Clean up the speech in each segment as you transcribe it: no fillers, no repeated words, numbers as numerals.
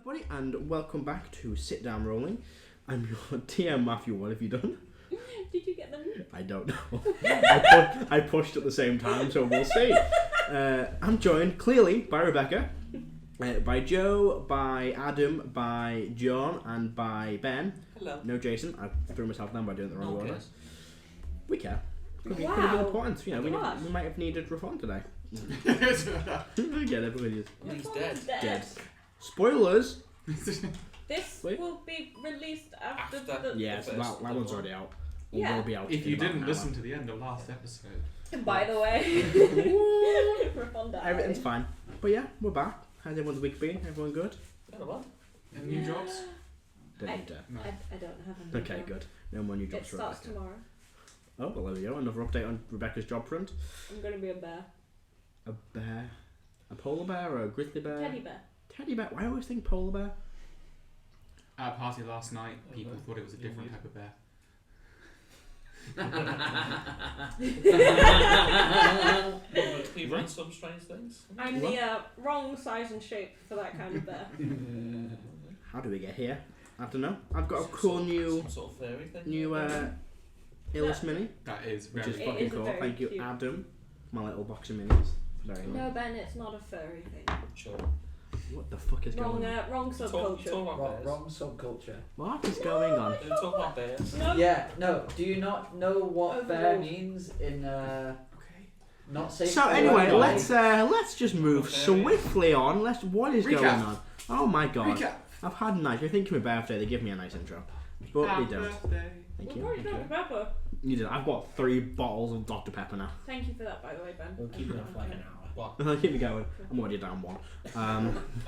everybody, and welcome back to Sit Down Rolling. I'm your TM Matthew. What have you done? Did you get them? I don't know. I pushed at the same time, so we'll see. I'm joined clearly by Rebeca, by Joe, by Adam, by John, and by Ben. Hello. No Jason. I threw myself down by doing it the wrong order. Cares. We care. Could be important. You know, we might have needed reform today. I get it, but He's dead. dead. Spoilers. This will be released after the... Yes, that one's already out. Or Yeah. will be out. If you didn't listen to the end of last episode. By the way. Everything's fine. But yeah, we're back. How's everyone's week been? Everyone good? Any new jobs? Don't need to. No. I don't have any. Okay, good. No more new jobs It for starts Rebecca. tomorrow. Oh, well, there we go. Another update on Rebecca's job front. I'm going to be a bear. A bear? A polar bear or a grizzly bear? Teddy bear. Teddy bear? Why do I always think polar bear? At a party last night, people thought it was a different type of bear. You've done some strange things. I'm the wrong size and shape for that kind of bear. How do we get here? I don't know. I've got a cool new Some sort of fairy thing. Illis mini, That is which very is It fucking is a cool. very Thank you, cute- Adam. My little box of minis. Very No, nice. Ben, it's not a furry thing. Sure. What the fuck is Wrong, going on? wrong subculture. Wrong subculture. What is going on? Did we talk about bears? No. Yeah, no. Do you not know what bear Overruled. means in not safe? So for anyway, work? let's just move swiftly on. What is going Recap. on? Oh my god. Recap. I've had a nice. You're thinking my birthday. They give me a nice intro, but Happy they don't. birthday. Thank We've you. already talked about Pepper. You did. I've got 3 bottles of Dr Pepper now. Thank you for that, by the way, Ben. We'll keep it up for like an hour. What? It'll keep me going. I'm already down 1.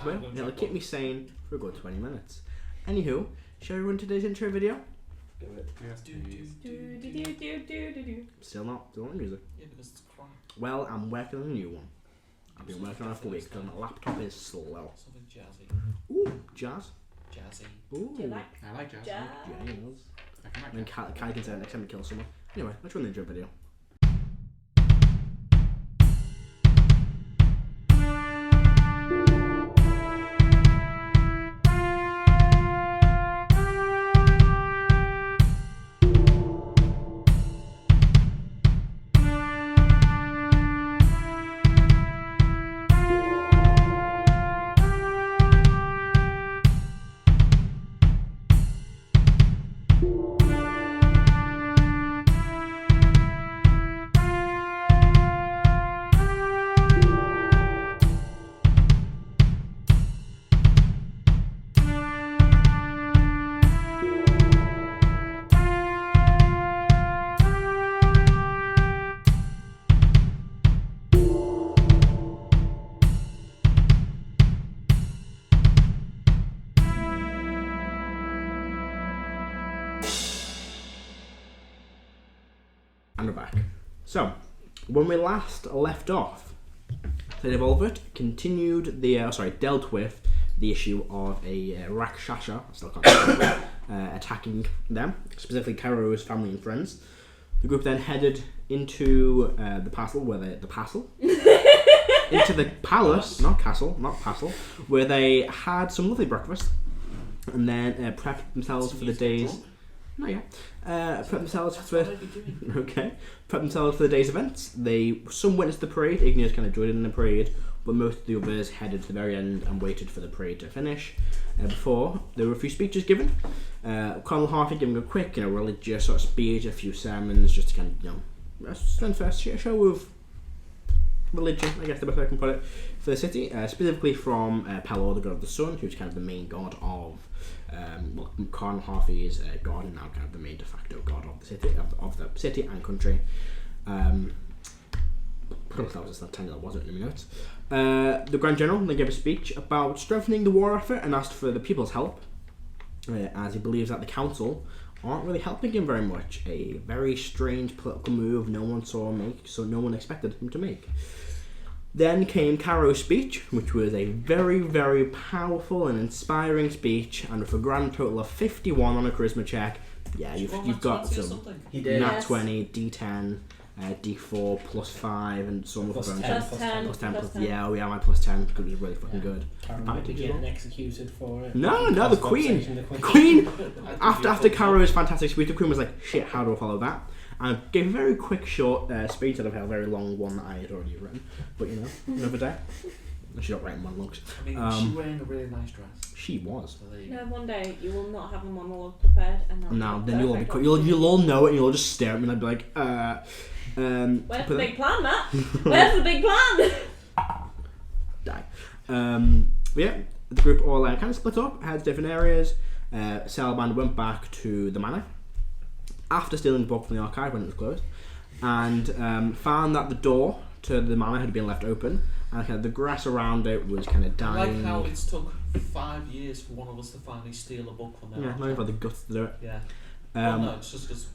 Well, it'll keep me sane for a good 20 minutes. Anywho, shall we run today's intro video? Do it. Yes, please. Do. Still not the music. Yeah, because it's crap. Well, I'm working on a new one. I've been working on it for weeks because my laptop is slow. Something jazzy. Ooh, jazz. Jazzy. Ooh, Do you like I like jazz. jazz? jazz. I can And then like Kai can say it next time we kill someone. Anyway, let's run the intro video. And we're back. So, when we last left off, the Devolvert continued dealt with the issue of a Rakshasa, I still can't say it, attacking them, specifically Karo's family and friends. The group then headed into the palace, into the palace, not castle, where they had some lovely breakfast, and then prepped themselves for the day's. Not yet. Prep themselves for the day's events. Some witnessed the parade. Igneous kind of joined in the parade, but most of the others headed to the very end and waited for the parade to finish. Before there were a few speeches given. Colonel Harvey giving a quick, religious sort of speech, a few sermons, just to kind of, spend first a show of religion, I guess the best way I can put it, for the city. Specifically from Pelor, the god of the sun, who's kind of the main god of. Colonel Harvey is god and now kind of the main de facto god of the city and country. That was just that tiny little wasn't in a minute. The Grand General then gave a speech about strengthening the war effort and asked for the people's help, as he believes that the council aren't really helping him very much. A very strange political move no one saw make, so no one expected him to make. Then came Karo's speech, which was a very, very powerful and inspiring speech, and with a grand total of 51 on a charisma check. Yeah, you've got some He did. nat Yes. 20, D10, D4 +5 and some other Plus bonus. 10. Plus 10. Plus 10 plus plus 10. yeah, oh yeah, my +10 because it was really fucking good. Karen Back might be to you. getting executed for it. No, the Cast Queen. Conversation, the Queen after Karo's fantastic speech, the Queen was like, shit, how do I follow that? And gave a very quick, short speech out of a very long one that I had already written. But you know, another day. She's not writing monologues. I mean, was she wearing a really nice dress? She was. So there you No, go. one day you will not have a monologue prepared, and Now be then you'll all be perfect. you'll all know it and you'll all just stare at me and I'd be like, Where's the big plan, Matt? Where's Where's the big plan? Die. But yeah, the group all kind of split up, had different areas. Celban went back to the manor after stealing the book from the archive when it was closed, and found that the door to the manor had been left open, and kind of the grass around it was kind of I dying. like how it's took 5 years for one of us to finally steal a book from there. Yeah, not even got the guts to do it. Yeah. Well, no, it's just because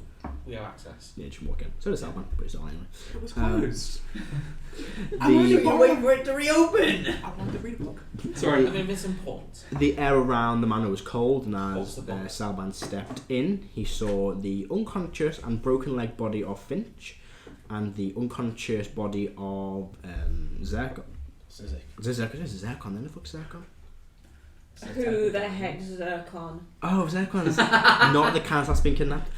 we have access. Yeah, just walk in. So does Celban, but it's all anyway. It was closed. The, wait for it to reopen. I wanted to read a book. I sorry, mean, it's important. the air around the manor was cold, and What's as the book? Celban stepped in, he saw the unconscious and broken leg body of Finch, and the unconscious body of Zircon. Zircon, then the fuck's Zircon? Who the heck's Zircon? Oh, Zircon's not the Canis that's been kidnapped.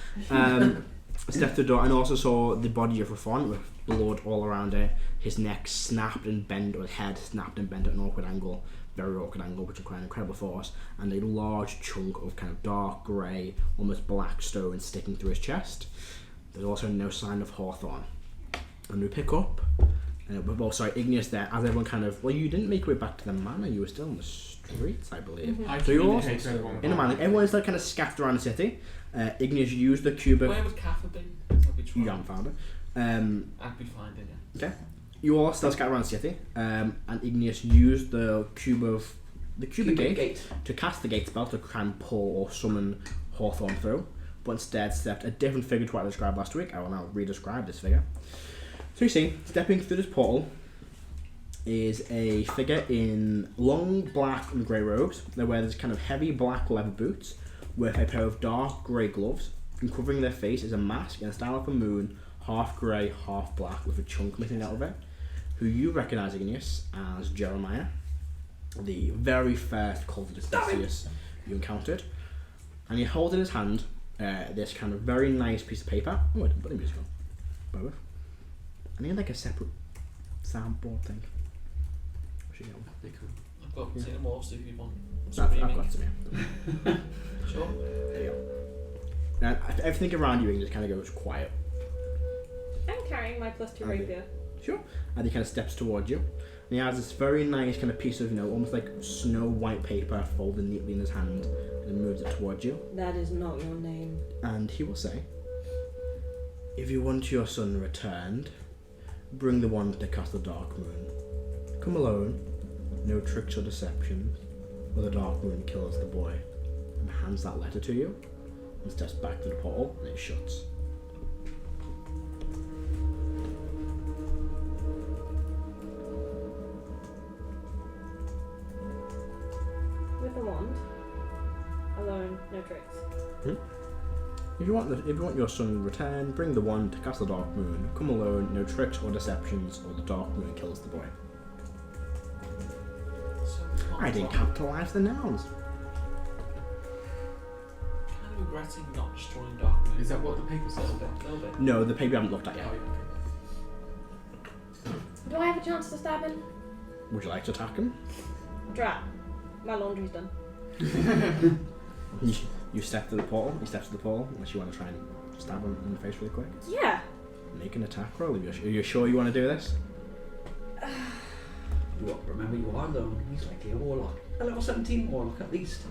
Stepped to the door and also saw the body of Rathon with blood all around it. His neck snapped and bent, or his head snapped and bent at an awkward angle, very awkward angle, which required incredible force, and a large chunk of kind of dark grey, almost black stone sticking through his chest. There's also no sign of Hawthorne. And we pick up, Igneous there, as everyone kind of, well, you didn't make your way back to the manor, you were still on the streets, I believe. Mm-hmm. I So you're also communicate to everyone. in the manor. Everyone's like kind of scattered around the city. Igneous used the cube of... Where would Kath have been? 'Cause I'd be trying. You haven't found it. I'd be finding it. Okay. You all still scattered around the city, and Igneous used the cube gate to cast the gate spell to try and pull or summon Hawthorne through, but instead stepped a different figure to what I described last week. I will now re-describe this figure. So you see, stepping through this portal is a figure in long black and grey robes. They wear this kind of heavy black leather boots with a pair of dark grey gloves, and covering their face is a mask in the style of a moon, half grey, half black, with a chunk missing out of it, who you recognise, Igneous, as Jeremiah, the very first cultist Theseus you encountered. And he holds in his hand this kind of very nice piece of paper. Oh, I didn't put the music on. Both. And he had like a separate soundboard thing. What's she got? I've got some more if you want. I've got some here. Sure. There you go. And everything around you just kind of goes quiet. I'm carrying my +2 Okay. rapier. Sure. And he kind of steps towards you. And he has this very nice kind of piece of, almost like snow white paper folded neatly in his hand, and moves it towards you. That is not your name. And he will say, if you want your son returned, bring the one to cast the dark moon. Come alone, no tricks or deceptions, or the dark moon kills the boy. And hands that letter to you, and steps back to the portal, and it shuts. With a wand. Alone, no tricks. If you want your son returned, bring the one to cast the dark moon. Come alone, no tricks or deceptions, or the dark moon kills the boy. So we can't I didn't talk. capitalise the nouns. Kind of regretting not destroying Dark Moon. Is that what the paper A says? little bit. A little bit. No, the paper I haven't looked at yet. Do I have a chance to stab him? Would you like to attack him? Drat. My laundry's done. You step to the portal. He steps to the portal. Unless you want to try and stab him in the face really quick. Yeah. Make an attack roll. Are you sure you want to do this? Remember, you are alone. He's likely a warlock. A level 17 warlock at least.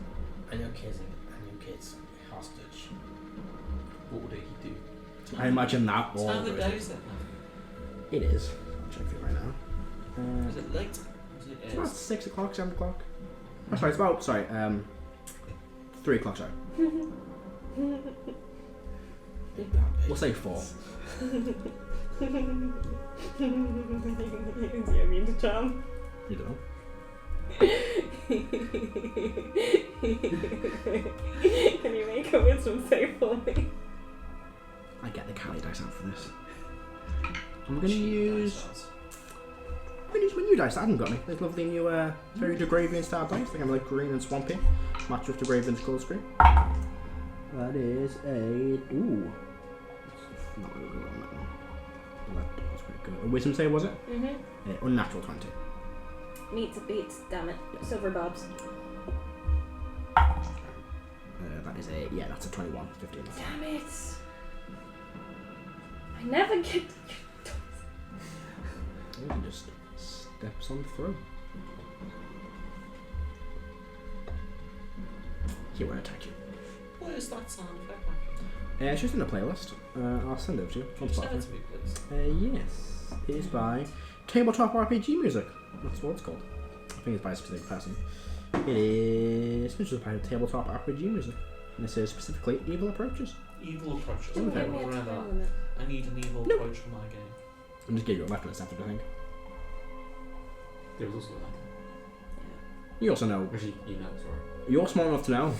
And your kid's hostage. What would he do? I imagine that. What time of the day is it? It is. I'll check for you right now. Is it late? It's about 6 o'clock, 7 o'clock. Oh, sorry, it's about 3 o'clock. Sorry. We'll say 4. You can see I mean to charm. You don't. Can you make a wisdom save for me? I get the Cali dice out for this. I'm going to use my new dice. That hasn't got me. These lovely new very Dragonborn style dice. They have like green and swampy, matched with Dragonborn's colour screen. That is a not really good on that one. That's quite good. A wisdom save, was it? Unnatural 20. Meets beats, damn it. Silver bobs. That is that's a 21, 15. Damn it! I never get to You can just steps on through. He won't attack you. What is that sound effect? It's just in a playlist. I'll send it to you. Can you send it to me, please? Yes. It is by Tabletop RPG Music. That's what it's called. I think it's by a specific person. It is just by Tabletop RPG Music. And it says specifically Evil Approaches. Evil approaches. Okay. I need an evil approach for my game. I'm just giving you a weapon accepted, I think. There was also that. You also know. Actually, sorry. You're small enough to know.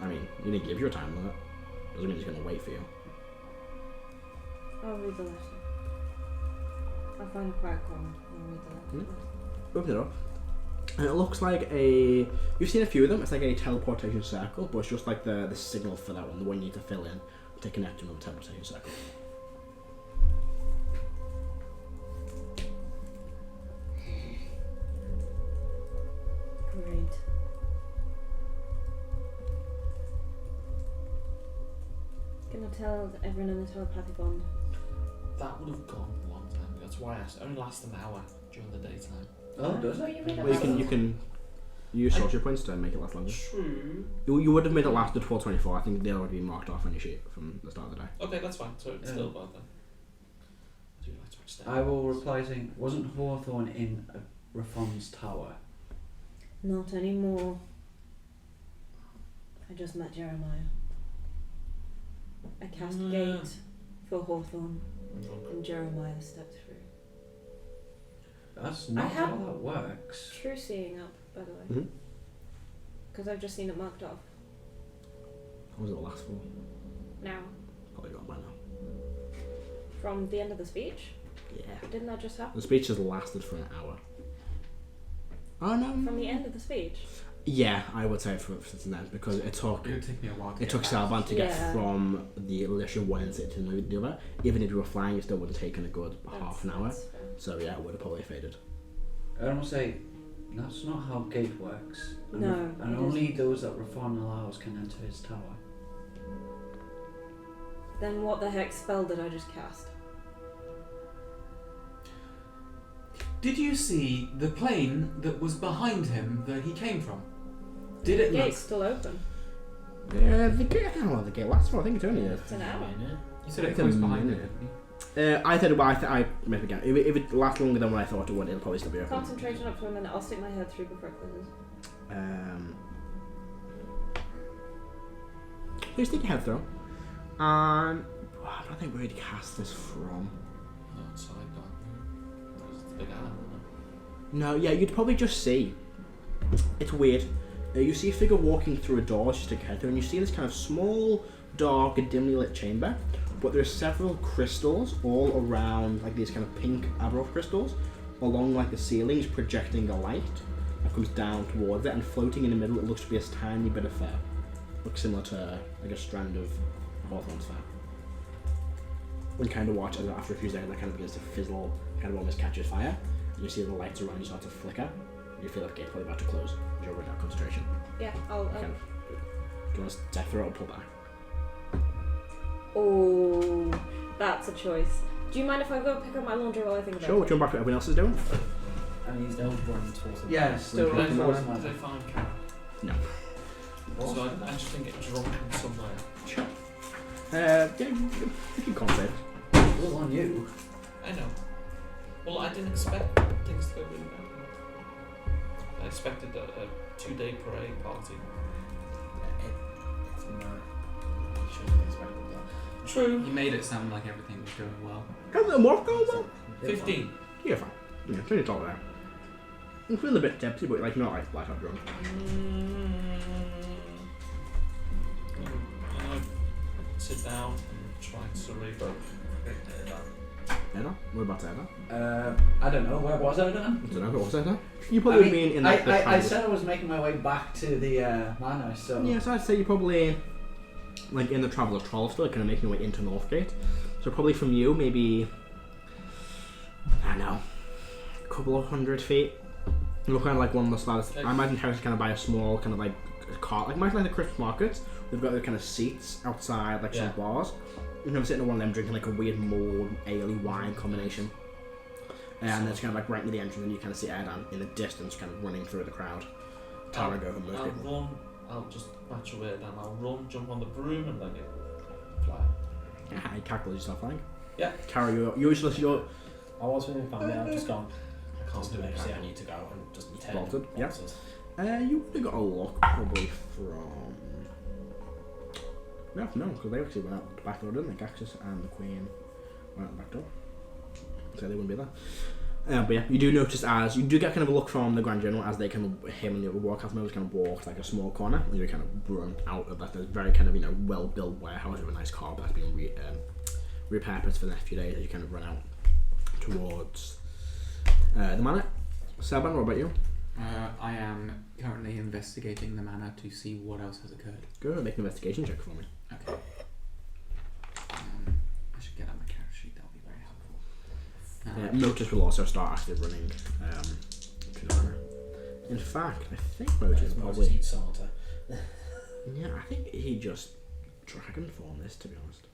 I mean, you didn't give your time limit. Doesn't mean he's going to wait for you. I'll read the letter. I'll find a quiet corner and read the letter. Open it up. And it looks like a... You've seen a few of them. It's like a teleportation circle, but it's just like the signal for that one, the one you need to fill in to connect to another teleportation circle. Great. Gonna tell everyone in the telepathy bond. That would have gone a long time ago. That's why it only lasts an hour during the daytime. Oh, does it? Well, you can use sorcerer points to make it last longer. True. You would have made it last to 12:24. I think they already been marked off on your sheet from the start of the day. Okay, that's fine. So it's still bad then. I do like to extend. I will reply saying, wasn't Hawthorne in Rafon's tower? Not anymore. I just met Jeremiah. I cast gate for Hawthorne and Jeremiah stepped through. That's not how that works. True seeing up, by the way. Mm-hmm. Because I've just seen it marked off. What was it last for? Now. Probably gone by now. From the end of the speech? Yeah. Didn't that just happen? The speech has lasted for an hour. Oh no. From the end of the speech? Yeah, I would say since then, because it took... It would take me a while to It took Celban to get Yeah. from the Alicia one incident to the other. Even if you were flying, it still would have taken a good half an hour. That's fair. So yeah, it would have probably faded. I almost say, that's not how gate works. And No, and it only isn't. those that Rafon allows can enter his tower. Then what the heck spell did I just cast? Did you see the plane that was behind him that he came from? Did it The look... gate's still open. Yeah, the gate. I don't know what the gate lasts for. I think it's only It's an hour. You said it It's a comes behind it, minute. didn't you? I said, well, I maybe again. If it lasts longer than what I thought it would, it'll probably still be open. Concentration up for a minute. I'll stick my head through before it closes. Please stick your head through. I don't think where he'd cast this from. Outside that room. There's the big animal. No, yeah, you'd probably just see. It's weird. You see a figure walking through a door, just stick your head through, and you see this kind of small, dark, and dimly lit chamber. But there's several crystals all around, like these kind of pink Aberoth crystals, along like the ceilings, projecting a light that comes down towards it, and floating in the middle, it looks to be a tiny bit of fur. Looks similar to like a strand of Hawthorne's fur. When you kind of watch, after a few seconds, that kind of begins to fizzle, kind of almost catches fire. And you see the lights around you start to flicker. You feel like the gate's probably about to close. You're running out of concentration. Yeah, I'll. Do you want to step through it or pull back? Oh, that's a choice. Do you mind if I go pick up my laundry while I think about Sure, it? jump back to what everyone else is doing. And he's still running towards him. Yeah, still Did running Did towards I him. find Karo? No. So I just didn't get drunk somewhere. Sure. Yeah, you can concentrate. All on you. I know. Well, I didn't expect things to go really bad. I expected a 2-day parade party. It's not. You shouldn't expect that. True. You made it sound like everything was going well. How's the morph going well? 15. You're fine. Yeah, turn your top there. You feel a bit tipsy, but like not like flat out drunk. I sit down and try to cerebral. Erdan? What about Erdan? I don't know. Where was I then? I don't know. What was Erdan? You probably mean in like the I transit. said I was making my way back to the manor, so... Yeah, so I'd say you're probably like in the Traveller Troll still, kind of making your way into Northgate. So probably from you, maybe, I don't know, a couple of 100 feet. Look kind of like one of the slabs. I imagine Heris kind of by a small kind of like cart, like imagine like the Christmas markets. We've got the kind of seats outside, like some bars. You know, I'm sitting at one of them drinking like a weird mold ale wine combination. And it's kind of like right near the entrance, and you kind of see Erdan in the distance, kind of running through the crowd. Towering over most people. I'll just match away then. I'll run, jump on the broom, and then fly. Yeah, you calculate yourself, I think. Yeah. Carry you're useless. You're I was with my family. I've just gone. I can't do it. it. I need to go and just turn. Bolted, yeah. You would have got a look probably from. No, because they actually went out the back door, didn't they? Caxus and the Queen went out the back door. So they wouldn't be there. But yeah, you do notice as you do get kind of a look from the Grand General as they kind of him and the other Warcraft members kind of walk like a small corner, and you kind of run out of that. There's very kind of well built warehouse with a nice car that's been repurposed for the next few days as you kind of run out towards the manor. Celban, what about you? I am currently investigating the manor to see what else has occurred. Go and make an investigation check for me. Okay. I should get out my character sheet. That'll be very helpful. Motus will also start actually running to the manor. In fact, I think Motus probably. eat Santa. Yeah, I think he just dragon form this. To be honest,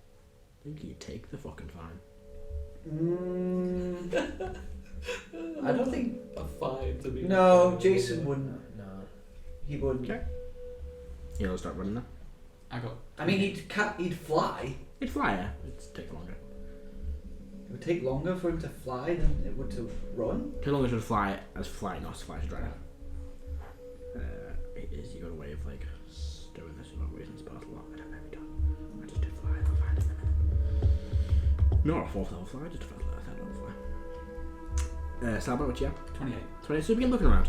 I think he'd take the fucking fine. I don't think a fine to be. No, Jason wouldn't. No. He wouldn't. Okay. He'll start running now. I mean, he'd fly. He'd fly, yeah. It'd take longer. It would take longer for him to fly than it would to run. How long should fly as fly, not as fly as dragon? Is he got a way of like doing this for no reasons, but I don't know if he does. I just do fly. I'll find it in a minute. Not a 4th level fly, just a 3rd level fly. Celban, what you have? 28. 28. So you begin looking around.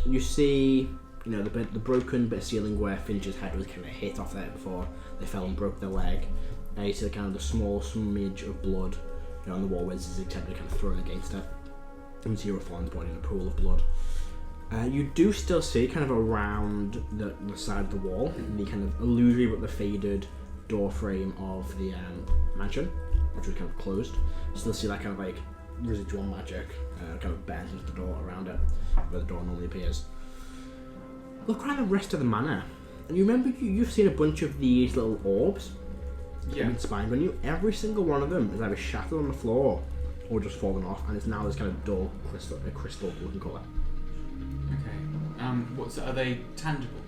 You see, the broken bit of ceiling where Finch's head was kind of hit off there before they fell and broke their leg. You see kind of the small smidge of blood on the wall where this is attempted kind of thrown against it. And you see Rathorn's body in a pool of blood. You do still see kind of around the side of the wall the kind of illusory but the faded door frame of the mansion, which was kind of closed. You still see that kind of like residual magic kind of bent into the door around it, where the door normally appears. Look around the rest of the manor, and you remember you've seen a bunch of these little orbs. Yeah. Spined on you. Every single one of them is either shattered on the floor or just fallen off, and it's now this kind of dull crystal looking colour. Okay. Are they tangible?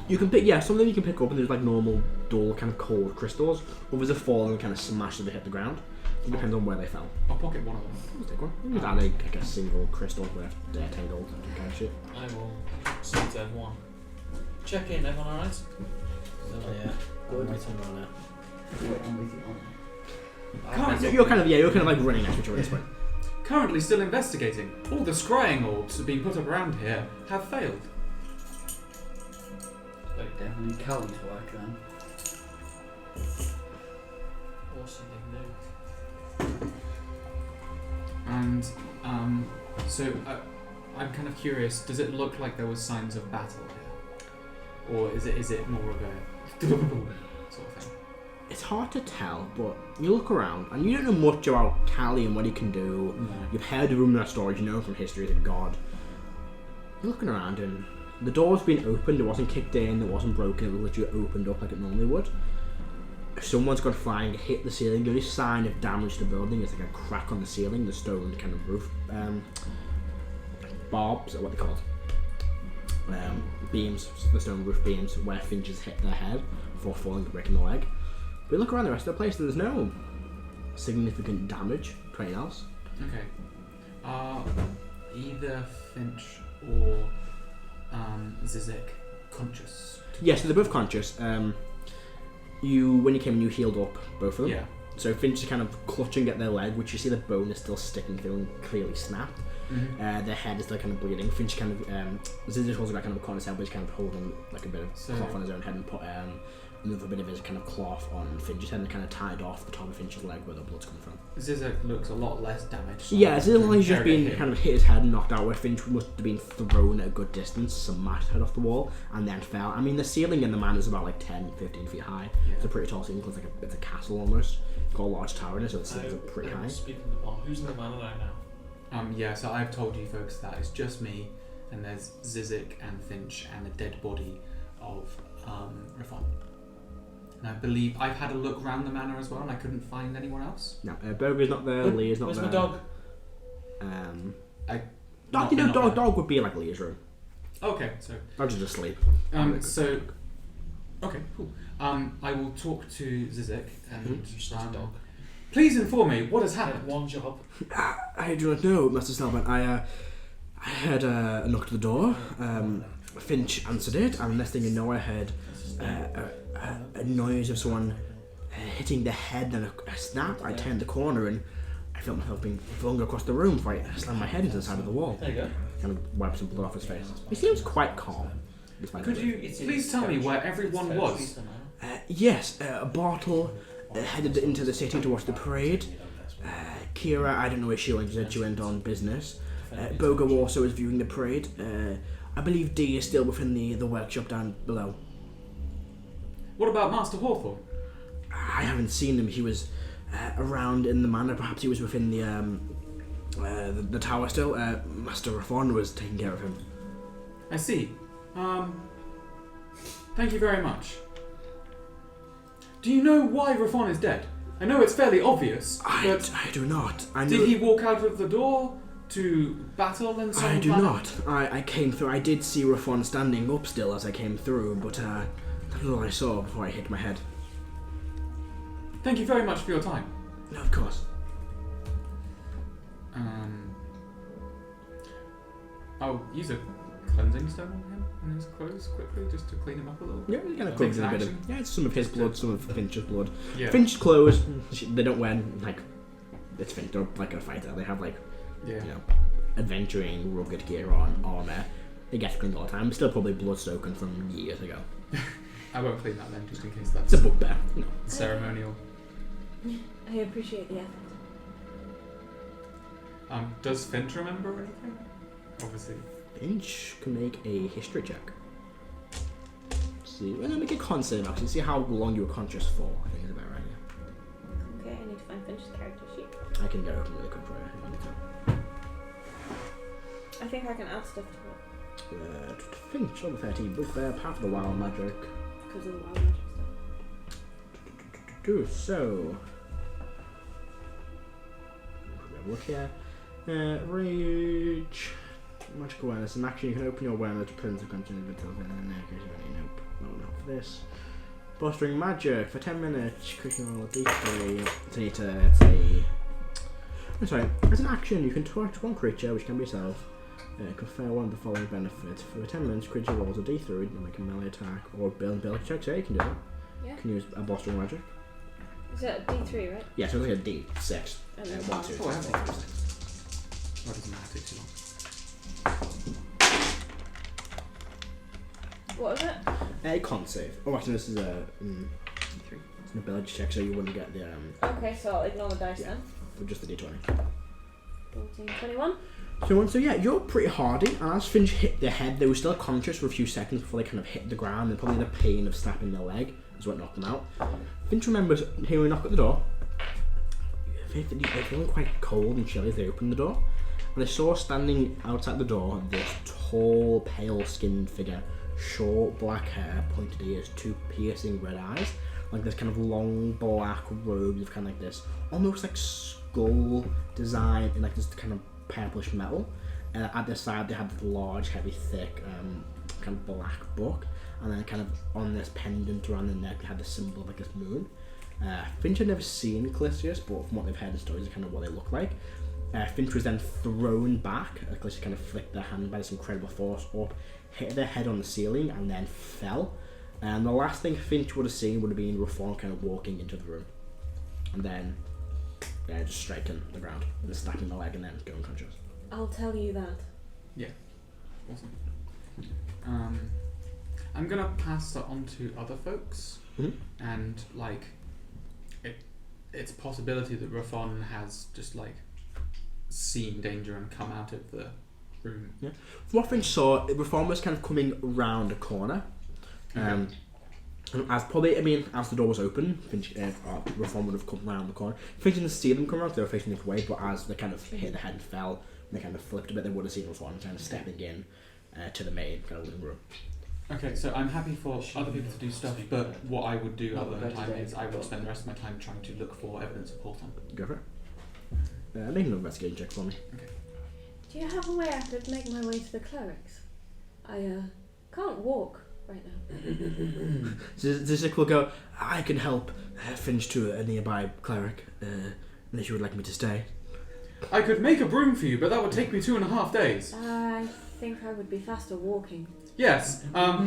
You can pick, some of them you can pick up, and there's like normal dull kind of cold crystals. Others have fallen and kind of smashed as they hit the ground. It depends on where they fell. I'll pocket one of them. Let's take one. You just add like a single crystal worth 10 gold, kind of shit. I will send them one. Check in, everyone alright? Oh yeah. Good. Right on now. I'm with you. You're kind of like running next to each other at this point. Currently still investigating. All the scrying orbs that have been put up around here have failed. Definitely Callum's work then. Or something new. And so I'm kind of curious. Does it look like there was signs of battle here, or is it more of a sort of thing? It's hard to tell, but you look around and you don't know much about Callie and what he can do. No. You've heard the rumour stories, you know from history as a god. You're looking around and the door's been opened, it wasn't kicked in, it wasn't broken, it was literally opened up like it normally would. Someone's gone flying, hit the ceiling. The only sign of damage to the building is like a crack on the ceiling, the stone kind of roof barbs, or what they called. Beams, the stone roof beams where Finches hit their head before falling and breaking the leg. But look around the rest of the place, there's no significant damage to anything else. Okay. Are either Finch or Zizek conscious? Yes, they're both conscious. When you came in, you healed up both of them. Yeah. So Finch is kind of clutching at their leg, which you see the bone is still sticking through and clearly snapped. Mm-hmm. Their head is still kind of bleeding. Finch kind of Zizek also got kind of a corner head, but he's kind of holding like a bit of cloth on his own head and put another bit of his kind of cloth on Finch's head and kind of tied off the top of Finch's leg where the blood's coming from. Zizek looks a lot less damaged. Yeah, it's like he's just been him. kind of hit his head and knocked out, where Finch must have been thrown at a good distance, smashed head off the wall, and then fell. I mean, the ceiling in the man is about like 10, 15 feet high. Yeah. It's a pretty tall ceiling, it's a castle almost. It's got a large tower in it, so the ceilings are pretty high. Speaking of the bomb, who's in the manor now? Yeah, so I've told you folks that it's just me, and there's Zizek and Finch and a dead body of Rafon. And I believe I've had a look around the manor as well, and I couldn't find anyone else. No, Boga's not there, Leah's not Where's there. my dog? Dog would be like Leah's room. Okay, so Dog's just asleep. okay, cool. I will talk to Zizek and Useless dog. please inform me what has I happened. had one job. I do not know, Master Celban. I heard a knock at the door. Finch answered it, and the next thing you know, I heard a noise of someone hitting the head and a snap. I turned the corner and I felt myself being flung across the room before I slammed my head into the side of the wall. There you go. Kind of wiped some blood off his face. He seems quite calm. Could you please tell me where everyone was? Yes, Bartle headed into the city to watch the parade. Kira, I don't know where she went. She said she went on business. Boga also is viewing the parade. I believe D is still within the workshop down below. What about Master Hawthorne? I haven't seen him. He was around in the manor. Perhaps he was within the tower still. Master Rafon was taking care of him. I see. Thank you very much. Do you know why Rafon is dead? I know it's fairly obvious, but I do not. I know. did he walk out of the door to battle and so on? I do not. I came through. I did see Rafon standing up still as I came through, but that was all I saw before I hit my head. Thank you very much for your time. No, of course. I'll use a cleansing stone on him and his clothes quickly just to clean him up a little. Yeah, you kind of Takes covers a an bit of. action. Yeah, it's some of his blood, some of Finch's blood. Yeah. Finch's clothes, they don't wear like. It's Finch. They're like a fighter. They have like, Yeah. you know, adventuring rugged gear on, armor. They get cleaned all the time. Still probably blood soaking from years ago. I won't clean that then, just in case It's that's a bugbear. No. ceremonial. I appreciate the effort. Does Finch remember anything? Obviously. Finch can make a history check. See, well, make a con save actually. See how long you were conscious for. I think is about right. Yeah. Okay, I need to find Finch's character sheet. I can get open really quick for you. I think I can add stuff to it Finch over 13. Bugbear, part of the wild magic. because of the wild magic stuff. So. Look here. Rage. Magic awareness. An action you can open your awareness to presence of consciousness until then. Nope. No, not for this. Bolstering magic for 10 minutes. Clicking on a d3. I'm sorry. As an action, you can touch one creature, which can be yourself. Confer one of the following benefits. For 10 minutes, creature rolls a d3 and make a melee attack or build check. So you can do that. Yeah. You can use a bolstering magic. Is that a D3, right? Yeah, so it's like a d6. And then 1, 2, 3, Oh, I have 4, one. 5, 6. Oh, it doesn't matter, it takes too long. What was it? A con save. Oh, actually, this is a it's an ability check, so you wouldn't get the Okay, so I'll ignore the dice Yeah. then. for just the d20. 14, 21. So yeah, you're pretty hardy. And as Finch hit their head, they were still conscious for a few seconds before they kind of hit the ground, and probably the pain of snapping their leg is what knocked them out. Finch remembers hearing a knock at the door. They're feeling quite cold and chilly as they opened the door. And they saw standing outside the door this tall, pale-skinned figure, short black hair, pointed ears, two piercing red eyes, like this kind of long black robe with kind of like this, almost like skull design in like this kind of purplish metal. At their side they had this large, heavy, thick, kind of black book, and then kind of on this pendant around the neck they had the symbol of like this moon. Finch had never seen Callistius, but from what they've heard in stories, it's kind of what they look like. Finch was then thrown back. Callistius kind of flicked their hand by this incredible force up, hit their head on the ceiling, and then fell. And the last thing Finch would have seen would have been Rafon kind of walking into the room, and then just striking the ground and snapping the leg and then going unconscious. I'll tell you that. Awesome. I'm gonna pass that on to other folks, Mhm. and like, it's a possibility that Rafon has just like seen danger and come out of the room. From what Finch saw, Reform was kind of coming round a corner. And as probably, as the door was open, Finch, Reform would have come round the corner. Finch didn't see them come around, they were facing the other way, but as they kind of hit the head and fell, and they kind of flipped a bit, they would have seen Reform kind of stepping in to the main kind of living room. Okay, so I'm happy for other people to do stuff, but what I would do other than time is I would spend the rest of my time trying to look for evidence of Hawthorne. Go for it. Make an investigation check for me. Okay. Do you have a way I could make my way to the clerics? I can't walk right now. Zyzik will go, I can help Finch to a nearby cleric, unless you would like me to stay. I could make a broom for you, but that would take me 2.5 days. I think I would be faster walking. Yes.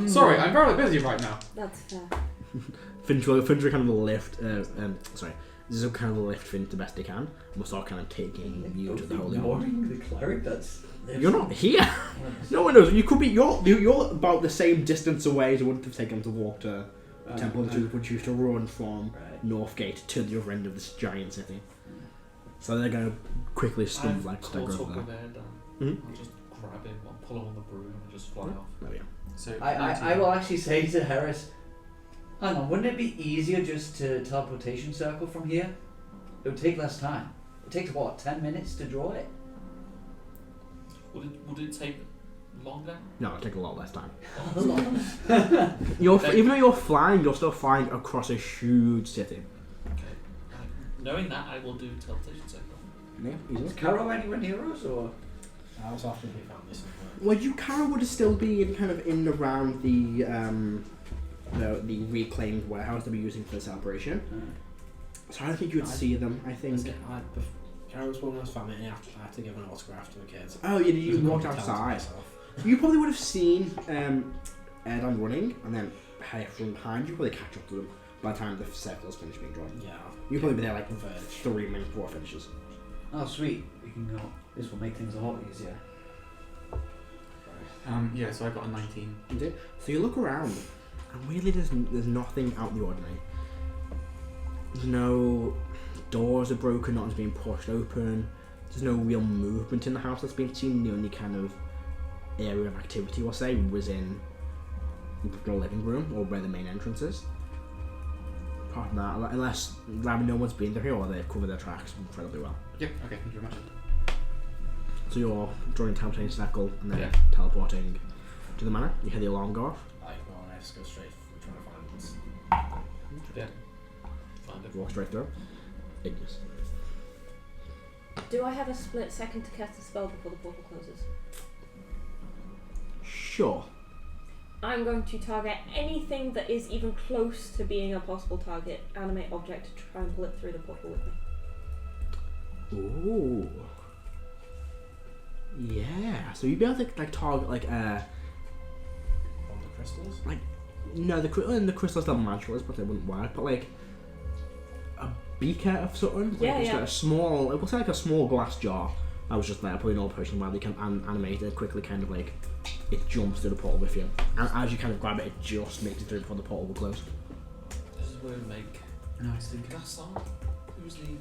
Sorry, I'm very busy right now. That's fair. Finch will kind of lift, Zyzik will kind of lift Finch the best he can, and we'll start kind of taking you to the holy order. Ignoring the cleric, that's... You're not here. No one knows. You could be. You're about the same distance away as it would have taken to walk to the temple, which would choose to run from Northgate to the other end of this giant city. So they're going to quickly stumble like stagger over there. I'll just grab him, I'll pull him on the broom and just fly off. There we go. So I will actually say to Heris, hang on, wouldn't it be easier just to teleportation circle from here? It would take less time. It takes what, 10 minutes to draw it? Would it take longer? No, it'll take a lot less time. Okay. Even though you're flying, you're still flying across a huge city. Knowing that, I will do teleportation circle. Yeah, easily. Is Karo anywhere near us, or...? I was after we found this. Well, Karo would have still been kind of in and around the reclaimed warehouse they'll be using for this operation. So I don't think you would see them. I think. Karo was one of those family, and I had to give an autograph to the kids. Oh, yeah, you walked outside. You probably would have seen Erdan running, and then Heris from behind you. Probably catch up to them by the time the circle's finished being drawn. Yeah. You'll probably be there like 3 minutes before it finishes. Oh, sweet. We can go. This will make things a lot easier. Yeah, so I got a 19. You did. So you look around, and really there's nothing out of the ordinary. There's no doors are broken, nothing's being pushed open. There's no real movement in the house that's been seen. The only kind of area of activity, we'll say, was in the living room or where the main entrance is. Apart from that, unless no one's been there here or they've covered their tracks incredibly well. Yep, okay, thank you very much. So you're drawing a teleporting circle and then teleporting to the manor. You hear the alarm go off. I just go straight. We're trying to find this. Yeah. Find it. Walk straight through. Igneous. Do I have a split second to cast a spell before the portal closes? Sure. I'm going to target anything that is even close to being a possible target, animate object, to try and pull it through the portal with me. Ooh. Yeah. So you'd be able to target On the crystals? No, the crystals are magical, but they wouldn't work. But a beaker of something. A small, it looks like a small glass jar. I was just there putting all potion while you can animate it quickly, kind of it jumps through the portal with you, and as you kind of grab it, it just makes it through before the portal will close. This is where we make. Nice thinking. Gaston? Who's the.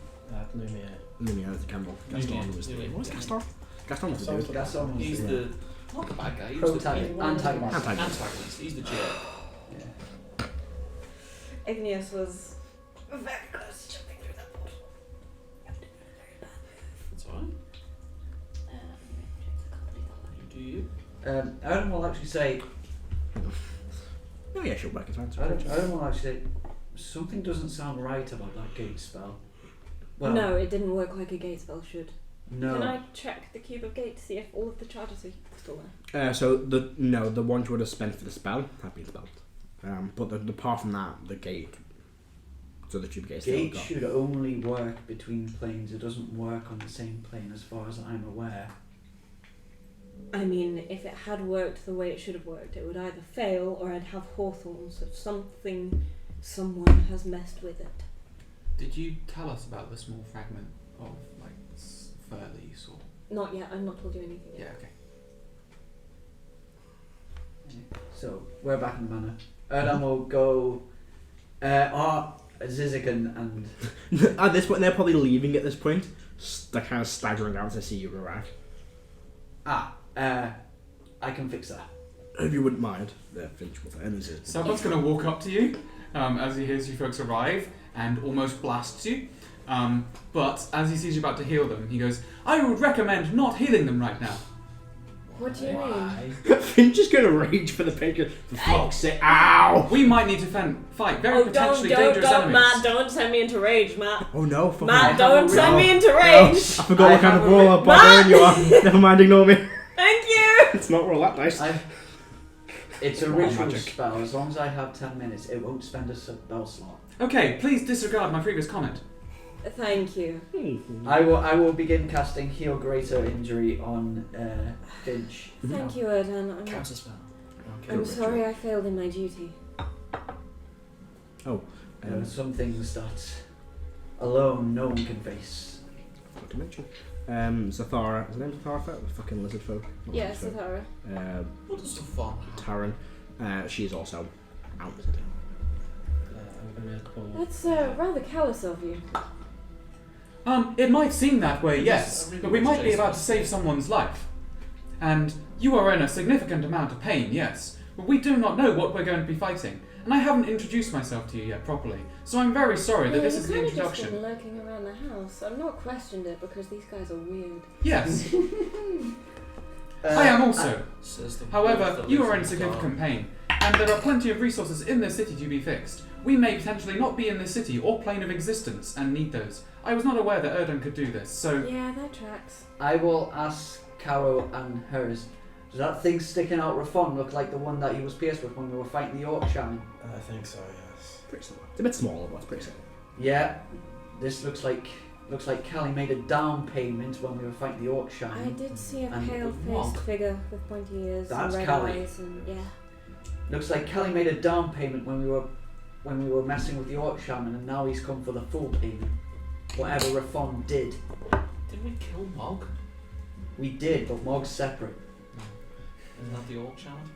Lumia is the candle. Gaston was the. What's Gaston? Gaston was the dude. Gaston was He's the... Not the bad guy, he's Protagonist. the Antagonist. antagonist. He's the jerk. Yeah. Igneous was very close to jumping through that portal. That's alright. You do you. Erdan will actually say... Oh yeah, she'll work it out. Erdan will actually say, something doesn't sound right about that gate spell. Well, no, it didn't work like a gate spell should. No. Can I check the cube of gate to see if all of the charges are still there? The ones you would have spent for the spell have been spelled. But apart from that, the gate. So the tube gate still Gate got. should only work between planes. It doesn't work on the same plane as far as I'm aware. I mean, if it had worked the way it should have worked, it would either fail or I'd have hawthorns of something someone has messed with it. Did you tell us about the small fragment of fur leaves or? Not yet, I've not told you anything Yeah, yet. okay. So we're back in the manor. Erdan will go. Zizek and At this point, they're probably leaving at this point. They're kind of staggering out to see you arrive. I can fix that. If you wouldn't mind. Finch with it. Celban's going to walk up to you as he hears you folks arrive and almost blasts you. But as he sees you about to heal them, he goes, I would recommend not healing them right now. What do you mean? Finch is going to rage for the picture. For fuck's sake. Ow! We might need to fight very potentially dangerous enemies. Matt, don't send me into rage, Matt. Oh no, fuck Matt, me. don't send me into No, rage. I forgot what kind of roll barbarian you are. Never mind, ignore me. Thank you. It's not roll that dice. It's a Come on, ritual magic. spell. As long as I have 10 minutes, it won't spend a spell slot. Okay, please disregard my previous comment. Thank you. I will begin casting Heal Greater Injury on Finch. Thank you, Erdan. Counter spell. Okay. I'm sorry I failed in my duty. Oh. There are some things that alone no one can face. What to mention? Zathara. Is her name Zathara? The fucking lizard folk. Not Yeah, lizard folk. Sathara. What is the fun? Taran. She's also out. I'm gonna pull. That's rather callous of you. It might seem that way, Yes, yes, I really but we want might to be chase about to this. save someone's life. And you are in a significant amount of pain, yes, but we do not know what we're going to be fighting. And I haven't introduced myself to you yet properly, so I'm very sorry that this is the Just introduction. been lurking around the house. I've not questioned it because these guys are weird. Yes, I am also. Says the However, wolf that you lives are in the significant dark. pain, and there are plenty of resources in this city to be fixed. We may potentially not be in this city or plane of existence and need those. I was not aware that Erdan could do this, so... Yeah, that tracks. I will ask Karo and Heris. Does that thing sticking out Rafon look like the one that he was pierced with when we were fighting the Orc Shaman? I think so, yes. Pretty similar. It's a bit smaller, but it's pretty similar. Yeah. This looks like Callie made a down payment when we were fighting the Orc I Shaman. did see a And pale-faced Wonk. figure with pointy ears That's and red Callie. eyes, and yeah. Looks like Callie made a down payment when we were messing with the Orc Shaman, and now he's come for the full payment. Whatever Rafon did. Did we kill Mog? We did, but Mog's separate. Isn't that the Orc Shaman?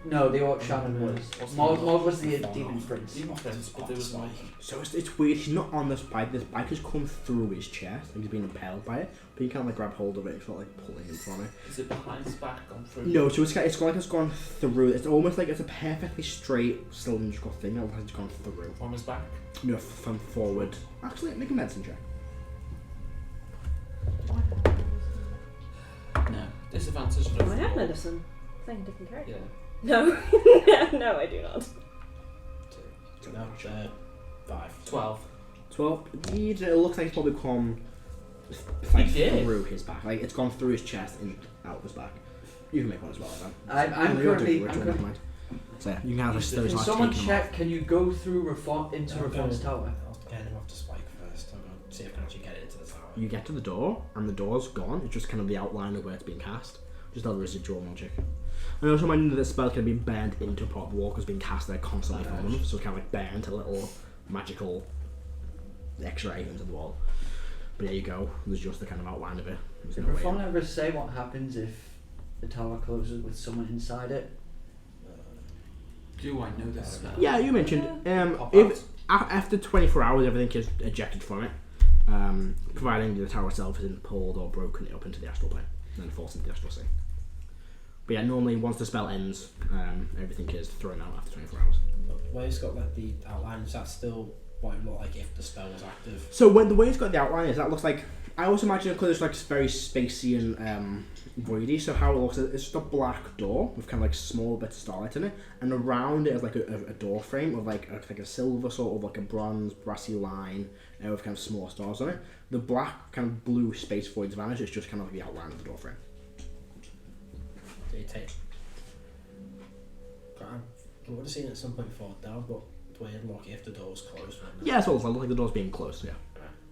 No, the Orc Shaman was. Wasn't Mog was the Far Demon off. Prince. Demon Prince, but there was like... So it's weird. He's not on this bike. This bike has come through his chest. Like he's been impaled by it. But you can't like grab hold of it. It's not like pulling him from it. Is it behind his back, gone through? No, so it's like it's gone through. It's almost like it's a perfectly straight cylindrical thing that has gone through. From his back? No, from forward. Actually, make a medicine check. No. Disadvantage Oh, no. I have medicine. Playing a different character. Yeah. No. No, I do not. No, 5. 12. 12. It looks like it's probably come like He did. through his back. Like it's gone through his chest and out of his back. You can make one as well, then. I'm currently. So yeah, you can have this. Can Can someone check? Can you go through Rafon into Rafon's tower? I'll get him off to Spike first. I'm going to see if I can actually get it into the tower. You get to the door, and the door's gone. It's just kind of the outline of where it's being cast. Just other residual magic. And also mind that this spell can be burned into a part of the wall because it's being cast there constantly from them, so it kind of like burnt a little magical X-ray into the wall. But there you go. There's just the kind of outline of it. There's Did no way Rafon in. ever say what happens if the tower closes with someone inside it? Do I know this spell? Yeah, you mentioned. Pop If after 24 hours, everything is ejected from it, providing the tower itself isn't pulled or broken up into the astral plane, and then falls into the astral sea. But yeah, normally once the spell ends, everything is thrown out after 24 hours. Where it's got like the outline, is that still what it looked like if the spell was active? So when the way it's got the outline is, that looks like, I also imagine it because it's like very spacey and voidy. So how it looks, it's just a black door with kind of like small bits of starlight in it, and around it is like a door frame of like a silver sort of like a bronze brassy line with kind of small stars on it. The black kind of blue space voids vanish. It's just kind of like the outline of the door frame. Do you take? I would have seen it at some point before down, but the way it'd look if the door's closed. wouldn't it? Yeah, it's also like the door's being closed. Yeah,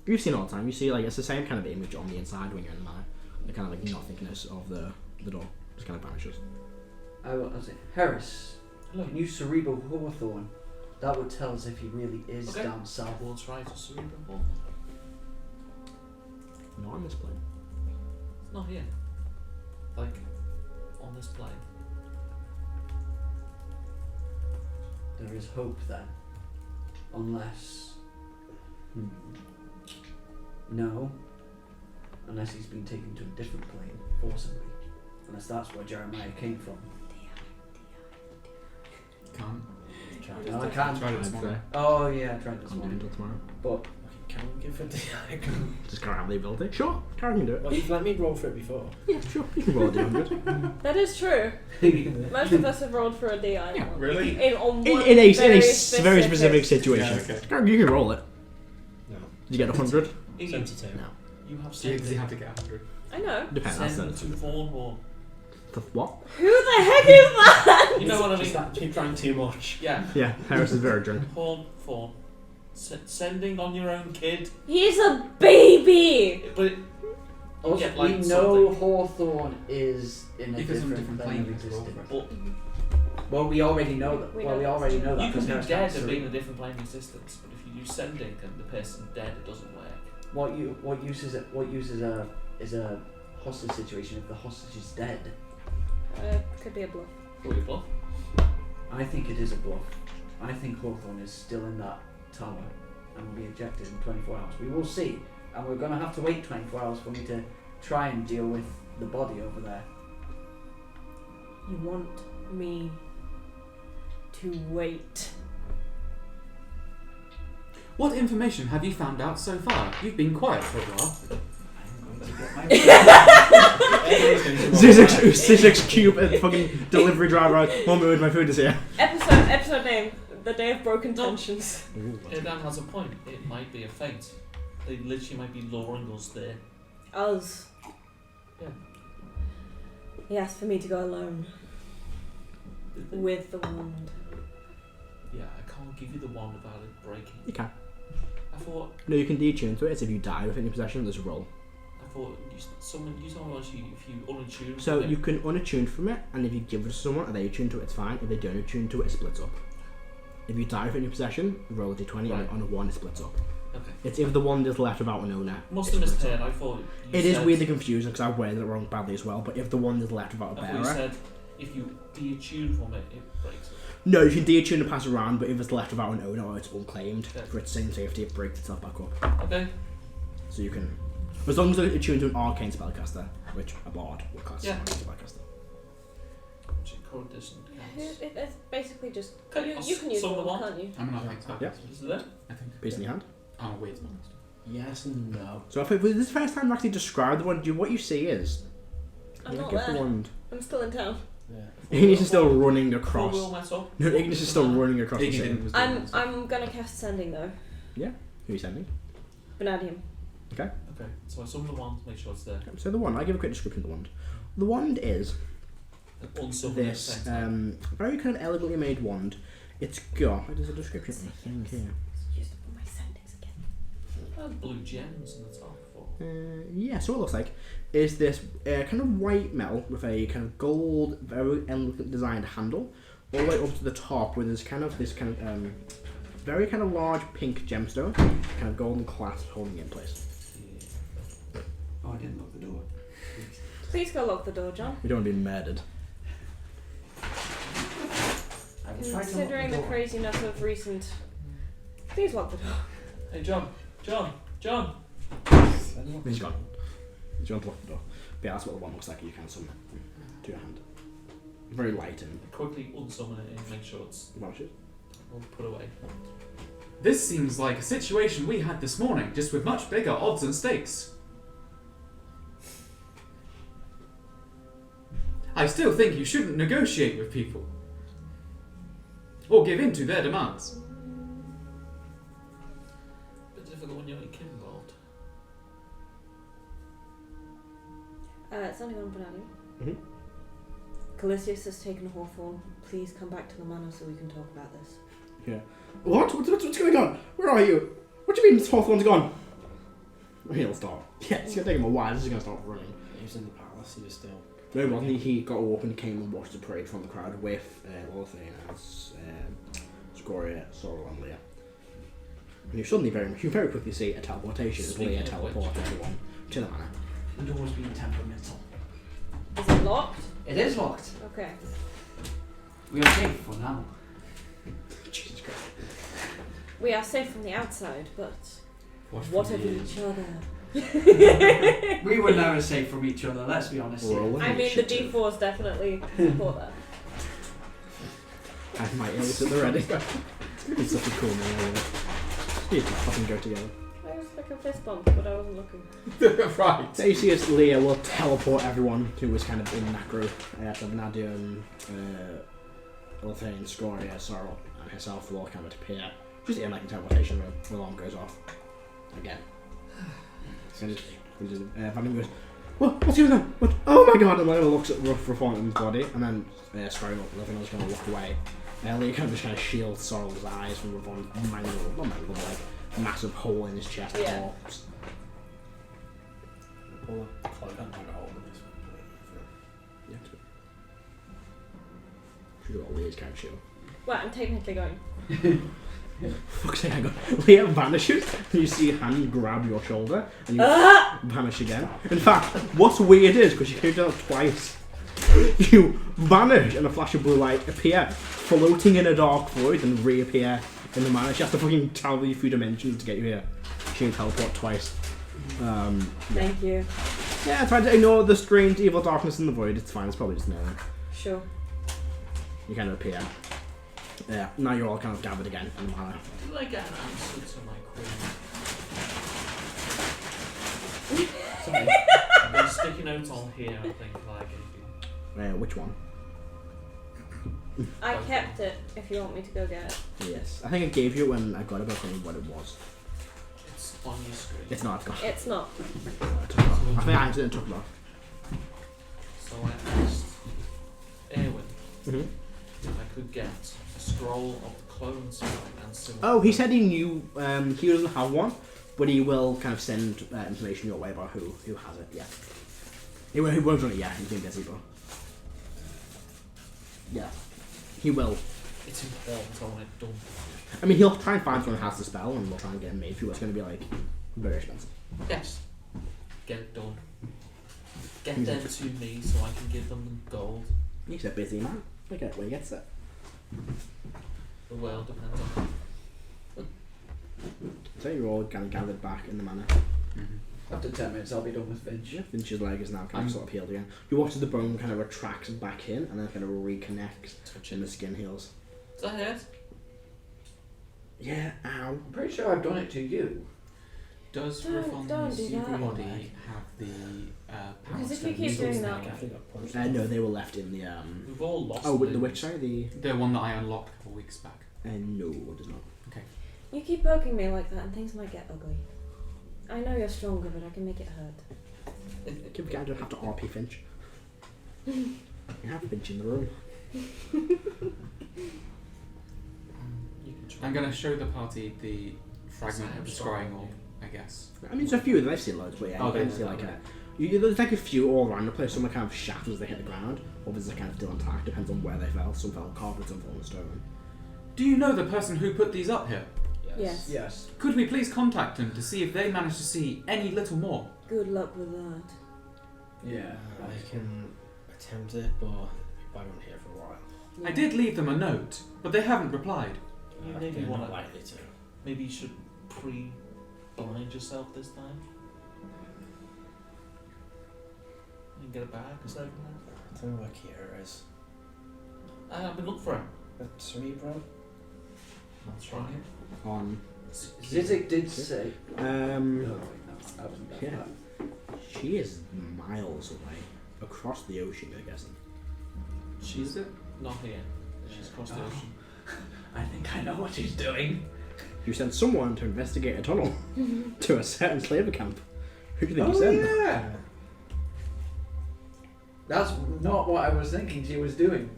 you've seen it all the time. You see like it's the same kind of image on the inside when you're in the manor. The kind of like nothingness of the door just kind of vanishes. I was it. Heris, Hello. can you cerebral Hawthorne? That would tell us if he really is Okay. down south. Towards right or cerebral. Not on this plane. It's not here. Like, on this plane. there is hope then. Unless... No. Unless he's been taken to a different plane, forcibly. Unless that's where Jeremiah came from. Can't. No, I can't. Try it this morning. Oh yeah, I tried this I'm doing morning. it tomorrow. But Can we give a DI? Just can't have the ability. Sure, Karen can do it. Well, you've let me roll for it before. Yeah, sure. You can roll a D100. That is true. Most of us have rolled for a DI. Yeah, really? On one In a very specific situation. Yeah, okay. Karen, you can roll it. No. Did you get 100? 72. No. You have Do you sending. have to get 100? I know. Depends. That's Send to Fawn or the what? Who the heck is that? you know what I Just mean? that keep trying too much. Yeah. Yeah, Harris is very drunk. Fawn. Sending on your own kid. He's a baby! But it, also, get, like, we know something. Hawthorne is in a If it's on a different different plane of plane, it's existence. but Well, we already know that. We Well, know we that. already know that. you can because be Harris dead can't and surrender. be in a different plane of existence. But if you do sending and the person's dead, it doesn't work. What use is it? What use is a hostage situation if the hostage is dead? Could be a bluff. Will you bluff? I think it is a bluff. I think Hawthorne is still in that tower and will be ejected in 24 hours. We will see, and we're going to have to wait 24 hours for me to try and deal with the body over there. You want me to wait? What information have you found out so far? You've been quiet for a while. I'm going to get my... Zizix Cube and fucking delivery driver out. 1 minute, my food is here. Episode name: The Day of Broken Tensions. Erdan has a point. It might be a fate. They literally might be luring us there. Us. Yeah. He asked for me to go alone with the wand. Yeah, I can't give you the one without it breaking. You can. I thought No, you can detune to it. It's if you die within your possession, there's a roll. you told me once if you unattune. So from you it, can unattune from it, and if you give it to someone and they attune to it, it's fine. If they don't attune to it, it splits up. If you die within your possession, roll a d20, Right. and on a 1, it splits up. Okay. It's if the wand is left without an owner. Must it have splits misheard. up. I thought you It is said, weirdly confusing because I've worded it wrong badly as well, but if the wand is left without a I thought you bearer... said if you deattune from it, it breaks it. No, you can deattune and pass around, but if it's left without an owner or it's unclaimed, Okay. for its same safety, it breaks itself back up. Okay. So you can... As long as it's attuned to an arcane spellcaster, which a bard would class Yeah. as an arcane spellcaster. Which is coordination counts. It's basically just Okay, you can use so the one, one? can't you? I'm not expert. Yeah. Is it there? I think. Piece in your hand. I'm a weird monster. Yes and no. So if this is the first time you actually describe the wand, what you see is... I'm you not get the there. wand. I'm still in town. Yeah. Igneous is still running Full across... wheel mess up. No, Igneous is still running across the city. I'm gonna cast sending though. Who are you sending? Vanadium. Okay, so I summon the wand to make sure it's there. So the wand, I'll give a quick description of the wand. The wand is And unsummon this very kind of elegantly made wand. It's got... There's a description of the thing here. Used to put my sendings again. blue gems in the top. Yeah, so what it looks like is this kind of white metal with a kind of gold, very elegant designed handle, all the way up to the top where there's kind of this kind of very kind of large pink gemstone, kind of golden clasp holding it in place. Oh, I didn't lock the door. Please go lock the door, John. We don't want to be murdered. I will try to lock Considering the the door. craziness of recent... Please lock the door. Hey, John. He's gone. He's gone to lock the door. But yeah, that's what the wand looks like. You can summon it to your hand. Very light and Quickly unsummon it and make sure it's vanishes. all put away. This seems like a situation we had this morning, just with much bigger odds and stakes. I still think you shouldn't negotiate with people. Or give in to their demands. Bit difficult when you're a kid involved. It's only one Vanadium. Mhm. Calisius has taken Hawthorne. Please come back to the manor so we can talk about this. Yeah. What? What's going on? Where are you? What do you mean this Hawthorne's gone? He'll start. Yeah, it's gonna take him a while. This is gonna start running. He was in the palace, he was still... No, he wasn't. He got up and came and watched the parade from the crowd with Orthanas, Scoria, Sorrel, and Leah. And you suddenly you very quickly see a teleportation as Leah Speaking of teleports which- everyone to the manor. The door's being temperamental. Is it locked? It is locked. Okay. We are safe for now. We are safe from the outside, but Watch what from of the each other? We were never safe from each other, let's be honest. Roll. I mean, the D4s definitely support that. I have my ears at the ready. It's such a cool name. You can fucking go together. I was like a fist bump, but I wasn't looking. Right. So you see as Leah will teleport everyone who was kind of in that group. So Nadia and Ulthane, Scoria, Sorrel, and herself will all kind of appear. Just in like a teleportation room. The alarm goes off. Again. Vadim goes, what's going on? What? Oh my god! And Leah looks at Reform's body, and then Scoria and Ulthane is going to look away. Leah kind of just kind of shields Sorrel's eyes from Reform's mangled, not mangled, but like a massive hole in his chest. Yeah. Corpse. Pull a cloak and like a hole in this one. Yeah, should do all Leah's kind of shield. Well, I'm technically going. Fuck's sake, hang on. Leah vanishes, and you see a hand grab your shoulder, and you vanish again. In fact, what's weird is, because you can do it twice, you vanish, and a flash of blue light appear, floating in a dark void, and reappear in the manor. She has to fucking travel you through dimensions to get you here. She can teleport twice. Thank you. Yeah, try to ignore the strange evil darkness in the void. It's fine, it's probably just nothing. Sure. You kind of appear. Yeah, now you're all kind of gathered again in the manor. Did I get an answer to my query? Sorry. There's sticky notes on here, I think, that I gave you. Which one? I kept it if you want me to go get it. Yes. I think I gave you it when I got it, but I can't remember what it was. It's on your screen. It's not, it's gone. It's not. I took it off. I think I didn't took it off. So I asked Erwin Mm-hmm. if I could get a scroll of the clone spell and symbol. Oh, he said he knew, he doesn't have one, but he will kind of send information your way about who has it, yeah. He won't run it yet, he's been busy, but... Yeah. He will. It's important, I want it done. I mean, he'll try and find someone who has the spell, and we'll try and get it made for you. It's going to be, like, very expensive. Yes. Get it done. Get them to me so I can give them gold. He's a busy man. Look at where he gets it. The world depends on it. So you're all kind of gathered back in the manor. Mm-hmm. After 10 minutes, I'll be done with Finch. Yeah, Finch's leg is now kind of sort of healed again. You watch as the bone kind of retracts back in, and then kind of reconnects, and the skin heals. Is that it? Yeah, ow. I'm pretty sure I've done it to you. Does Don't Reform's do that. body have the power Because if you stone keep needles doing there? that- I think I punched No, they were left in the We've all lost Oh, with the limbs. witch side, the The one that I unlocked a couple of weeks back. no, it does not. You keep poking me like that and things might get ugly. I know you're stronger, but I can make it hurt. Keep going to have to RP Finch. You have Finch in the room. You can try. I'm going to show the party the fragment of the scrying orb, I guess. I mean, there's a few of them. I've seen loads, but yeah, Oh, you can there's see like okay. there's like a few all around the place. Some are kind of shattered as they hit the ground, others are kind of still intact. Depends on where they fell. Some fell on carpet, some fell on stone. Do you know the person who put these up here? Yes. Yes. Could we please contact them to see if they managed to see any little more? Good luck with that. Yeah. I can attempt it, but I won't hear for a while. I did leave them a note, but they haven't replied. You They're maybe not want to. likely to. Maybe you should pre-blind yourself this time. And get a bag or something. I don't know where Kira is. I've been looking for him. But Cerebro? I'll try him. On Zizik did say. No, wait, no, I wasn't there for Yeah. that. She is miles away, across the ocean, I guess. She's not here. She's across the Oh. ocean. I think I know what she's doing. You sent someone to investigate a tunnel to a certain slaver camp. Who do you think you sent? Yeah. That's not what I was thinking she was doing.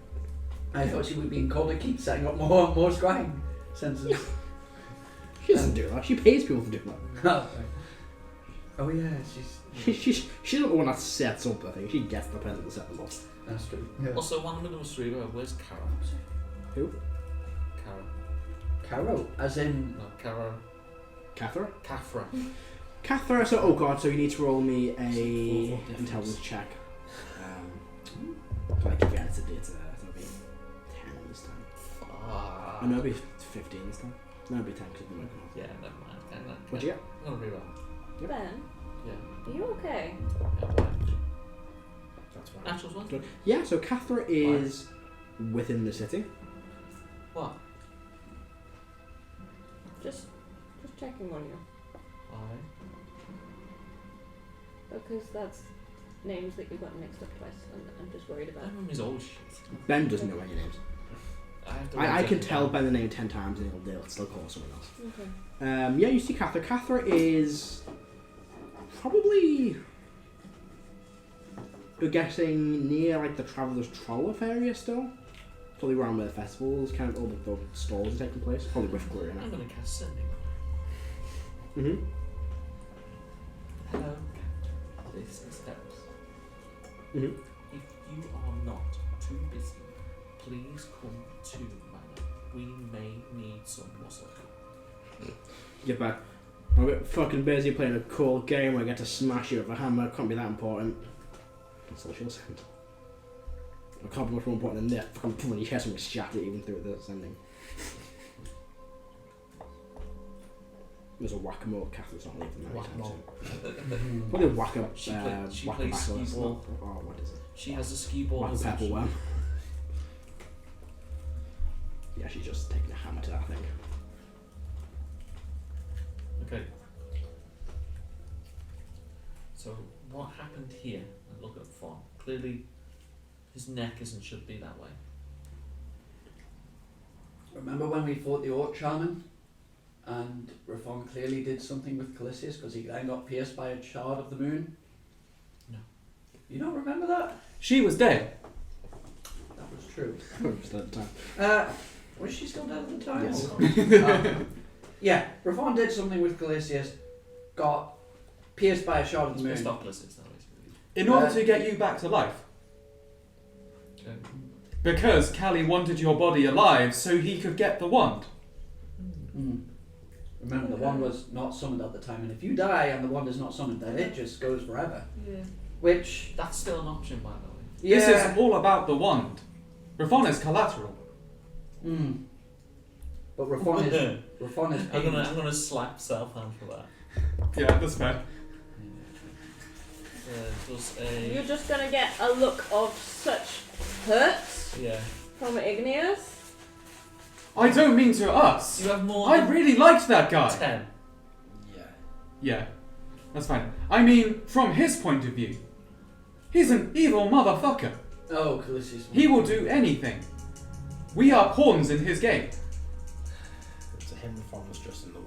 I thought she was being called to keep setting up more scrying sensors. She doesn't do that. She pays people to do that. Oh yeah, She's not the one that sets up the thing. She gets the person to set them up. that's true. Yeah. Also, one minute was Reba. Where's Karo? Who? Karo. Caro, as in No, Karo. Cathra? Kafra. Cathra, so, oh god, so you need to roll me a Four intelligence check. So I keep getting it to it'll be 10 this time. Ah. Oh no, it'll be 15 this time. That'd be 10 because I'm Yeah, never mind. And that, What'd you get? I'm gonna reroll. Yep. Ben, Yeah. are you okay? Yeah, why? That's fine. Naturals one? Yeah, so Cathra is within the city. What? Just checking on you. Why? Because that's names that you've got mixed up twice, and I'm just worried about. I remember his old shit. Ben doesn't know any names. I can tell Ben the name 10 times and they'll still call someone else. Okay. Yeah, you see Cathra. Cathra is probably, you're guessing, near like the Traveller's Trollop area still. Probably around where the festivals, kind of all the stalls are taking place. Probably with Gloria now. I'm gonna cast Sending. Mm-hmm. Hello, this is Steps. Mm-hmm. If you are not too busy, please come to Manor. We may need some muscle. Get back. I'm a bit fucking busy playing a cool game where I get to smash you with a hammer. Can't be that important. That's all she'll send. I can't be much more important than that. Fucking pulling your chest and shatter even through the sending. There's a whack-a-mole. Catherine's not leaving that Whack-a-mole. anytime. Probably whack-a She whack-a plays battle. skee ball. Oh, what is it? She has a ski ball. Whack-a purple worm. Yeah, she's just taking a hammer to that thing. Okay. So what happened here? Look at Fawn. Clearly, his neck should be that way. Remember when we fought the Orc Shaman? And Rathon clearly did something with Calisius because he then got pierced by a shard of the moon? No. You don't remember that? She was dead. That was true. Just at the time. Was she still dead at the time? Yes. Yeah, Rathon did something with Calisius, got pierced by a shard of the It's moon. not Calisius now, basically. In order to get you back to life. Okay. Because Callie wanted your body alive so he could get the wand. Mm. Remember, the wand was not summoned at the time, and if you die and the wand is not summoned, then it just goes forever. Yeah. Which, That's still an option, by the way. yeah. This is all about the wand. Rathon is collateral. Mm. But Rathon is I'm gonna slap Self-hand for that. Yeah, that's fair. Does You're a just gonna get a look of such hurt yeah. from Igneous. I don't mean to us. You have more. I than really liked that guy. 10. Yeah. Yeah, that's fine. I mean, from his point of view, he's an evil motherfucker. Oh, Calisius. He will do anything. We are pawns in his game. To him, Rathon was just in the way.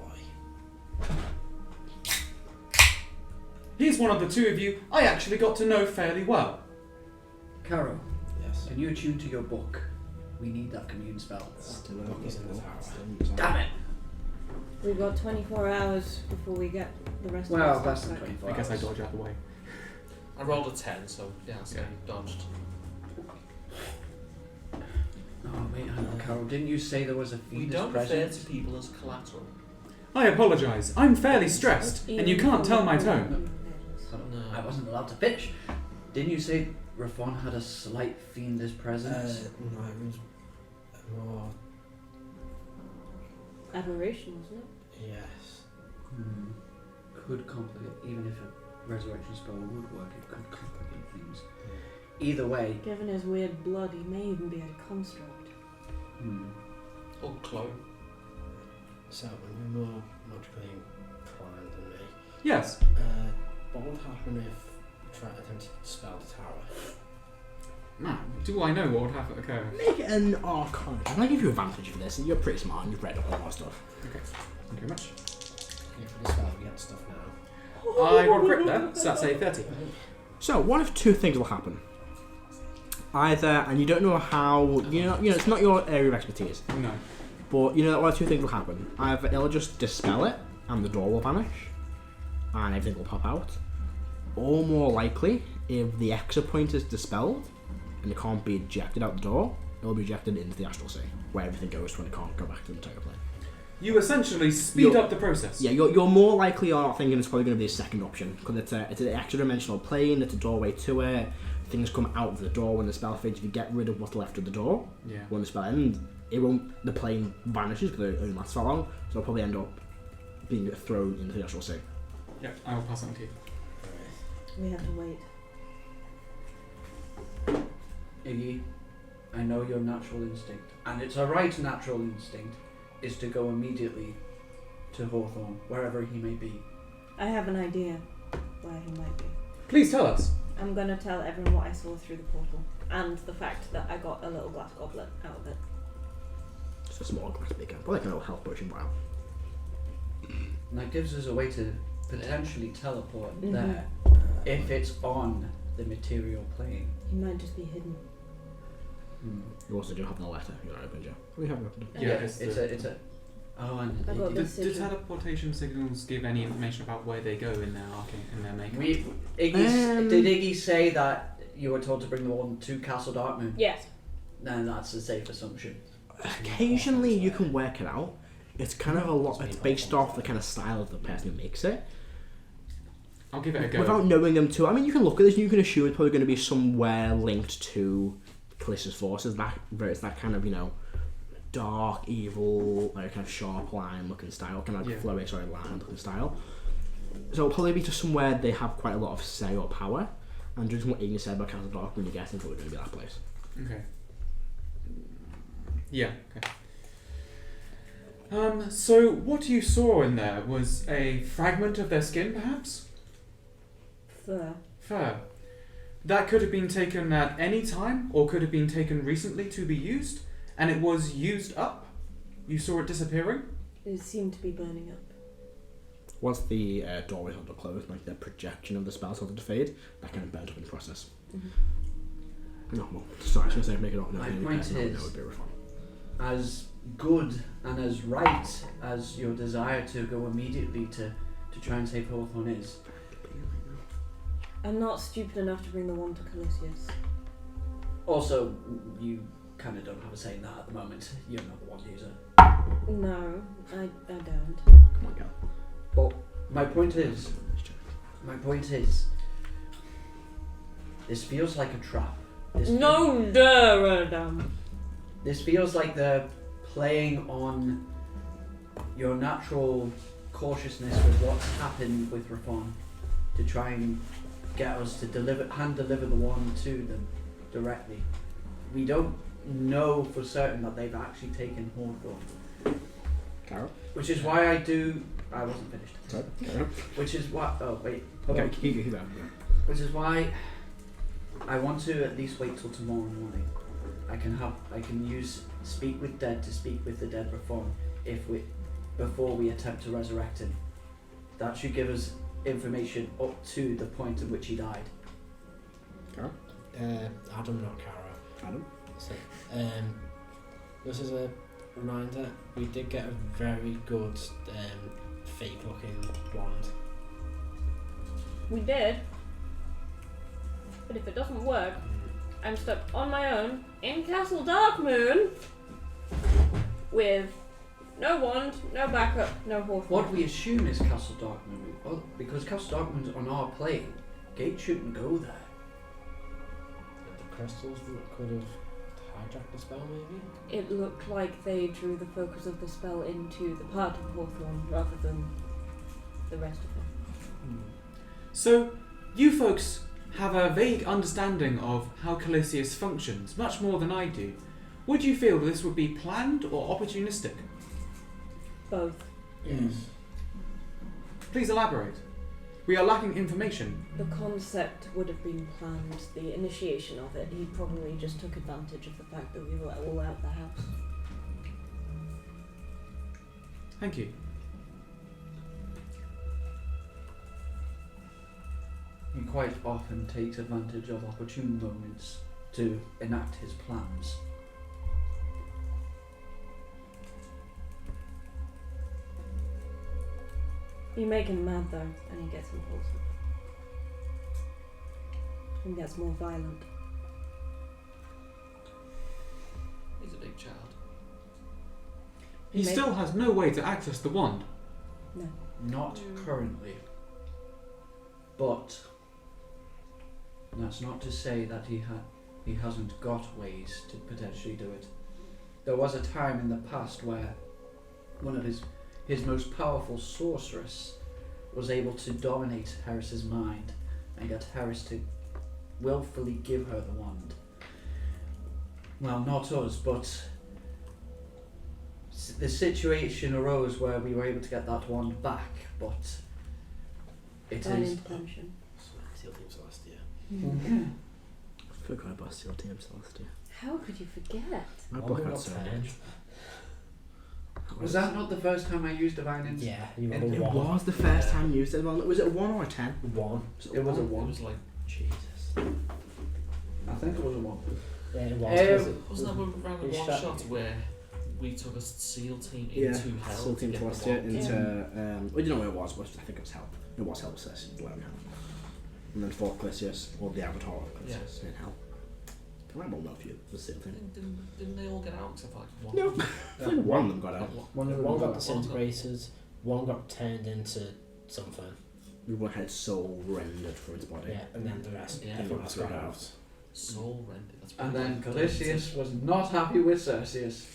He's one of the two of you I actually got to know fairly well. Caro, Yes. can you attune to your book? We need that commune spell. Still The book is in the tower. Damn it! We've got 24 hours before we get the rest Well, of less our than stuff back. 24 I guess I hours. dodge out the way. I rolled a 10, so yeah, so Yeah. you dodged. Oh, wait, hang on, Caro. Didn't you say there was a We fiendish don't refer presence? to people as collateral. I apologise. I'm fairly stressed, and you can't tell my tone. Hold on, No. I wasn't allowed to finish. Didn't you say Rathon had a slight fiendish presence? No, it was more. Aberration, wasn't it? Yes. Could complicate, even if a resurrection spell would work, it could complicate things. Either way, Given his weird blood, he may even be a construct. Or clone. So, when you're more magically inclined than me, Yes. what would happen if you tried to attempt to spell the tower? Do I know what would happen? Okay. Make an arcana. I'm gonna give you advantage for this, and you're pretty smart and you've read up all that stuff. Okay. Thank you very much. Yeah, for the spell, we get stuff now. I will crit that, so that's a 30. So, one of two things will happen. Either, and you don't know how, it's not your area of expertise, No. but you know that one of two things will happen. Either it'll just dispel it, and the door will vanish, and everything will pop out. Or more likely, if the exit point is dispelled, and it can't be ejected out the door, it'll be ejected into the astral sea, where everything goes when it can't go back to the entire plane. You essentially speed up the process. Yeah, you're more likely are thinking it's probably going to be a second option, because it's an extra dimensional plane, it's a doorway to it. things come out of the door when the spell fades. If you get rid of what's left of the door Yeah. when the spell ends, it won't. The plane vanishes because it only lasts so long. So it'll probably end up being thrown into the actual sea. Yeah, I will pass it on to you. We have to wait. Iggy, I know your natural instinct, and it's a right natural instinct, is to go immediately to Hawthorne, wherever he may be. I have an idea where he might be. Please tell us. I'm gonna tell everyone what I saw through the portal, and the fact that I got a little glass goblet out of it. It's a small glass beaker, but like a little health potion vial. And that gives us a way to potentially teleport Mhm. there, if it's on the material plane. He might just be hidden. You also do have the letter. You don't open it. We have opened it. Yeah, it's a. Oh, and I got Iggy- this. Do teleportation signals give any information about where they go in their makeup? Did Iggy say that you were told to bring the one to Castle Darkmoon? Yes. Then that's a safe assumption. Occasionally you can work it out. It's kind of a lot. It's based off the kind of style of the person who makes it. I'll give it a go. Without knowing them too. I mean, you can look at this and you can assume it's probably going to be somewhere linked to Callista's forces. It's that kind of, you know, dark, evil, like kind of sharp line looking style, kind of like flowy, line looking style. So it'll probably be just somewhere they have quite a lot of say or power. And just what Igneous said about Castle Dark, when you guess it's probably going to be that place. Okay. Yeah, okay. So what you saw in there was a fragment of their skin, perhaps? Fur. That could have been taken at any time, or could have been taken recently to be used, and it was used up. You saw it disappearing? It seemed to be burning up. Once the doorway started to close, like the projection of the spell started to fade, that kind of burnt up in the process. No, well, sorry, I was going to say make it up. No, My no, point no, is- no, it'd be refund. As good and as right as your desire to go immediately to try and save Hawthorne is, I'm not stupid enough to bring the one to Canis. also you kind of don't have a say in that at the moment. You're not the one user. No, I don't. Come on, Cal. But my point is, this feels like a trap. No, Erdan. This feels like they're playing on your natural cautiousness with what's happened with Rafon to try and get us to hand deliver the one to them directly. We don't know for certain that they've actually taken Hawthorne. Karo? Which is why I wasn't finished. Sorry, carry on. Which is why, hold on. Okay, keep going. Which is why I want to at least wait till tomorrow morning. I can use speak with dead to speak with the dead Reform before we attempt to resurrect him. That should give us information up to the point at which he died. Karo? Adam, not Karo. Adam? So, this is a reminder, we did get a very good fake looking wand. We did. But if it doesn't work, I'm stuck on my own in Castle Darkmoon with no wand, no backup, no Hawthorne. What we assume is Castle Darkmoon. Well, because Castle Darkmoon's on our plane, Gate shouldn't go there. The crystals could have hijacked the spell, maybe? It looked like they drew the focus of the spell into the part of Hawthorne rather than the rest of it. So, you folks have a vague understanding of how Calisius functions, much more than I do. Would you feel this would be planned or opportunistic? Both. Yes. Please elaborate. We are lacking information. The concept would have been planned, the initiation of it. He probably just took advantage of the fact that we were all out the house. Thank you. He quite often takes advantage of opportune moments to enact his plans. You make him mad though, and he gets impulsive. And gets more violent. He's a big child. He still has no way to access the wand. Not currently. But That's not to say that he hasn't got ways to potentially do it. There was a time in the past where one of his most powerful sorceress was able to dominate Heris's mind and get Heris to willfully give her the wand. Well, not us, but the situation arose where we were able to get that wand back, but it An is... intention. Steel Team Celestia. Yeah. I forgot about Steel Team Celestia. How could you forget? My One book got had so 10. much. Was that not the first time I used Divine Insight? Yeah, you It rolled It a 1. was the first time you used it. Was it a 1 or a 10? 1. It was a It 1. was like, Jesus. I think it was a 1. Yeah, it was. 'cause it wasn't that when we ran It a one shot- shot where we took a SEAL team Yeah, into hell? Steel to Team get the Celestia wand? into. Well, you know what it was, but I think it was Hell. It was Hell, so it's 11 Hell. And then fought Calisius, or the Avatar of Calisius, in Hell. I won't know if you the Steel Team. Didn't they all get out except for like one? No. I think one of them got out. One of them One got was disintegrated, one got turned into something. One had soul rendered from its body. Yeah, and then the rest. Yeah, everyone that's got right. out. Soul rendered. That's And pretty then good. Calisius was not happy with Cerseus.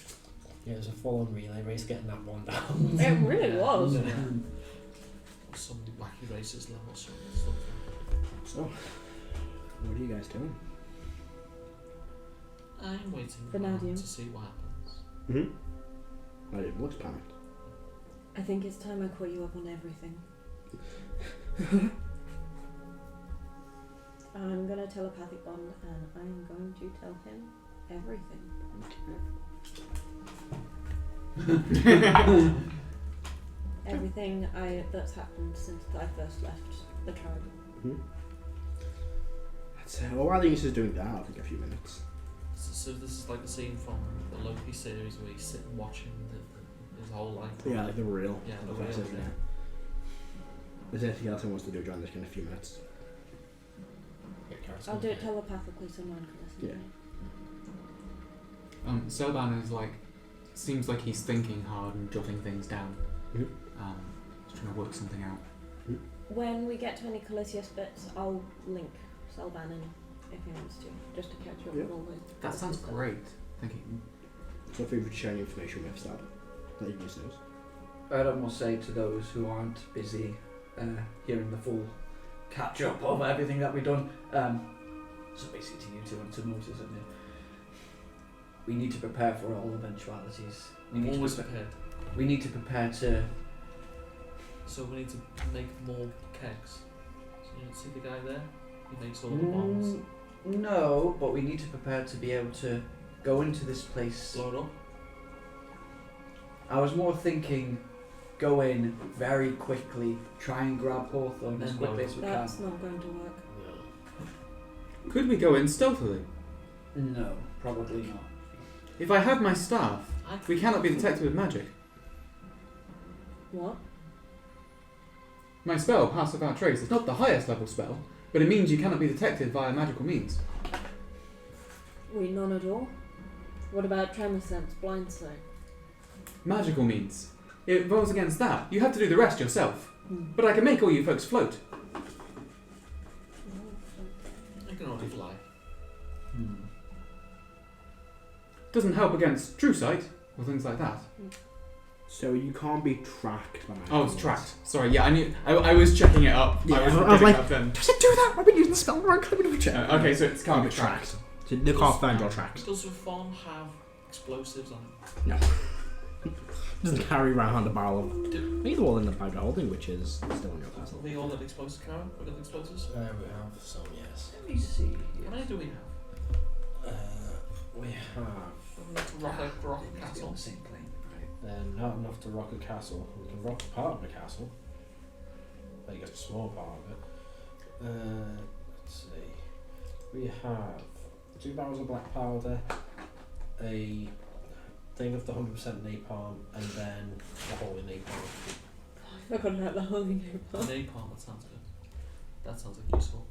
Yeah, it was a full-on relay race getting that one down. It really was. Yeah. Some wacky racist level stuff. So, what are you guys doing? I'm waiting For around Nadia. to see what happens. I didn't look panicked. I think it's time I caught you up on everything. I'm gonna telepathic bond and I'm going to tell him everything. Everything that's happened since I first left the tribe. Well, while Igneous is doing that, I'll take a few minutes. So this is like the scene from the Loki series where he's sitting watching his whole life. Yeah, like the real. Yeah, the offensive, real, yeah. Is there anything else he wants to do during this kind of few minutes? I'll do it telepathically so no one can listen to me. Celban is like, seems like he's thinking hard and jotting things down. Mhm. He's trying to work something out. When we get to any Calisius bits, I'll link Celban in if he wants to, just to catch up Yeah. with all the... That sounds stuff. great. Thank you. So feel free to share any information with Stab that Igneous knows. Erdan will say to those who aren't busy hearing the full catch up of everything that we've done, so basically to you two and to Motus, isn't it? We need to prepare for all eventualities. We need Always to prepare. prepared. We need to prepare to. So we need to make more kegs. So you see the guy there? He makes all the bombs. No, but we need to prepare to be able to go into this place. Blow it up. I was more thinking, go in very quickly, try and grab Hawthorne as Then quickly no. as we That's not going to work. Could we go in stealthily? can. No, probably not. If I have my staff, we cannot be detected with magic. What? My spell, Pass Without Trace, is not the highest level spell, but it means you cannot be detected via magical means. We none at all? What about tremor sense, blind sight? Magical means. It rolls against that. You have to do the rest yourself. But I can make all you folks float. I can already fly. Doesn't help against true sight or things like that. So you can't be tracked by magic Oh, it's means. tracked. Sorry, yeah, I knew. I was checking it up. Yeah, I was I was forgetting like, that then. Does it do that? I've been using the spell wrong. Can we check? Okay, so it can't be tracked. So they can't find your tracks. Does Reform have explosives on it? No. Doesn't carry around a barrel of. I think they're all in the bag of holding, which is still in your castle. We all got explosives, Karo? We got explosives? We have some, yes. Let me see. How many do we have? We have Rock a On castle. the same plane, right? not enough to rock a castle. We can rock a part of the castle. Like a small part of it. Let's see. We have 2 barrels of black powder, a thing of the 100% napalm, and then the holy napalm. I couldn't have the holy napalm. Napalm, that sounds good. That sounds like useful.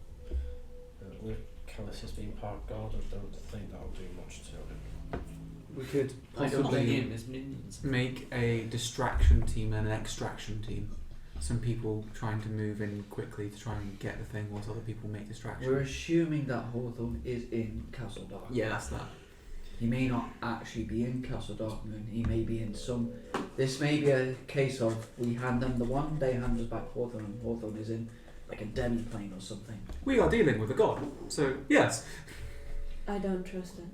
With Canis being part god, I don't think that'll do much to it. We could Not Possibly him, his minions. make a distraction team and an extraction team. some people trying to move in quickly to try and get the thing, whilst other people make distractions. We're assuming that Hawthorne is in Castle Dark. Yeah, that's that. He may not actually be in Castle Darkmoon. He may be in some. This may be a case of we hand them the one, they hand us back Hawthorne, and Hawthorne is in like a demi-plane or something. We are dealing with a god, so yes. I don't trust it.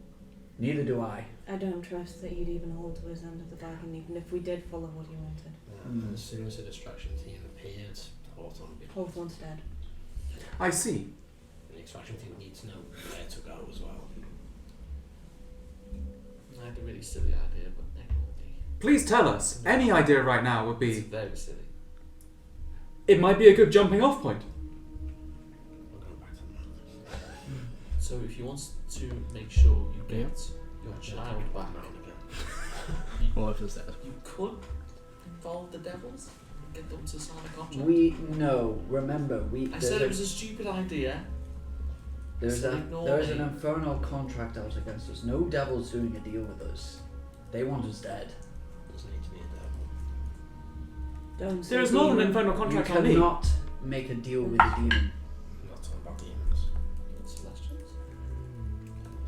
Neither do I. I don't trust that he'd even hold to his end of the bargain, even if we did follow what he wanted. And as soon as the distraction team appeared, Hawthorne would be Hawthorne's dead. I see. the extraction team need to know where to go as well. I had a really silly idea, but ignore me. Please tell us. Any idea right now would It's be. very silly. It might be a good jumping off point. We'll go back to the map. So if you want to make sure you get your child back, All of us there. you could involve the devils and get them to sign a contract. Remember, I said it was a stupid idea. There's So an ignore me. infernal contract out against us. No devil's doing a deal with us. They want us dead. Doesn't need to be a devil. Don't say There is more than an demon. infernal You contract on me. cannot make a deal with a demon. I'm not talking about demons. Celestials.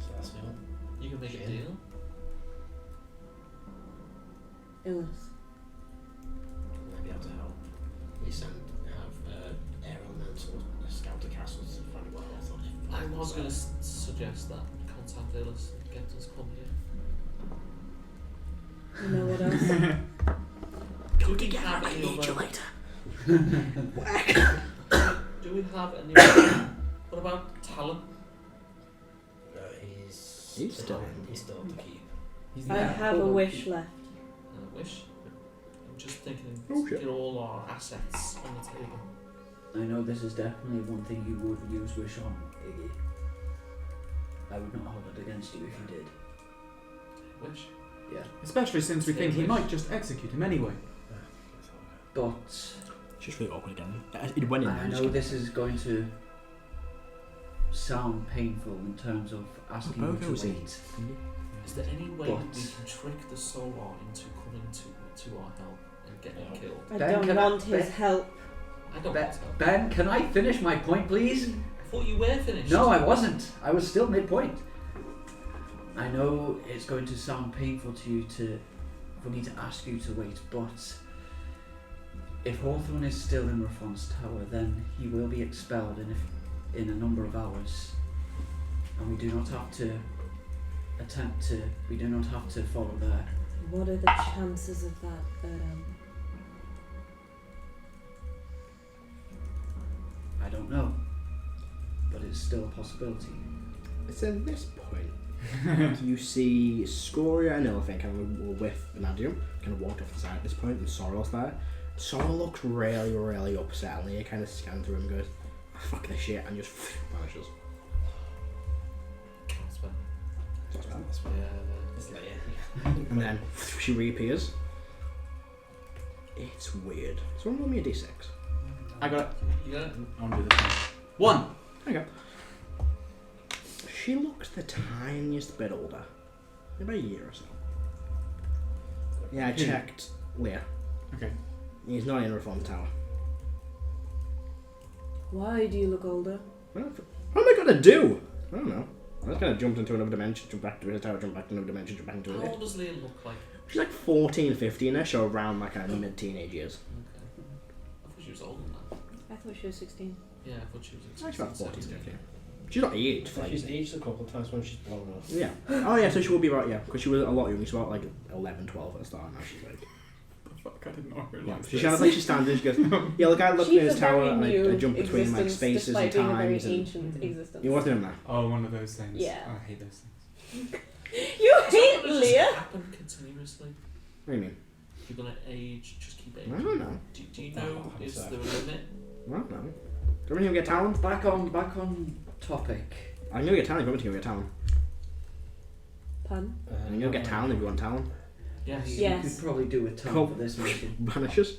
Celestial. You can make a Shit. deal. Illness. Might be able to help. We have air elemental scout the castles to find what else on it. I was going to suggest that contact Heris and get us come here. You know what else? Do we have any other? later. Do we have any? Other? What about talent? He's still- he's still up to keep. I have a wish left. Wish. I'm just thinking, Oh, shit. get all our assets on the table. I know this is definitely one thing you would use wish on, Iggy. I would not hold it against you if you did. Wish. Yeah. Especially since we think he might just execute him anyway. But It's just really awkward again. It went in there. I and know just this is going to sound painful in terms of asking you to wait. Is there any way But- that we can trick the Solar into coming to our help and getting Yeah. killed? I Ben, don't can I- want his Ben- help. I don't Ben, want help. Ben, can I finish my point, please? I thought you were finished. No, I wasn't. I was still mid-point. I know it's going to sound painful to you for me to ask you to wait, but if Hawthorne is still in Rafon's tower, then he will be expelled in a number of hours, and we do not have to follow there. What are the chances of that, Erdan? I don't know, but it's still a possibility. It's at this point you see Scoria and Elephant kind of with Vanadium kind of walked off the side at this point, and Sorrel's there. Sorrel looks really, really upset, and he kind of scans through him and goes, "Fuck this shit," and just vanishes. That's fine. That's bad. That's why it's like, And then she reappears. It's weird. Someone roll me a d6. I got it. You got it? I'll do this one. 1. There you go. She looks the tiniest bit older. About a year or so. Yeah, I Who? checked Leah. Okay. He's not in Reform Tower. Why do you look older? What am I gonna do? I don't know. I just kind of jumped into another dimension, jumped back to his tower, jumped back to another dimension, jumped back into How it. old does Leah look like? She's like 14, 15ish, or around like kind of mid-teenage years. Okay. I thought she was older than that. I thought she was 16. Yeah, I thought she was She's about 14, 17. 15. She's not aged. So Like, she's aged a couple of times when she's blown up. yeah. Oh yeah, so she will be about, yeah, because she was a lot younger. She's about like 11, 12 at the start. Now she's like, Fuck, I did not yeah. realise. She sounds like she's standing. She goes, yeah, look, I look She's in his a tower very and new I jump between like existence, spaces and despite being a very times. And ancient existence. he wasn't in that. Oh, one of those things. Yeah. I hate those things. You Is hate that gonna just Leah? happen continuously? What do you mean? You're gonna age, just keep aging. I don't know. Do you know, Oh, is so. there a limit? I don't know. Do you want me to get Talon? Back on topic. I'm gonna get Talon if you want me to go get Talon. Pun? I'm gonna get Talon if you want Talon. Yes. Yeah. You could probably do with time Cool. for this mission. Vanishes.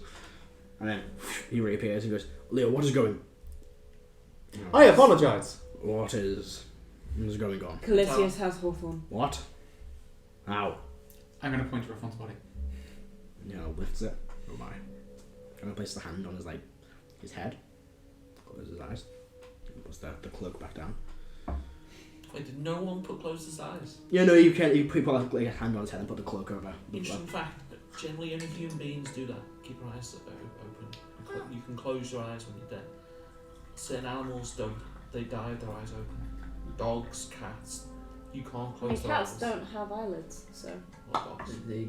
And then he reappears and goes, Leo, what is going? I apologise. What is going on? Calisius has Hawthorne. What? How? I'm going to point to Rafon's body. You know, lifts it. Oh my. Kind of places the hand on his head, closes his eyes, and puts the cloak back down. Wait, did no one close his eyes? Yeah, no, you can't. You put like a hand on his head and put the cloak over. In fact, generally only human beings do that. Keep your eyes open. You can close your eyes when you're dead. Certain animals don't. They die with their eyes open. Dogs, cats, you can't close their eyes. Cats don't have eyelids, so. What dogs? They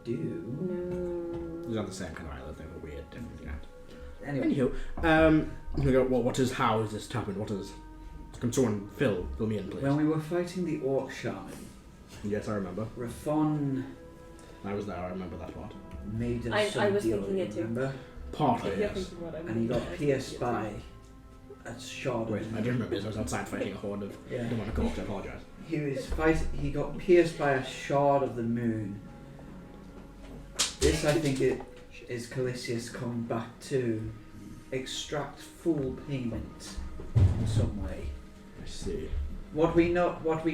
do. No. These are the same kind of eyelids. They have a weird different. Yeah. Anyway. Anywho, we go. Well, how has this happened? What is? Can someone fill me in, please? When we were fighting the Orc Shaman, Yes, I remember. Rafon I was there. I remember that part. made I some was deal, thinking it too. remember? Partly, If you're yes. thinking what I mean. And he got pierced by a shard. Wait, I do remember this. I was outside fighting a horde of Yeah. demonic orcs. I apologise. He got pierced by a shard of the moon. This, I think, is Calisius coming back to extract full payment in some way. I see. What we've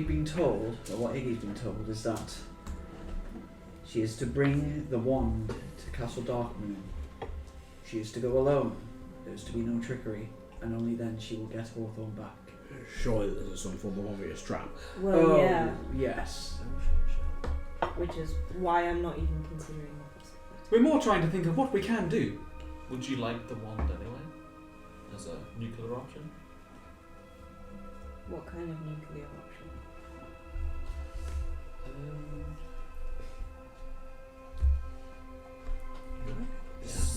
been told, or what Iggy's been told, is that she is to bring the wand to Castle Darkmoon. She is to go alone. There is to be no trickery, and only then she will get Hawthorne back. Surely there's some form of obvious trap. Well, yeah. Yes. Which is why I'm not even considering the possibility. We're more trying to think of what we can do. Would you like the wand anyway? As a nuclear option? What kind of nuclear option?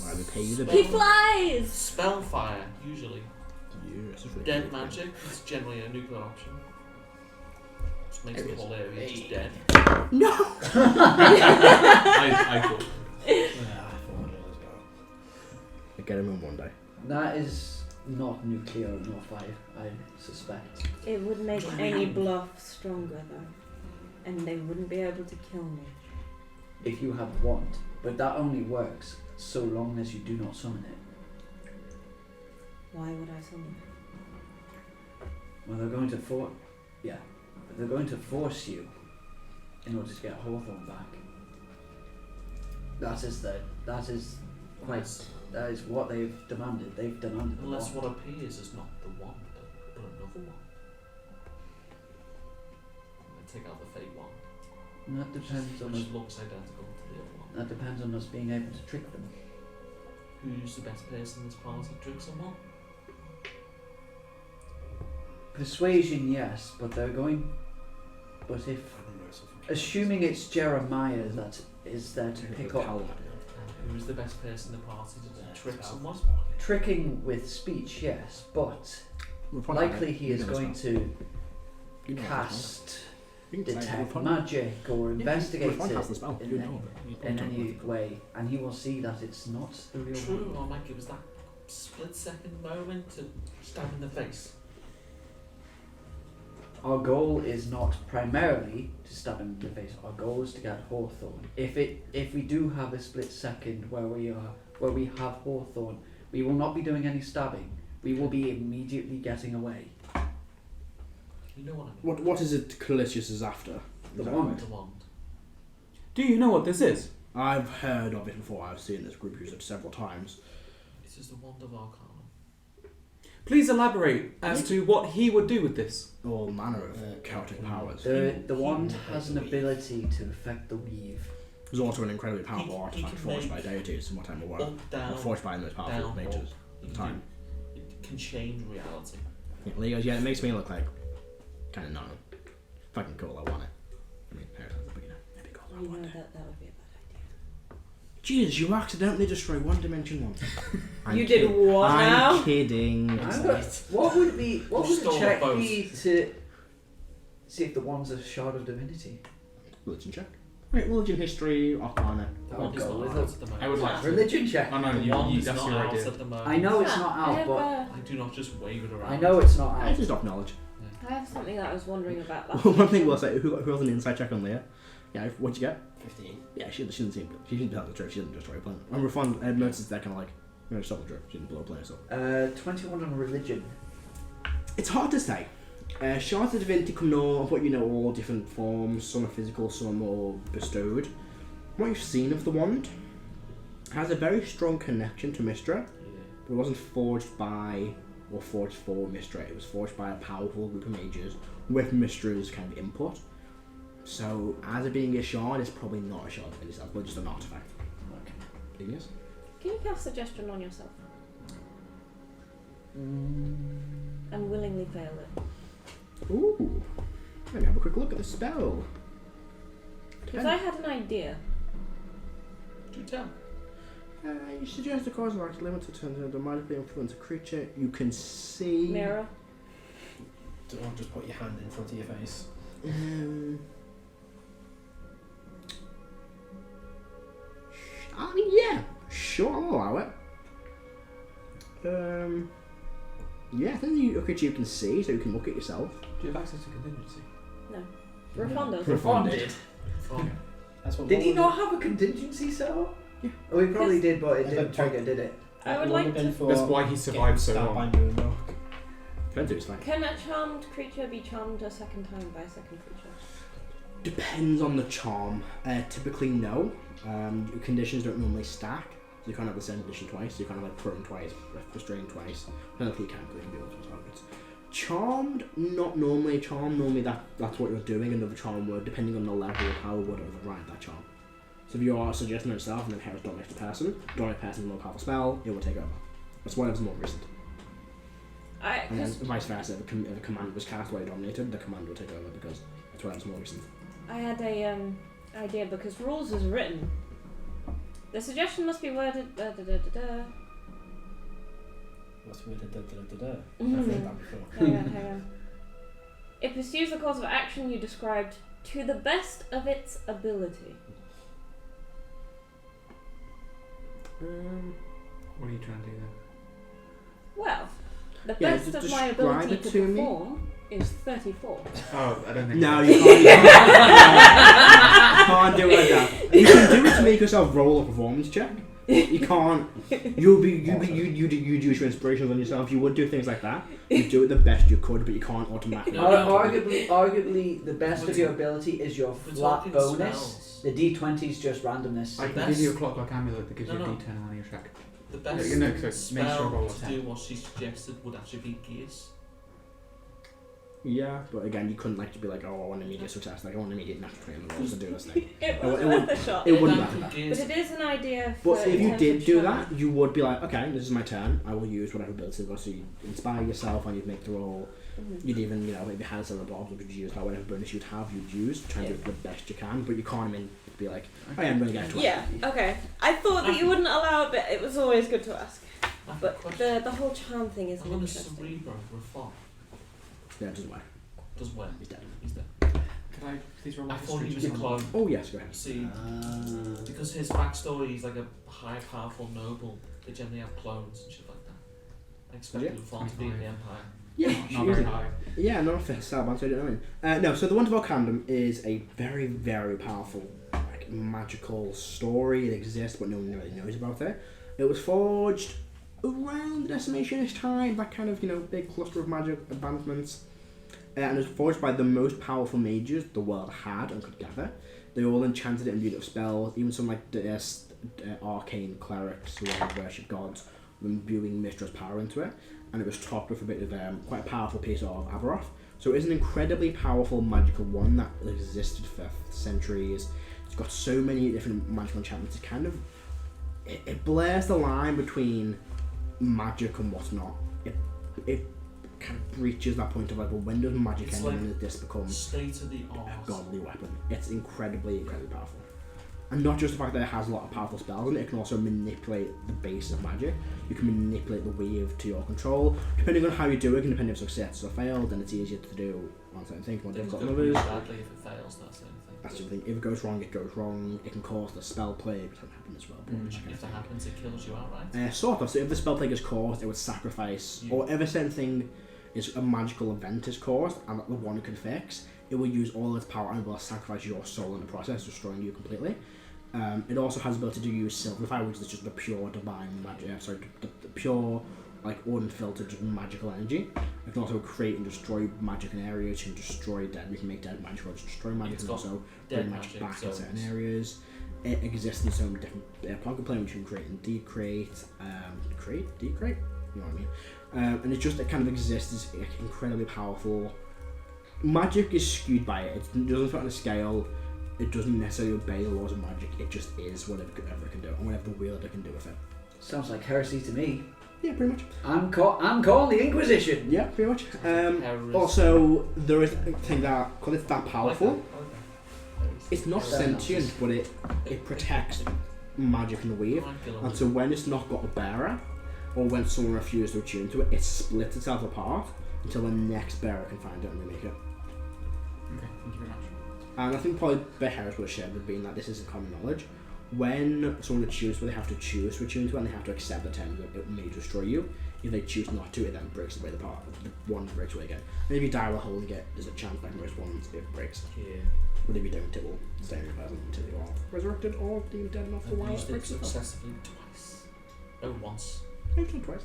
Why we pay you the He bill? flies! Spellfire, usually. Yes, it's really Dead good. magic is generally a nuclear option. Just makes the whole area just dead. No! I thought. I get him in one day. That is not nuclear nor fire, I suspect. It would make any bluff stronger though. And they wouldn't be able to kill me. If you have wand, but that only works so long as you do not summon it. Why would I summon it? Well, they're going to they're going to force you in order to get Hawthorne back. That is what they've demanded. They've demanded the Unless wand. what appears is not the wand, but another one. And they take out the fake one. And that depends on us. Which looks identical to the other one. That depends on us being able to trick them. Who's the best person in this party to trick someone? Persuasion, yes, but they're going. But if, assuming it's Jeremiah that is there to pick up, And who's the best person in the party to trick someone? tricking with speech, yes, but likely he is going to cast detect magic or investigate it in any way, and he will see that it's not the real True, one. or might give us that split second moment to stab in the face. Our goal is not primarily to stab him in the face. Our goal is to get Hawthorne. If we do have a split second where we have Hawthorne, we will not be doing any stabbing. We will be immediately getting away. You know what I mean? What is it Calisius is after? The Is that wand. The wand. Do you know what this is? right? I've heard of it before. I've seen this group use it several times. This is the wand of Arcana. Please elaborate as to what he would do with this. All manner of chaotic powers. The wand has an ability to affect the weave. There's also an incredibly powerful He artifact can forged by make deities in what time we were. Up, down, Or forged by the most powerful down, mages up. at the time. It can change reality. Yeah, well, he goes, yeah, it makes me look like kind of gnarly. Fucking cool, I want it. I mean, but you know, maybe cool, I You know want it. that would be a bad idea. Jesus, you accidentally destroyed one dimension once. You did what now? I'm kidding. What would the Stole check both. be to see if the wand's a shard of divinity? Religion check. Right, religion, history, arcana. The I'll wand is go not with out it. at the moment. I would like Religion check. Oh no, The wand is that's not your out idea. at the moment. I know it's not I out, have, but I do not just wave it around. I know it's not I out. just off knowledge. I have something that I was wondering about. Last One thing week. we'll say, who has an inside check on Leah? Yeah, what'd you get? 15. Yeah, she doesn't seem. She didn't tell the truth. She didn't destroy a planet. When we're fun, Ed notices that kind of like, you know, stop the truth. She didn't blow a planet. So 21 on religion. it's hard to say. Shards of divinity come know what you know, all different forms. Some are physical, some are more bestowed. What you've seen of the wand, has a very strong connection to Mystra, Yeah. but it wasn't forged by or forged for Mystra. It was forged by a powerful group of mages with Mystra's kind of input. So, as it being a shard, it's probably not a shard in itself, but just an artifact. Okay. Igneous? Can you cast Suggestion on yourself? And willingly fail it. Ooh. Let me have a quick look at the spell. Because I had an idea. Do tell. You suggest the cause of act limited to automatically influence a creature you can see. Mirror. Don't just put your hand in front of your face. I mean, yeah, sure, I'll allow it. Yeah, I think a creature you can see, so you can look at yourself. Do you have access to contingency? No. Refund Refunded. From That's what Did he Morgan not have a contingency set up? Yeah. Oh, he probably did, but it Yeah, didn't but- trigger, did it? I would It like have been to. for That's why he survived so getting long. stabbed by Moonrock. Depends who it's like. Can a charmed creature be charmed a second time by a second creature? Depends on the charm. Typically, no. Conditions don't normally stack. So you can't have the same condition twice. So you can't have like prone twice, restrain twice. Technically, you can't go and do it to targets. Charmed, not normally. Charm, normally that's what you're doing. Another charm word, depending on the level of power, would override that charm. So if you are suggesting it yourself and then Heris dominates the person, dominate the person with a more powerful spell, it will take over. That's whatever's more recent. And then vice versa, if a command was cast while you dominated, the command will take over because that's whatever's more recent. I had a idea because rules is written. The suggestion must be worded. What's with the da-da-da-da-da? I've heard that before. Hang on. It pursues the course of action you described to the best of its ability. What are you trying to do there? Well, the Yeah, best just of my describe ability it to to me. perform is 34. Oh, I don't think. No, you can't do it like that. You can do it to make yourself roll a performance check. You can't. You'd use your inspirations on yourself. You would do things like that. You do it the best you could, but you can't automatically. Arguably, the best of What's your it? ability is your We're flat talking bonus. spells. The D20 is just randomness. I can Best- give you a clockwork amulet that gives you No, a no. D10 on your check. The best Yeah, no, so make sure I roll a spell 10. to do what she suggested would actually be gears. Yeah, but again, you couldn't like to be like, oh, I want immediate success. Like, I want immediate natural 20 on the rolls to do this thing. It No, was it worth would- a shot. it wouldn't That matter. could But gears. it is an idea for. But if you in did terms do of that, you would be like, okay, this is my turn. I will use whatever ability. So you inspire yourself and you'd make the roll. Mhm. You'd even, if you had some blobs, you could use like whatever bonus you'd have, you'd use. Try and do it the best you can, but you can't be like, oh, yeah, I'm going to get a 20. Yeah, okay. I thought that you wouldn't allow it, but it was always good to ask. I have a But question. the whole charm thing is I'm on a interesting. Cerebro reform. Yeah, it doesn't work. Does when? He's dead. He's dead. Could I please roll I my thought he history was a check? clone. Oh, yes, go ahead. See, because his backstory, he's like a high, powerful noble. They generally have clones and shit like that. I expect Yeah. Lufon to be in the 25. Empire. Yeah, Not very high. Yeah, not for Celban, so I don't know. No, so the Wonder of Volcandom is a very, very powerful, like, magical story. It exists, but no one really knows about it. It was forged around Decimation-ish time, that kind of, big cluster of magic advancements. And it was forged by the most powerful mages the world had and could gather. They all enchanted it in beautiful spells, even some like the arcane clerics who worship gods, imbuing Mystra's power into it. And it was topped with a bit of quite a powerful piece of Avaroth. So it's an incredibly powerful magical one that existed for centuries. It's got so many different magical enchantments. It's kind of it blurs the line between magic and what's not. It kind of breaches that point of like, well, when does magic It's end like and when does this become State of the a art. godly weapon? It's incredibly powerful. And not just the fact that it has a lot of powerful spells in it, it can also manipulate the base of magic. You can manipulate the weave to your control. Depending on how you do it, and depending if success or failed, then it's easier to do on certain things, more Things difficult go than really others. badly if it fails, that's the only thing. That's the thing. If it goes wrong, it goes wrong. It can cause the spell plague, which doesn't happen as well. But which kind If of that thing. happens, it kills you outright. Sort of. So if the spell plague is caused, it would sacrifice, Yeah. or if a certain thing is a magical event is caused, and that the one it can fix, it will use all its power and will sacrifice your soul in the process, destroying you completely. It also has the ability to use Silverify, which is just the pure divine magic. The pure, like unfiltered magical energy. It can also create and destroy magic in areas. You can destroy dead. You can make dead magic or just destroy magic, It's and got also dead bring magic magic back in certain zones. areas. it exists in so many different pocket plane, which you can create in D-Crate, D-Crate, you know what I mean? And it's just, it kind of exists, it's like, incredibly powerful. Magic is skewed by it. It doesn't fit on a scale. It doesn't necessarily obey the laws of magic. It just is whatever it can do, and whatever the wielder can do with it. Sounds like heresy to me. Yeah, pretty much. I'm calling the Inquisition. Yeah, pretty much. Also, there is a thing that, because it's that powerful, it's not sentient, but it protects magic in the weave. And so when it's not got a bearer, or when someone refuses to attune to it, it splits itself apart until the next bearer can find it and remake it. Okay, thank you very much. And I think probably the Heris would have shared with being that this isn't common knowledge. When someone chooses, they have to choose to attune to it, and they have to accept the terms that it may destroy you. If they choose not to, it then breaks away the part. The one breaks away again. And if you die while holding it, there's a chance that most ones it breaks. Yeah. But if you don't, it will stay in your presence until you are resurrected or deemed dead enough for a while. I've used it it breaks itself. successively twice. Oh, once. Actually, twice.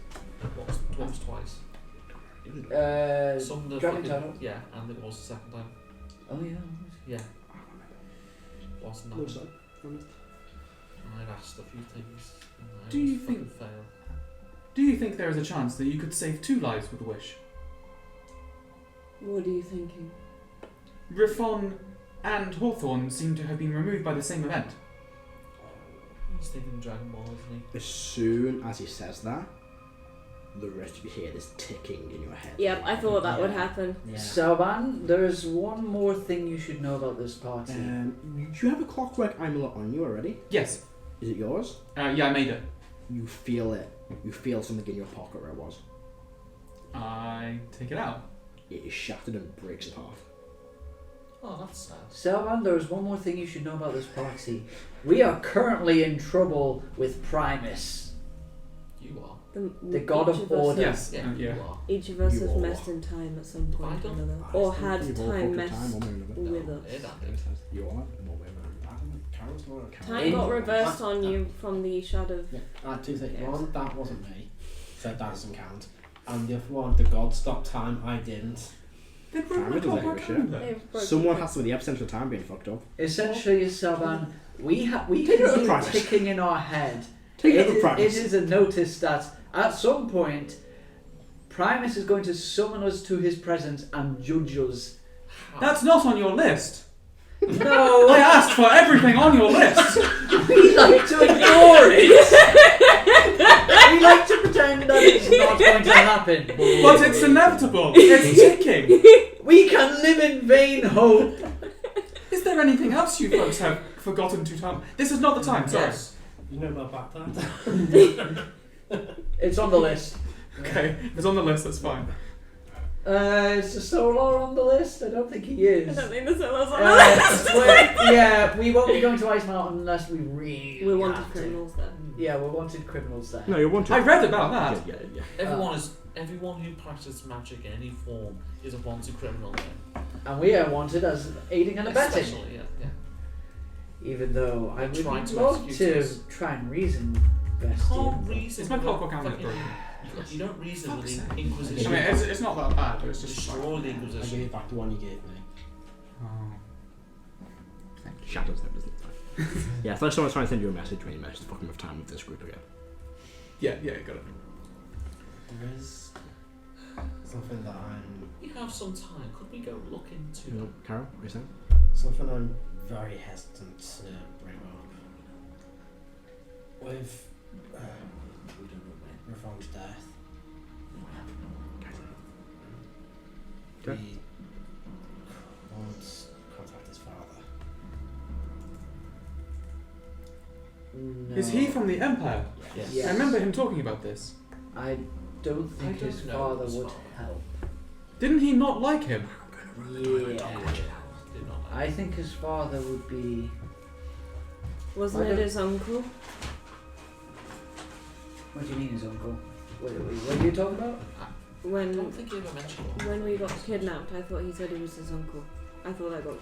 Once, twice. Some of the Dragon fucking- Tunnel. Yeah, and it was the second time. Oh yeah. Yeah. Wasn't No, that? sorry. I'd asked a few things. And I Do you fucking think- failed. Do you think there is a chance that you could save 2 lives with a wish? What are you thinking? Riffon and Hawthorne seem to have been removed by the same event. He's thinking Dragonborn, isn't As soon as he says that, the rest of you hear this ticking in your head. Yep, I thought that would Yeah. happen. Yeah. Celban, there's one more thing you should know about this party. Do you have a clockwork amulet on you already? Yes. Is it yours? Yeah, I made it. You feel it. You feel something in your pocket where it was. I take it out. It is shattered and breaks apart. Oh, that's sad. Celban, there's one more thing you should know about this party. We are currently in trouble with Primus. You are. The god of order. Yes. Yeah, Yeah. you are. Each of us You has are. messed in time at some point I or don't- another. I Or think had you've all time fucked messed time one way or another. with No, us. Erdan did. You are? One way or another. Karo's not a Karo. Time got reversed on you from the shadow. Yeah, I had 2 things. Yes. One, that wasn't me, so that doesn't count. And the other one, the god stopped time, I didn't. They broke Time my it doesn't clockwork give a shit. calendar. They've broken Someone it. has to be the epicenter of time being fucked up. Essentially, Celban, we Take can it to hear Primus. ticking in our head. Take it It to is- Primus. It is a notice that at some point, Primus is going to summon us to his presence and judge us. That's not on your list. No, I asked for everything on your list. we like to ignore it. We like to pretend that it's not going to happen. But it's inevitable. It's ticking. We can live in vain hope. Is there anything else you folks have forgotten to tell? This is not the time, sorry. Yes. You know about that? It's on the list. Okay, it's on the list, that's fine. Is the Solar on the list? I don't think he is. I don't think the Solar's on the list. Yeah, we won't be going to Ice Mountain unless we really We wanted have to. criminals there. Yeah, we're wanted criminals there. No, you're wanted. I read about that. Yeah. Everyone who practices magic in any form is a wanted criminal there. And we are wanted as aiding and abetting. Especially, yeah. Even though I They're trying would to love execute to us. try and reason You best. can't reason. It's my clockwork amulet fucking- broken. You don't reason Fuck's with sake. the I Inquisition. mean, it's not that bad, but it's just Destroy the I give Inquisition. you back the one you gave me. Oh. Shadows them, isn't it? Yeah, I thought someone was trying to send you a message when you messed fucking with time with this group again. Yeah, got it. There is something that I'm We have some time. Could we go look into You know, Karo, what are you saying? something I'm very hesitant to bring up. With Rafon's death, we Okay. could contact his father. No. Is he from the Empire? Yes. Yes. I remember him talking about this. I don't think I don't his know father his would father. help. Didn't he not like him? Yeah. Did not I think his father would be. Wasn't I it don't- his uncle? What do you mean his uncle? Wait, what are you talking about? I When don't think he ever mentioned it. when we got kidnapped, I thought he said he was his uncle. I thought that got.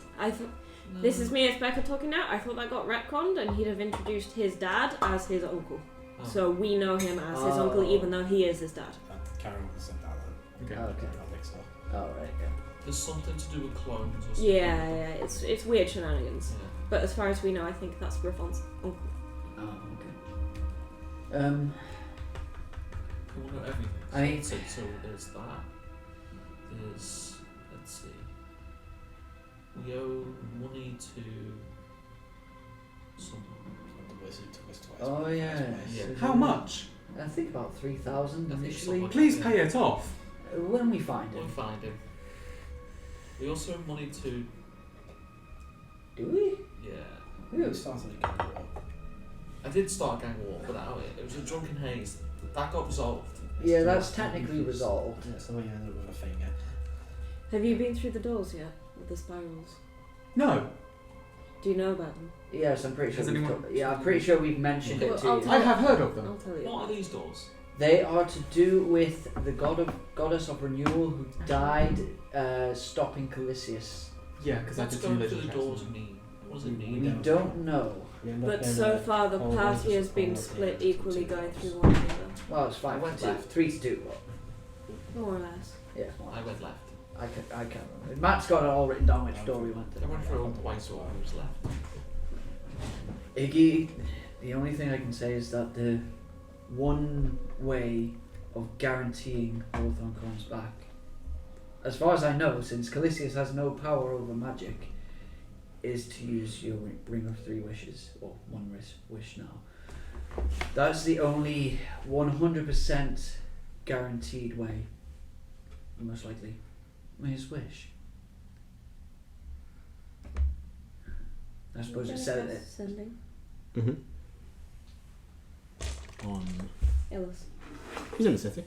No. This is me as Becca talking now. I thought that got retconned, and he'd have introduced his dad as his uncle. Oh. So we know him as his uncle, Oh. even though he is his dad. Carol said that then. Okay. Okay. I think so. Oh, right, yeah. There's something to do with clones or something. Yeah, it's weird shenanigans. Yeah. But as far as we know, I think that's Griffon's uncle. Oh, okay. We want to know everything. So there's that. There's, let's see. We owe money to someone. The wizard took us twice. Oh yeah. Yeah. So How much? I think about 3,000 I think initially. something like Please that, pay it off. When we find We'll him. find him. We also owe money to. Do we? Yeah. We started a gang war. I did start a gang war without it. It was a drunken haze. That got resolved. Yeah, that's technically resolved. Yeah, something ended up with a finger. Have you been through the doors yet with the spirals? No. Do you know about them? Yes, I'm pretty sure. Has anyone- I'm pretty sure we've mentioned it to Well, you. I have heard of them. I'll tell you. What are these doors? They are to do with the goddess of renewal who died stopping Calisius. Yeah, because I What's did going some through the religion doors checks. mean? What does it We mean? We don't know. We ended up But going so with far the all party the has been all split the- equally going through one another. Well, it's I 5 went to 2. left. 3 to 2. What? More or less. Yeah. I went left. I can't remember. Matt's got it all written down which door we went to. I went for a white sword and was left. Iggy, the only thing I can say is that the one way of guaranteeing Hawthorne comes back, as far as I know, since Calisius has no power over magic, is to use your Ring of 3 Wishes, or one wish now. That's the only 100% guaranteed way, most likely. His wish. I suppose it said it. Sending. Mm-hmm. On. Illis. He's in the city.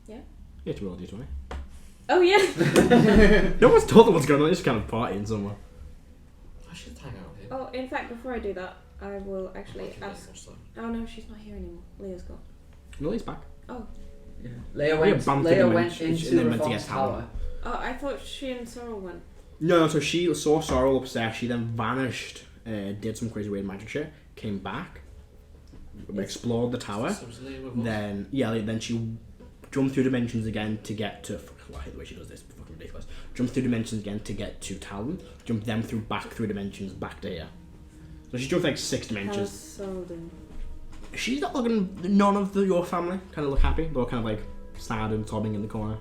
Yeah. You have to roll a d20. Oh yeah. No one's told them what's going on. It's just kind of partying somewhere. I should hang out here. Oh, in fact, before I do that, I will I actually can ask. make more stuff. Oh no, she's not here anymore. Leah's gone. No, he's back. Oh. Yeah. Leia Yeah, went, bumped Leia him went and into then went to Rafon's get Talon. tower. Oh, I thought she and Sorrel went. No, so she saw Sorrel upstairs. She then vanished. Did some crazy weird magic shit. Came back. Explored the tower. So was Leia with us? Then she jumped through dimensions again to get to. I hate the way she does this. It's fucking ridiculous. Jumped through dimensions again to get to Talon. Jumped them back through dimensions back to here. So she jumped like 6 How's dimensions. Sorrel doing? She's not looking. None of your family kind of look happy. They're kind of like sad and sobbing in the corner.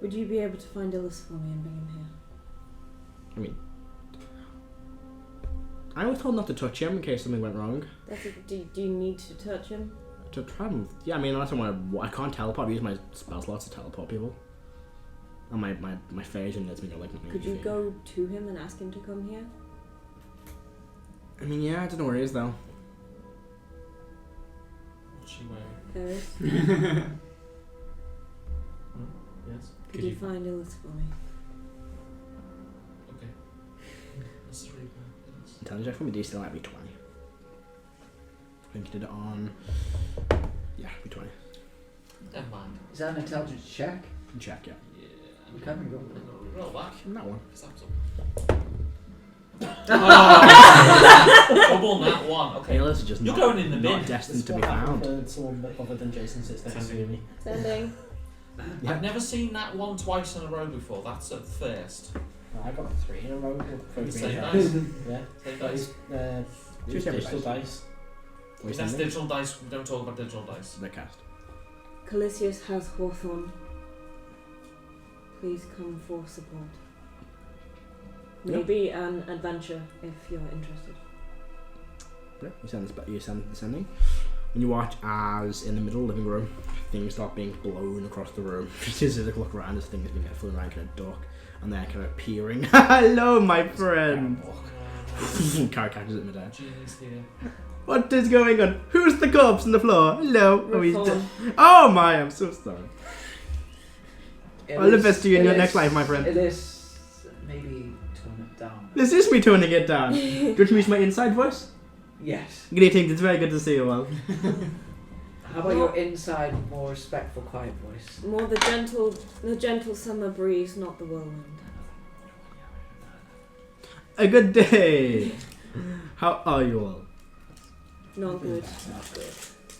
Would you be able to find Illis for me and bring him here? I mean, I was told not to touch him in case something went wrong. Do you need to touch him? To try and I mean, unless I want to, I can't teleport. I use my spell slots to teleport people. And my phase lets me know like. Could you go to him and ask him to come here? I mean, yeah, I don't know where he is though. What's she wearing? Heris, Yes. could you find Illis for me? Okay. Let's read that. Intelligence check for me. D still might be 20. I think you did it on. Yeah, be 20. Never mind. Is that an intelligence check? Check, yeah. Yeah. We can go. I'm gonna roll that. That one. Because that was double that one. Okay. Taylor's just You're not, going in the bin. not destined to be What happened found. for someone other than Jason sits next to me? Sending. Yeah. I've never seen that one twice in a row before. That's a first. I got 3 in a row. For Same yeah. dice. Yeah. Same That dice. is, Choose digital every dice. Wait, That's sending? digital dice. We don't talk about digital dice. The cast. Calisius has Hawthorne. Please come for support. Yeah. Maybe an adventure if you're interested. Yeah, you send the sending. And you watch as in the middle living room, things start being blown across the room. Just as you look around, this thing is being flown around kind of duck, and they're kind of peering. Hello, my friend. Karo catches it in midair. Genie's here. What is going on? Who's the corpse on the floor? Hello. Oh, he's Reform. dead. Oh my, I'm so sorry. All the best to you in your next life, my friend. It is maybe tone it down. This is me toning it down. Do you want to use my inside voice? Yes. Greetings, it's very good to see you all. How about your inside, more respectful, quiet voice? More the gentle summer breeze, not the whirlwind. A good day. How are you all? Not good. Not good.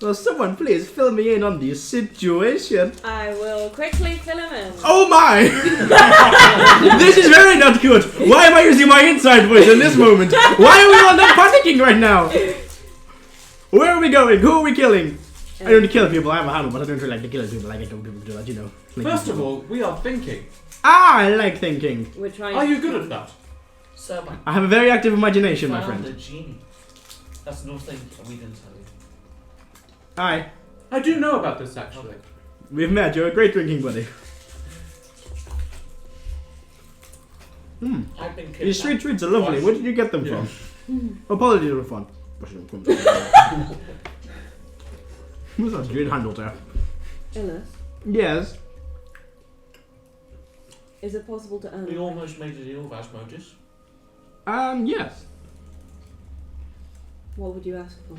Well, someone please fill me in on the situation. I will quickly fill him in. Oh my! This is very not good. Why am I using my inside voice in this moment? Why are we all not panicking right now? Where are we going? Who are we killing? I don't kill people. I have a handle, but I don't really like to kill people. I don't people do that, you know. First of all, we are thinking. I like thinking. We're trying. Are you good at that? Celban. I have a very active imagination, my Found friend. a genie. That's nothing that we didn't tell you. Aye. I do know about this actually. We've met. You're a great drinking buddy. I've been kidnapped. These sweet treats are lovely. Where did you get them Yeah. from? Oh, Paladin were fun. What's that good handle there? Illness. Yes. Is it possible to earn? We almost made a deal with Motus. Yes. What would you ask for?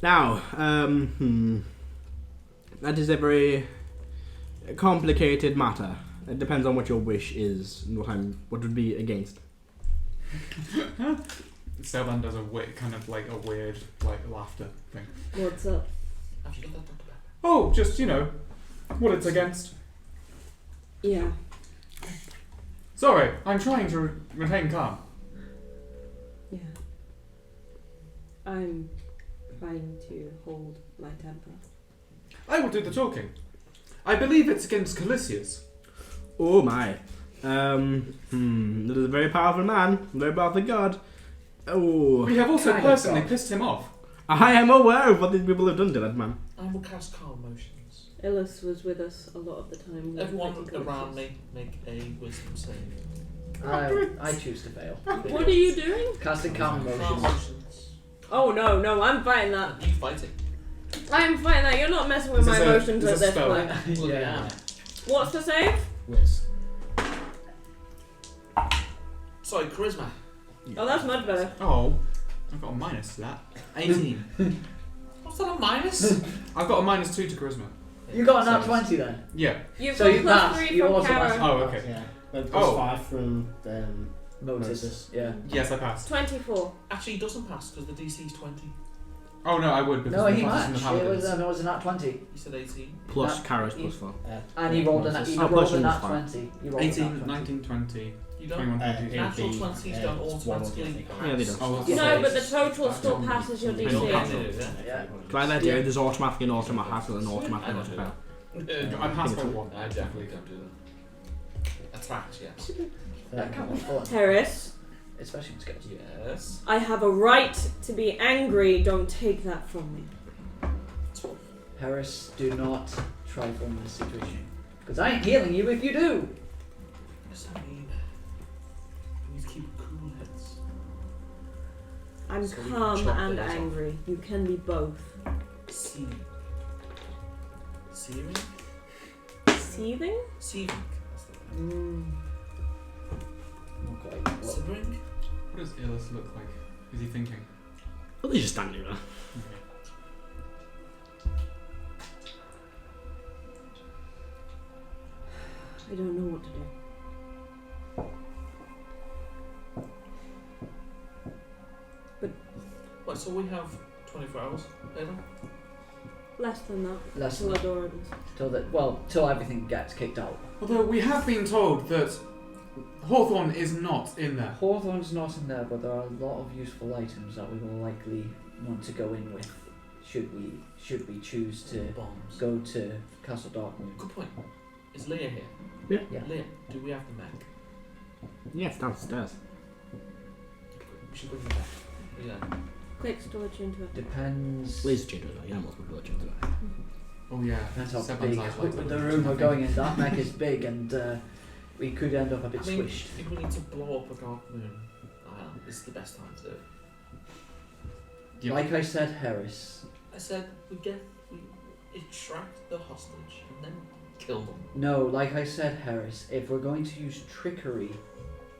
Now, that is a very complicated matter. It depends on what your wish is and what would be against. Celban does a weird laughter thing. What's up? Have you got that doctor back? Oh, just what it's against. Yeah. Sorry, I'm trying to retain calm. Yeah. I'm trying to hold my temper. I will do the talking. I believe it's against Calicius. Oh my. That is a very powerful man, very powerful god. Oh. We have also Kind of personally God. pissed him off. I am aware of what these people have done to that man. I will cast calm motions. Illis was with us a lot of the time. Everyone around me make a wisdom save. I choose to fail. What are you doing? Casting calm Calm motions. motions. Oh no, I'm fighting that. You fight it. I'm fighting that. You're not messing with my emotions at this point. Yeah. What's the save? Whiz. Sorry, charisma. Oh, that's much better. Oh, I've got a minus to that. 18. What's that a minus? I've got a -2 to charisma. You got a nat 20 then? Yeah. You've So got you plus passed. 3 You from also Karo. passed. Oh, okay. Yeah. Plus Oh. 5 from Motus. Yeah. Yes, I passed. 24. Actually, he doesn't pass because the DC is 20. Oh no, I would because No, of he the classes in the matched. It Paladins. was a nat 20. He said 18. Plus That- Karos plus 4. And he rolled a nat, he Oh, rolled plus a you nat was fine. 20. He rolled a 18, nat 20. 19, 20, You don't. 21, 22. Natural 20s don't automatically Yeah, they don't. Oh, No, but the total still passes your They don't have DC. to do that. Yeah. Try that here, there's automatic and automatic and automatic I and don't do automatic. I passed by 1. I definitely don't do that. Attacks, yes. That can't be fun. Harris, Especially in skills. Yes. I have a right to be angry. Don't take that from me. Heris, do not trifle in this situation. Because I ain't healing you if you do. Yes, I mean, we need to keep cool heads. I'm So we can calm chop and those off. angry. You can be both. Seething. Seething? Seething? Seething. That's the word. Not quite. Well, Simmering? What does Illis look like? Is he thinking? Well, he's just standing there. I don't know what to do. What, so we have 24 hours later? Less than that. Less Till than the door opens. till everything gets kicked out. Although we have been told that Hawthorne is not in there. Hawthorne's not in there, but there are a lot of useful items that we will likely want to go in with should we choose to Bombs. go to Castle Darkmoon. Good point. Is Leah here? Yeah. Yeah. Leah, do we have the mech? Yes, downstairs. We should bring it back. Yeah. Quick storage into it. Depends. Laser chain to that. Yeah, most people chain to that. Oh yeah. Depends how Seven's big eyes like the that. room we're going in. That mech is big, and we could end up a bit I mean, squished. if we need to blow up a dark moon island, this is the best time to do it. Yep. Like I said, Heris. I said we extract the hostage and then kill them. No, like I said, Heris. If we're going to use trickery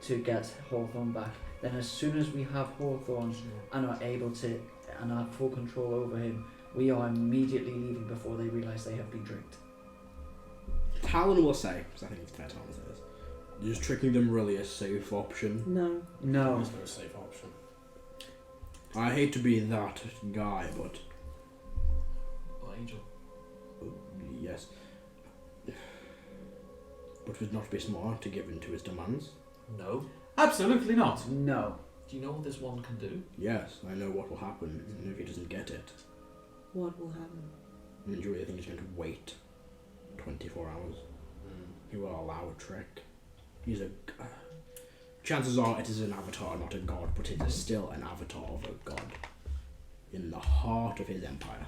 to get Hawthorne back, then as soon as we have Hawthorne and are able to and have full control over him, we are immediately leaving before they realise they have been tricked. Talon will say, because I think it's fair Talon says, just tricking them really a safe option. No. No. There's no safe option. I hate to be that guy, but Angel. Oh, yes. But would not be smart to give in to his demands? No. Absolutely not. No. Do you know what this wand can do? Yes, I know what will happen if he doesn't get it. What will happen? And do you really think he's going to wait 24 hours? He will allow a trick. He's a... chances are it is an avatar, not a god, but it is still an avatar of a god. In the heart of his empire.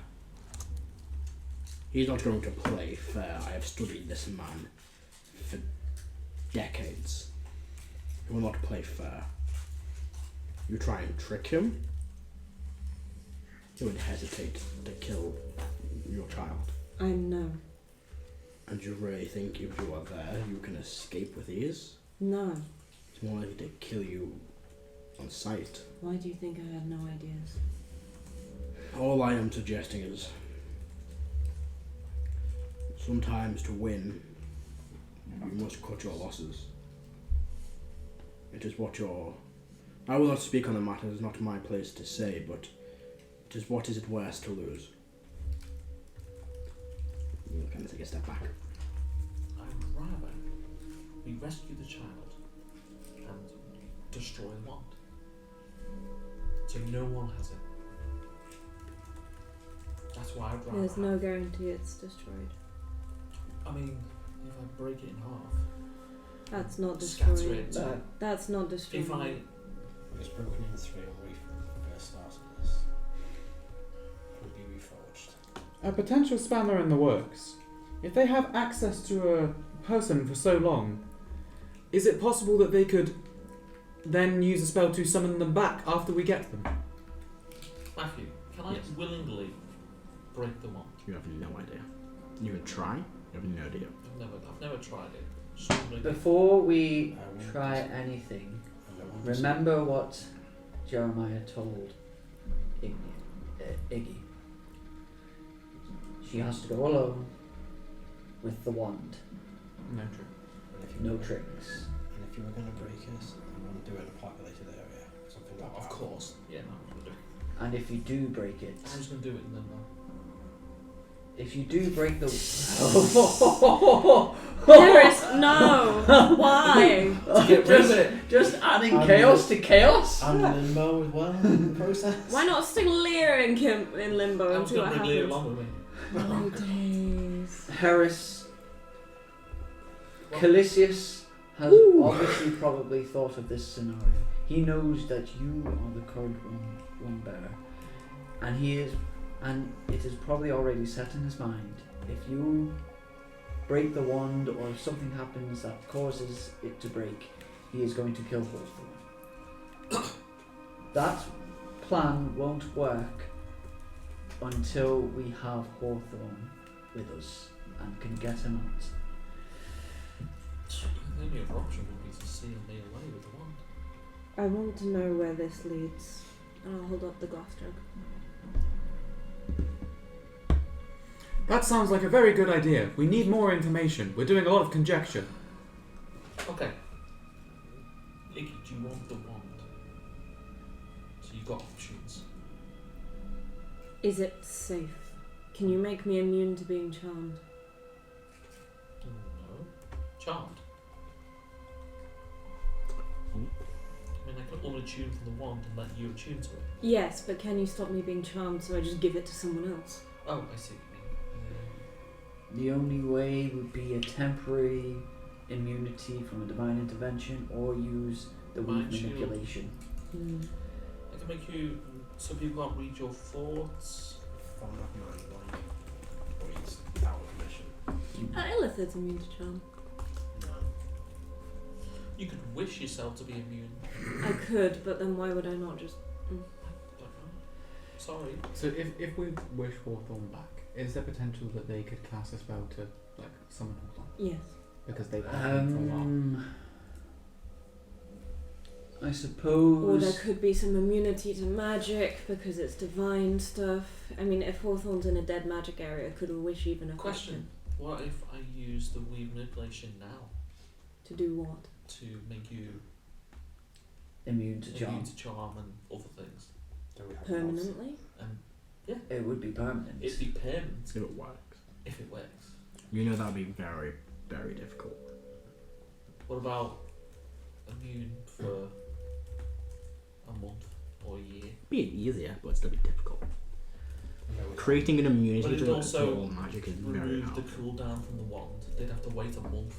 He's not going to play fair. I have studied this man for decades. He will not play fair. You try and trick him, he would hesitate to kill your child. I know. And you really think if you are there, you can escape with ease? No. It's more likely to kill you on sight. Why do you think I had no ideas? All I am suggesting is sometimes to win, you must cut your losses. It is what your... I will not speak on the matter, it is not my place to say, but it is what is it worse to lose. You'll kind of take a step back. I would rather we rescue the child and destroy the wand. So no one has it. That's why I'd rather There's no guarantee it's destroyed. I mean, if I break it in half, That's not scatter destroyed. it. No. That's not destroyed. If I It's broken in 3 away from the first start of this. It will be reforged. A potential spanner in the works. If they have access to a person for so long, is it possible that they could then use a spell to summon them back after we get them? Matthew, can I Yes. willingly break the wand? You have no idea. You can try, you have no idea. I've never tried it. Strongly. Before we I won't try dis- anything, and I won't dis- remember what Jeremiah told Iggy. She has to go alone with the wand. No true. and if you No were- tricks. And if you were going to break it, you want to do it in a populated area. Something like Of that. course. Yeah, no, I'm gonna do it. And if you do break it, I was going to do it in limbo. if you do break the... Heris, no! Why? Get rid of it. Just adding I'm chaos to chaos? And limbo as well in the process. Why not stick Lear in limbo I and was see going what to bring Leah happens? along with me. Oh, days. Harris, Well, Calisius has Ooh. obviously probably thought of this scenario. He knows that you are the current one bearer, and it is probably already set in his mind. If you break the wand or if something happens that causes it to break, he is going to kill Hawthorne. That plan won't work until we have Hawthorne with us and can get him out. The only other option would be to seal me away with the wand. I want to know where this leads. And I'll hold up the glass jug. That sounds like a very good idea. We need more information. We're doing a lot of conjecture. Okay. Iggy, do you want the wand? So you've got options. Is it safe? Can you make me immune to being charmed? No. Charmed. I mean, I can only tune from the wand and let you attune to it. Yes, but can you stop me being charmed so I just give it to someone else? Oh, I see what you mean. The only way would be a temporary immunity from a divine intervention or use the weak Mind shield. manipulation. I can make you so people can't read your thoughts. From that mind, like, or he's without permission. Illithid's immune to charm. No. You could wish yourself to be immune. I could, but then why would I not just... I don't know. Sorry. So if we wish Hawthorne back, is there potential that they could cast a spell to like summon Hawthorne? Yes. Because they've had him for a while. I Or suppose. there could be some immunity to magic because it's divine stuff. I mean, if Hawthorne's in a dead magic area, could a wish even affect Question. him? What if I use the weave manipulation now To do what? to make you Immune to charm. immune to charm and other things? Do we have Permanently? And Yeah. It would be permanent. It'd be permanent If it works. if it works. You know that would be very, very difficult. What about immune for a month or a year? Be easier, but it'd still be difficult. Creating an immunity But it'd to also all magic is very remove the hard. cooldown from the wand. They'd have to wait a month.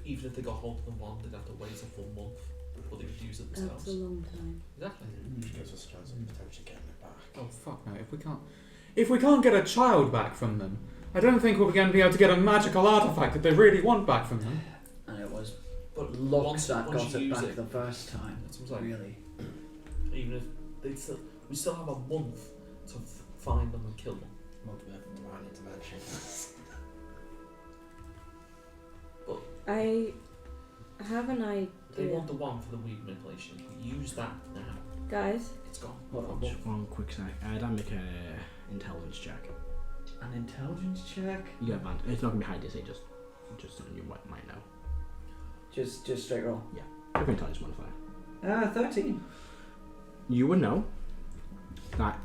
Even if they got hold of the wand, they'd have to wait a full month before they could use it themselves. That's a long time. Exactly. Which gives us a chance of potentially getting it back. Oh fuck no! If we can't get a child back from them, I don't think we're going to be able to get a magical artifact that they really want back from them. And it was But luck once that once got you it use back it, the first time. that's what I'm saying. Really. Even if we still have a month to find them and kill them. Multiple divine intervention. I have an idea. They want the one for the weed manipulation. If we use that now, Guys, it's gone. Hold on. Just one quick sec. I'd make a intelligence check. An intelligence check? You get advantage. It's not gonna be high DC. Just something you might know. Just straight roll. Give me intelligence modifier. 13. You would know that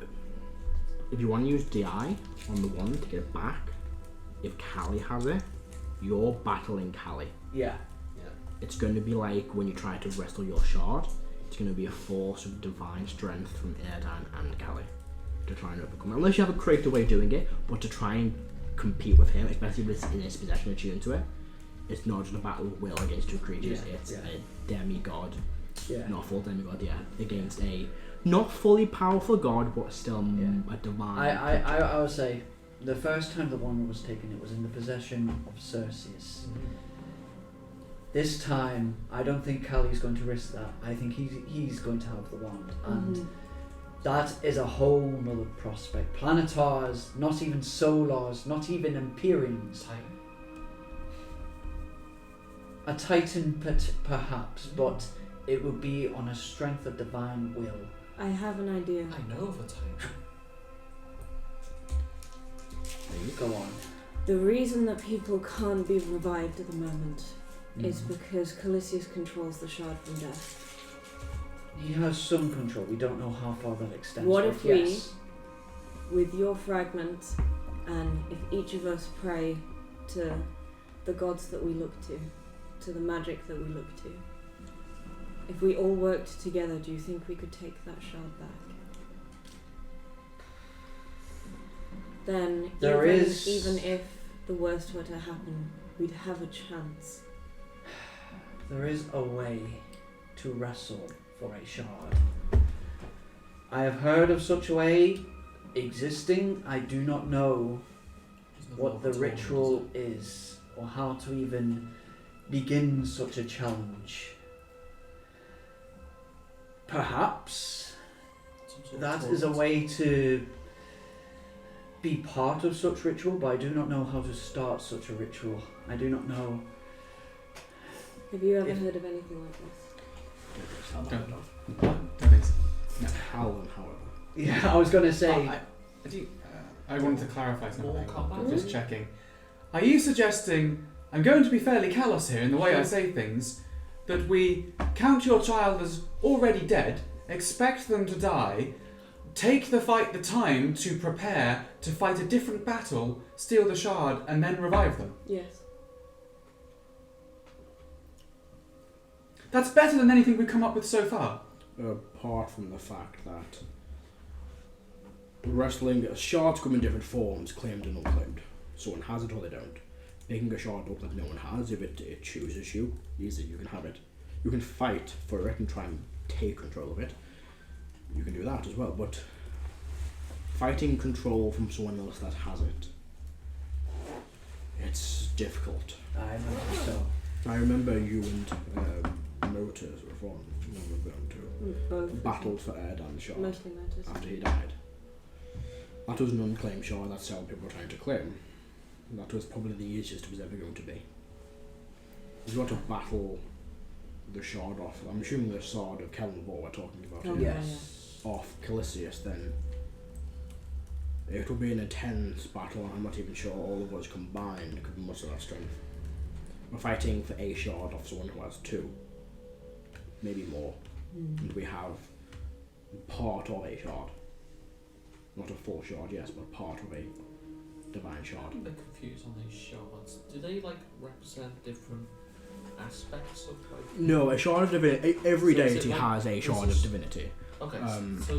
if you want to use DI on the one to get it back, if Callie has it, you're battling Callie. Yeah. It's going to be like when you try to wrestle your shard. It's going to be a force of divine strength from Erdan and Callie to try and overcome it. Unless you have a creative way of doing it, but to try and compete with him, especially if it's in his possession attuned to it, it's not just a battle of will against two creatures. It's a demigod, not a full demigod, against a not fully powerful god, but still a divine. I would say the first time the wand was taken, it was in the possession of Cerseus. This time, I don't think Callie's going to risk that. I think he's going to have the wand, and that is a whole nother prospect. Planetars, not even Solars, not even Empyreans. A Titan, perhaps, but it would be on a strength of divine will. I have an idea. I know of a Titan. Go on. The reason that people can't be revived at the moment is because Calisius controls the shard from death. He has some control. We don't know how far that extends. What but if yes. with your fragment, and if each of us pray to the gods that we look to the magic that we look to, if we all worked together, do you think we could take that shard back? Then, even if the worst were to happen, we'd have a chance. There is a way to wrestle for a shard. I have heard of such a way existing. I do not know what the ritual is or how to even begin such a challenge. Perhaps that is a way to be part of such ritual, but I do not know how to start such a ritual. I do not know. Have you ever heard of anything like this? Talon, however. Yeah, I was going to say. I wanted to clarify something. combat. Just checking. Are you suggesting, I'm going to be fairly callous here in the way I say things, that we count your child as already dead, expect them to die, take the time to prepare to fight a different battle, steal the shard, and then revive them? Yes. That's better than anything we've come up with so far. Apart from the fact that wrestling shards come in different forms, claimed and unclaimed. Someone has it or they don't. Making a shard look like no one has, if it chooses you, easy, you can have it. You can fight for it and try and take control of it. You can do that as well, but fighting control from someone else that has it, it's difficult. I imagine so. I remember you and Motus were going to Both. battled for Erdan the shard Mostly Motus. after he died. That was an unclaimed shard that several people were trying to claim. That was probably the easiest it was ever going to be. If you want to battle the shard off, I'm assuming the sword of Kellenvor we're talking about here, Yes. off Calisius, then it will be an intense battle. I'm not even sure all of us combined could muster that strength. We're fighting for a shard off someone who has two, maybe more, and we have part of a shard. Not a full shard, yes, but part of a divine shard. I'm a bit confused on these shards. Do they like represent different aspects of like? No, a shard of divinity. Every So is it deity like- has a shard of is- divinity. Okay, so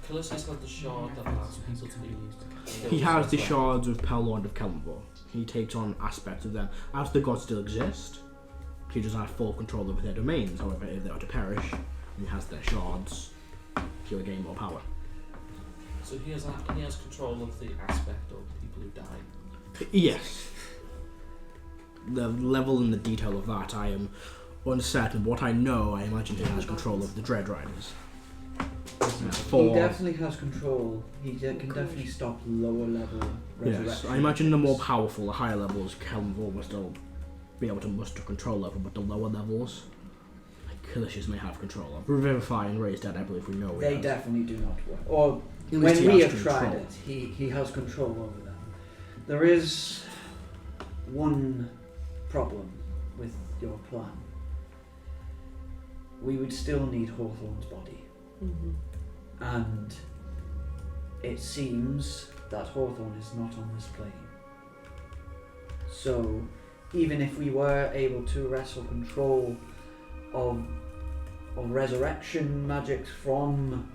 Callisis had the shard that allows people to be used. He has the shards of Paladin of Kelmvor. He takes on aspects of them. As the gods still exist, he doesn't have full control over their domains. However, if they are to perish, he has their shards. He'll gain more power. So he has control of the aspect of people who die. Yes. The level and the detail of that, I am uncertain. What I know, I imagine he has control of the Dread Riders. He definitely has control. He can definitely stop lower level resurrection. Yes, I imagine the more powerful, the higher levels, Kelmvor will still be able to muster control over, but the lower levels, like Kalashtar may have control over. Revivify and Raise Dead, I believe we know. They definitely do not work. Or At least when he we has have tried control. it, he has control over them. There is one problem with your plan. We would still need Hawthorne's body. Mm-hmm. And it seems that Hawthorne is not on this plane. So, even if we were able to wrestle control of resurrection magics from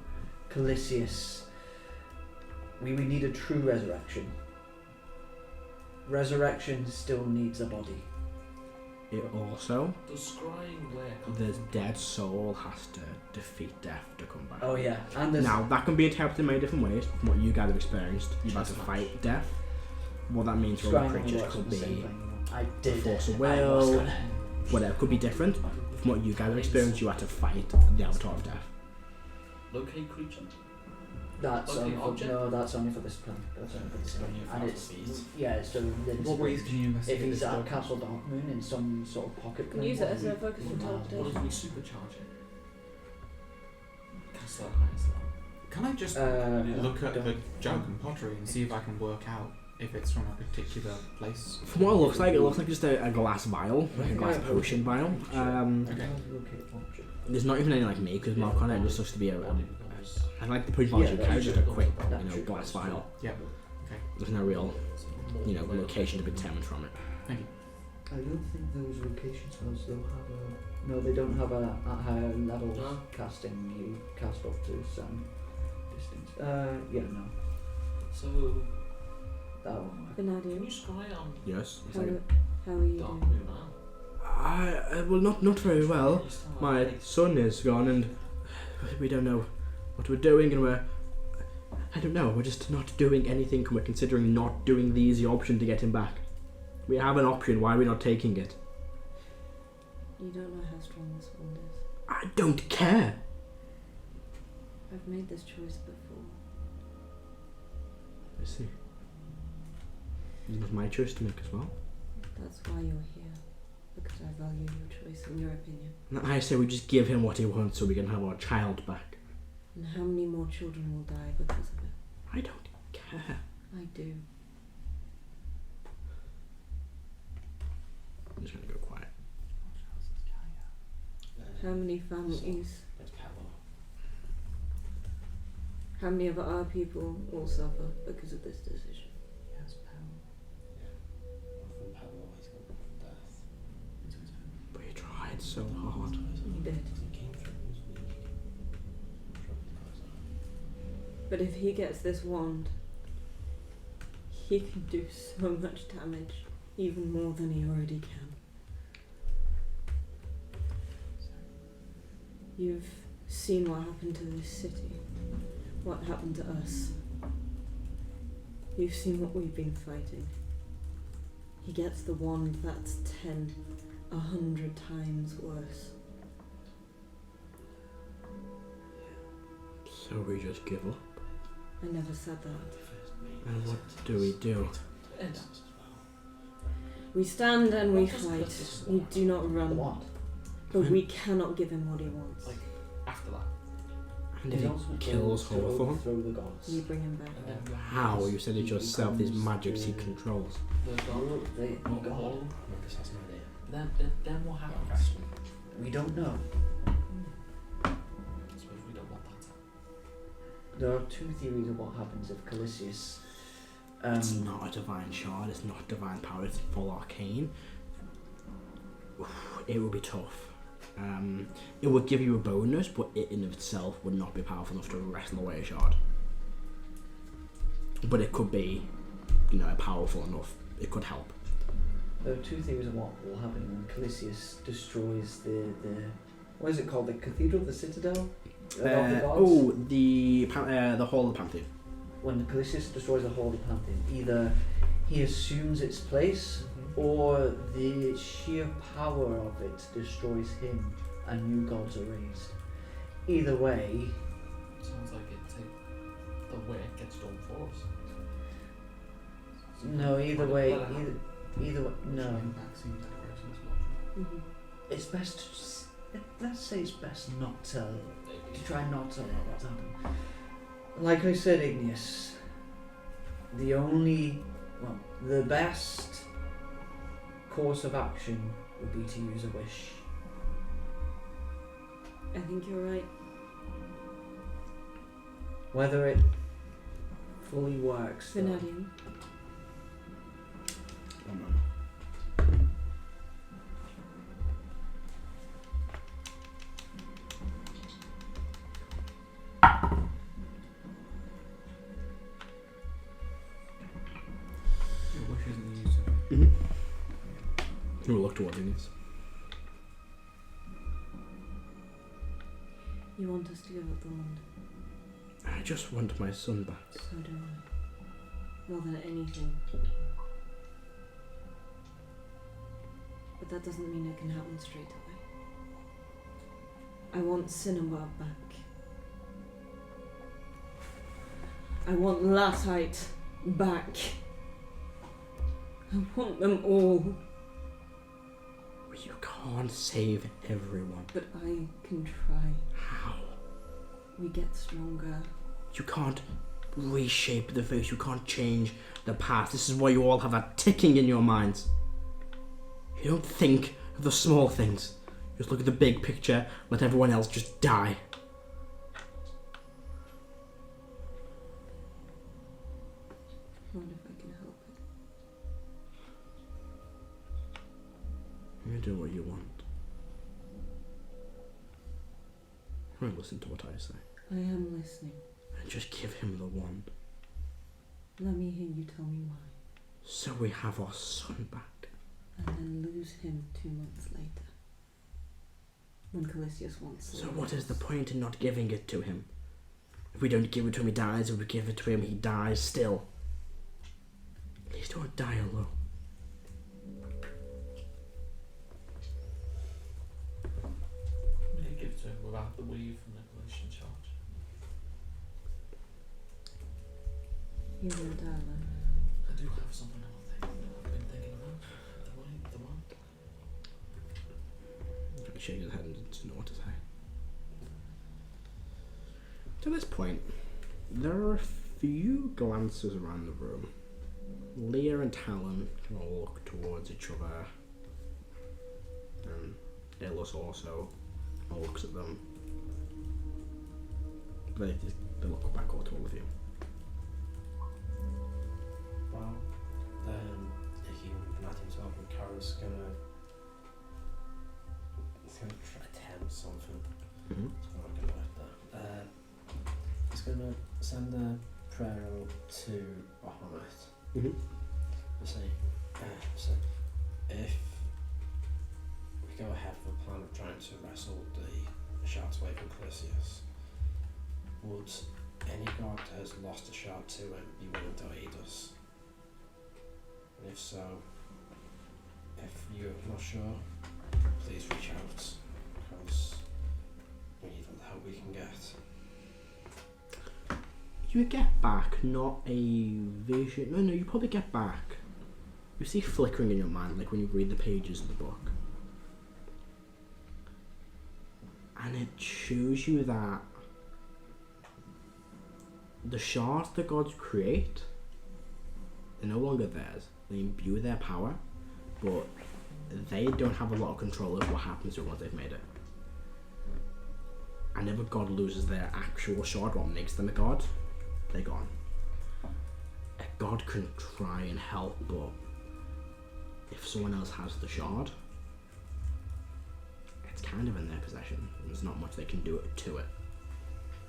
Calisius, we would need a true resurrection. Resurrection still needs a body. It also, Does scrying work? the dead soul has to defeat death to come back. Oh yeah, and there's Now, that can be interpreted in many different ways. From what you guys have experienced, you've had to fight death. What that means for other Scrying creatures works could on the same be thing. I did force it. of I was will, gonna- whatever, could be different. From what you guys have experienced, you had to fight the Avatar of Death. Locate creature. That's Okay, only for object? no, that's only for this plan. That's only for this plan. And it's it's still within What ways can you If investigate he's this at dog? Castle Darkmoon in some sort of pocket You can plane, use it what as we- a focus we on have- What teleportation. if we supercharge it? Cast that highest level. Can I just look at the junk and pottery and see if I can work out if it's from a particular place? From what it looks like just a glass vial, like a glass potion vial. Okay. Locate object. There's not even any like me, because Malcon it just looks to be I like the potion vials you carry, just a quick, glass vial. Yeah. Okay. There's no real, location to be determined from it. Thank you. I don't think those location spells they'll have a. No, they don't have a at higher level No. casting. You cast up to some distance. Yeah, no, So, that won't work. can Benadia, you scry on Yes. how are you Dark doing? Moon now? Well, not very well. You still have My faith. son is gone, and we don't know what we're doing, and I don't know. We're just not doing anything, and we're considering not doing the easy option to get him back. We have an option. Why are we not taking it? You don't know how strong this wand is. I don't care. I've made this choice before. I see. It was my choice to make as well. That's why you're here. Because I value your choice and your opinion. And I say we just give him what he wants so we can have our child back. And how many more children will die because of it? I don't care. I do. I'm just gonna go quiet. How many families, how many of our people will suffer because of this decision? But he tried so hard. He did. But if he gets this wand, he can do so much damage, even more than he already can. You've seen what happened to this city, what happened to us. You've seen what we've been fighting. He gets the wand that's 10, 100 times worse. So we just give up. I never said that. And what do we do? Ed, We stand and we What does fight. this We do not The run. wand. But we cannot give him what he wants. like, after that. And It if he also kills goes to Hawthorne? overthrow the gods. You bring him back. And then we have How? You said it He yourself, these becomes magics he the- controls. the god. The Not god. all. Motus has no idea. Then what happens? We don't know. I suppose we don't want that. There are two theories of what happens if Calisius. It's not a divine shard, it's not divine power, it's full arcane. It would be tough. It would give you a bonus, but it in of itself would not be powerful enough to wrestle away a shard. But it could be, powerful enough. It could help. There are two theories of what will happen when Calisius destroys the what is it called? The cathedral, the citadel of the gods? The Hall of the Pantheon. When Calisius destroys the Hall of the Pantheon, either he assumes its place, or the sheer power of it destroys him and new gods are raised. Either way... Sounds like it's the way it gets done for us. No, either way... Either way... No. Mm-hmm. It's best to just... Let's say it's best not to try not to allow that to happen. Like I said, Igneous, the best course of action would be to use a wish. I think you're right. Whether it fully works. Vanadium. We'll look towards Igneous. You want us to give up the wand? I just want my son back. So do I. More than anything. But that doesn't mean it can happen straight away. I want Cinnabar back. I want Latite back. I want them all. You can't save everyone. But I can try. How? We get stronger. You can't reshape the face. You can't change the past. This is why you all have that ticking in your minds. You don't think of the small things. You just look at the big picture, let everyone else just die. What if I can help it? You do what you want. Don't listen to what I say. I am listening. And just give him the wand. Let me hear you tell me why. So we have our son back. And then lose him 2 months later. When Calisius wants So what is the point in not giving it to him? If we don't give it to him, he dies. If we give it to him, he dies still. At least don't die alone. You give it to him without the weave and the collision charge. You will die alone. I do have something I've been thinking about. The one. He shakes his head and doesn't know what to say. To this point, there are a few glances around the room. Leah and Talon kind of look towards each other, and Ilus also looks at them. They look back all to all of you. Well, he mad himself and Karo's he's gonna try to attempt something. Mm-hmm. It's not gonna work there. He's gonna send a prayer to Bahamut. Mm-hmm. So if we go ahead with the plan of trying to wrestle the shards away from Calisius, would any god that has lost a shard to him be willing to aid us? And if so, if you're not sure, please reach out, because we need all the help we can get. You get back not a vision. No, you probably get back. You see flickering in your mind, like when you read the pages of the book. And it shows you that the shards the gods create are no longer theirs. They imbue their power, but they don't have a lot of control over what happens to it once they've made it. and if a god loses their actual shard, what makes them a god, they're gone. A god can try and help, but if someone else has the shard, it's kind of in their possession. There's not much they can do to it,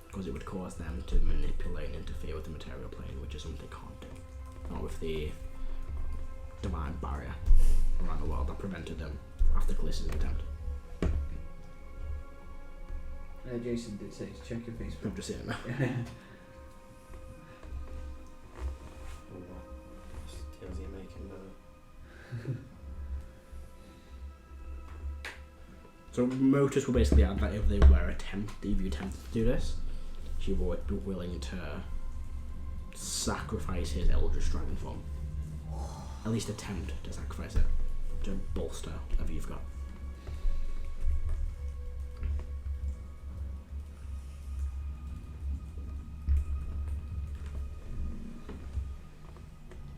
because it would cause them to manipulate and interfere with the material plane, which is something they can't do. Not with the divine barrier around the world that prevented them after Callista's attempt. Jason did say to check your Facebook. I'm just saying that. What deals are you making now? So Motus will basically add that if you attempt to do this, she would be willing to sacrifice his Eldritch Dragon form. At least attempt to sacrifice it to bolster whatever you've got.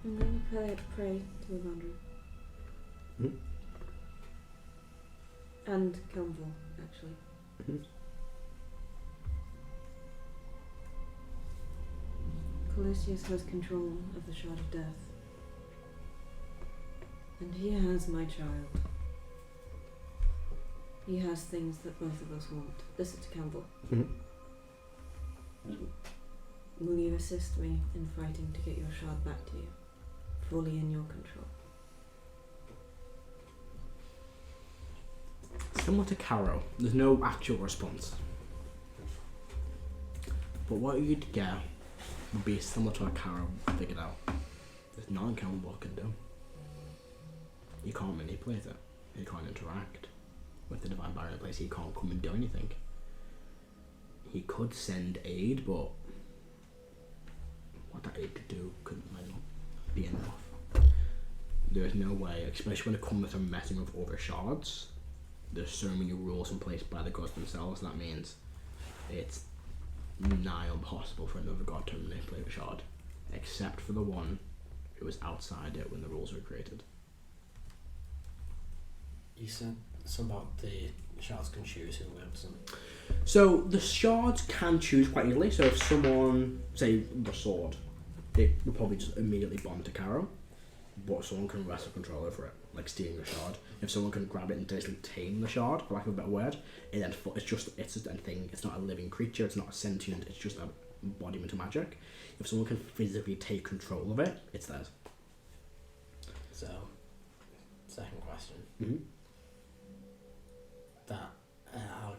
I'm going to pray to the boundary. Mhm. And Kelmville, actually. Mhm. Callistius has control of the Shard of Death. And he has my child. He has things that both of us want. This is to Campbell. Mhm. Will you assist me in fighting to get your shard back to you? Fully in your control. Similar to Karo, there's no actual response. But what you'd get would be similar to what Karo figured out. There's nothing Campbell can do. You can't manipulate it. You can't interact with the divine barrier in place. He can't come and do anything. He could send aid, but what that aid could do might not be enough. There is no way, especially when it comes to messing with other shards. There's so many rules in place by the gods themselves. That means it's nigh impossible for another god to manipulate a shard, except for the one who was outside it when the rules were created. You said something about the shards can choose who wields them. So the shards can choose quite easily. So if someone, say the sword, it will probably just immediately bond to Karo, but someone can wrestle control over it, like stealing the shard. If someone can grab it and basically tame the shard, for lack of a better word, it's just a thing. It's not a living creature. It's not a sentient. It's just an embodiment of magic. If someone can physically take control of it, it's theirs. So, second question. Mm-hmm. That I'll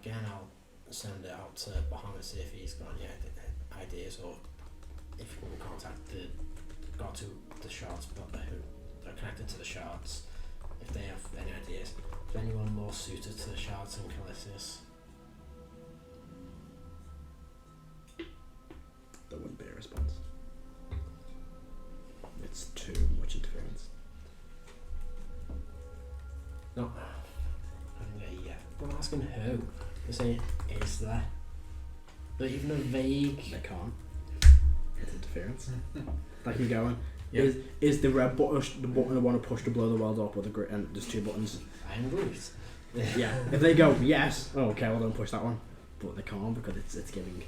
send it out to Bahamut, see if he's got any ideas, or if you can contact the gods who the shards who are connected to the shards, if they have any ideas. Is there anyone more suited to the shards than Callistius? There wouldn't be a response. It's too much interference. No. Yeah. I'm asking who. They're saying, is there? But even a vague. They can't. It's interference. Like me going. Yeah. Is the red button the button I want to push to blow the world up, or the green? And there's two buttons. I am Groot. Yeah. If they go yes, oh, okay, well don't push that one. But they can't because it's giving.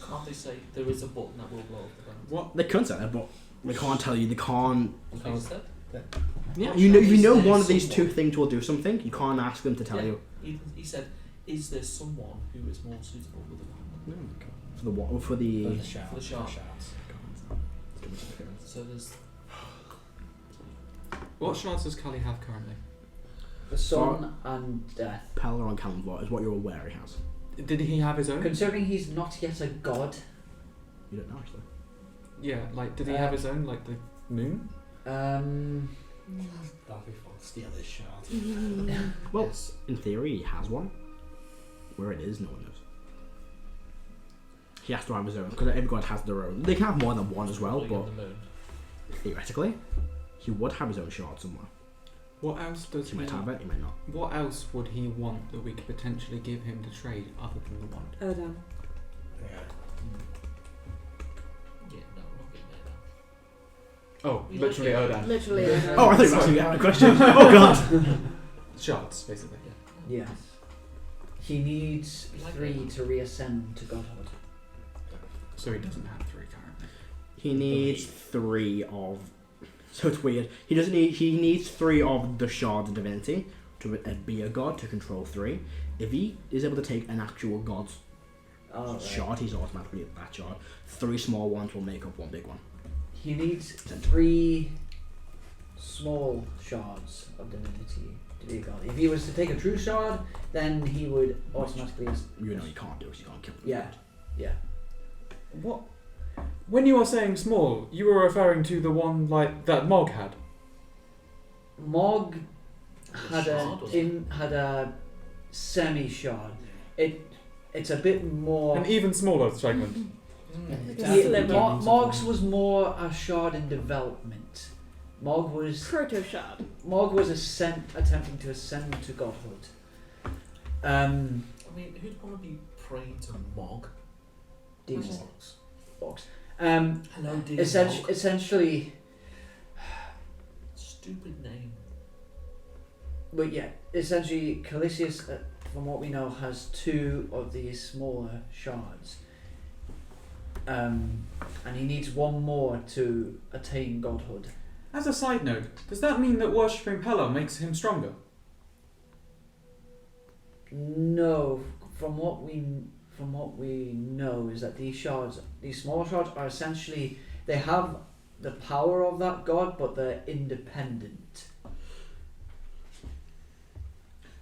Can't they say there is a button that will blow up the ground? What? They could say that, but they can't tell you. They can't. They said? Yeah. Not You sure know. if You know there's one of these two someone- things will do something. You can't ask them to tell Yeah. you. He said, is there someone who is more suitable with a No, for the what? For the. For the shards. For the shards. shards. It's too much interference. So there's What shards does Kali have currently? The sun and death. Pella on Calendar is what you're aware he has. Did he have his own? Considering he's not yet a god, You don't know actually. Yeah, like did he have his own, like the moon? That'll be fun. Steal his shard. Well, yes. in theory, he has one. Where it is, no one knows. He has to have his own, because every god has their own. They can have more than one as well, Probably but on the moon. theoretically, he would have his own shard somewhere. What else does He might have it, he might not. What else would he want that we could potentially give him to trade other than the wand? Erdan. Yeah. Yeah, no, we're not getting there now. Oh, We literally like Erdan. Literally. Oh, I thought you were asking me a question. Oh god! Shards, basically. yes. He needs Like 3 that. to reascend to godhood. So he doesn't have 3 currently. He needs 3 of. So it's weird. He doesn't need. He needs 3 of the shards of divinity to be a god to control 3. If he is able to take an actual god's Oh, right. shard, he's automatically that shard. 3 small ones will make up 1 big one. He needs 3 small shards of divinity to be a god. If he was to take a true shard, then he would automatically. You know you can't do it. You can't kill them. Yeah. Yeah. What? When you are saying small, you were referring to the one like that Mog had. Mog had shard, was it? had a semi shard. It's a bit more. An even smaller segment. Mog's was more a shard in development. Mog was Proto shard. attempting to ascend to godhood. I mean, who'd want to be praying to Mog? Demons. Mogs. Hello, dear Mog. Essentially, Stupid name. but yeah, essentially, Calisius, from what we know, has 2 of these smaller shards. And he needs 1 more to attain godhood. As a side note, does that mean that worshipping Pella makes him stronger? No, from what we know is that these smaller shards are essentially, they have the power of that god, but they're independent.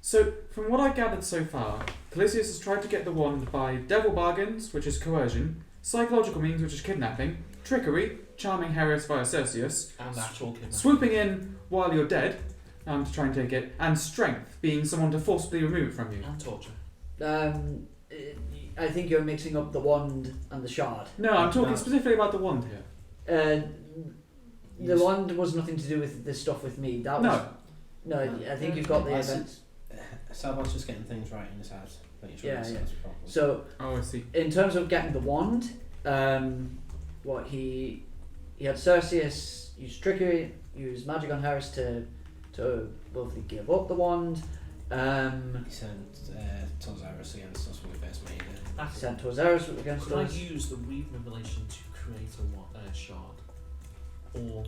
So, from what I gathered so far, Calisius has tried to get the wand by devil bargains, which is coercion, psychological means, which is kidnapping, trickery, charming Heris via Cerseus, And actual kidnapping. swooping in while you're dead to try and take it, and strength, being someone to forcibly remove it from you. And torture. I think you're mixing up the wand and the shard. No, I'm talking specifically about the wand here. The wand was nothing to do with this stuff with me. That was no. I think you've got the events. Celban's just getting things right in his head. Yeah. Properly. So Oh, I see. in terms of getting the wand, what he had Cerseus use trickery, use magic on Heris to willfully give up the wand. He sent Sorcerer's against us when we first made it. Sent Sorcerer's against Could I us. use the weave manipulation to create a shard? Or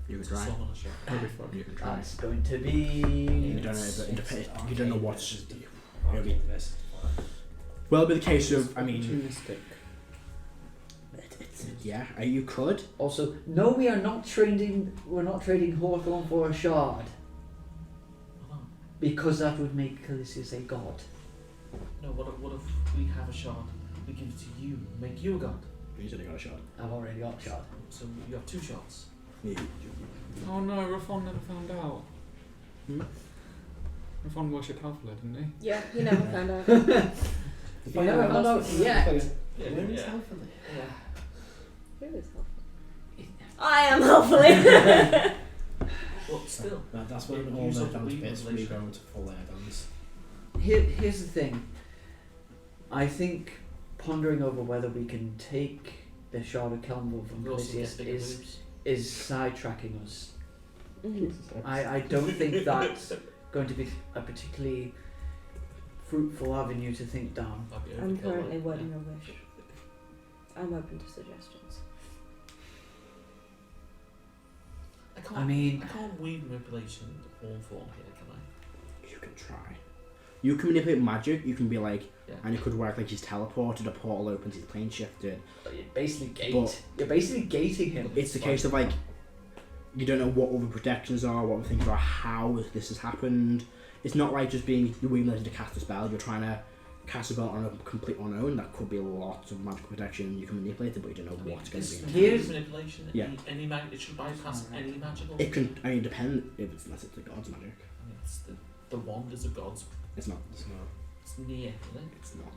You can to try. summon a shard? That'll be fun. You can try. That's going to be. You don't know. But you don't know what's. It'll be, Versus well, it'll be the case of. I mean, Opportunistic. yeah. You could. Also, no, we are not trading. We're not trading Hawthorne for a shard Oh, because that would make Calisius a god. no, what if we have a shard? We give it to you, make you a god. You said you got a shot. I've already got a shard. So you have 2 shots. Oh no, Rafon never found out. Hmm? Rafon worshipped Halfler, didn't he? Yeah, you never found out. I never found out yet. Where is Halfling? Who is helpful? I am helpfully. But still, No, that's when Yeah, all use the up the dance weave bits we manipulation. go into full Erdans. Here's the thing. I think pondering over whether we can take the shard of Kelmville from we also get Calisius bigger boobs. is sidetracking us. Mhm. I don't think that's going to be a particularly fruitful avenue to think down. That'd be I'm overkill, currently right? wording a wish. I'm open to suggestions. I mean, I can't weave manipulation Hawthorne here, can I? You can try. You can manipulate magic. You can be like, Yeah. and it could work like he's teleported, a portal opens, he's plane shifted. you're basically But- you're basically gating him. It's the case of like, you don't know what other protections are, what other things are, how this has happened. It's not like just being you're willing to cast a spell. You're trying to cast a spell on a complete unknown. That could be lots of magical protection. You can manipulate it, but you don't know I mean, what's going to this be. Here's- manipulation. Yeah. Any it should bypass any magical. It can. I mean, depend if it's unless it's the god's magic. I mean, it's the wand is a god's. It's not. It's not. It's near, isn't it? It's not.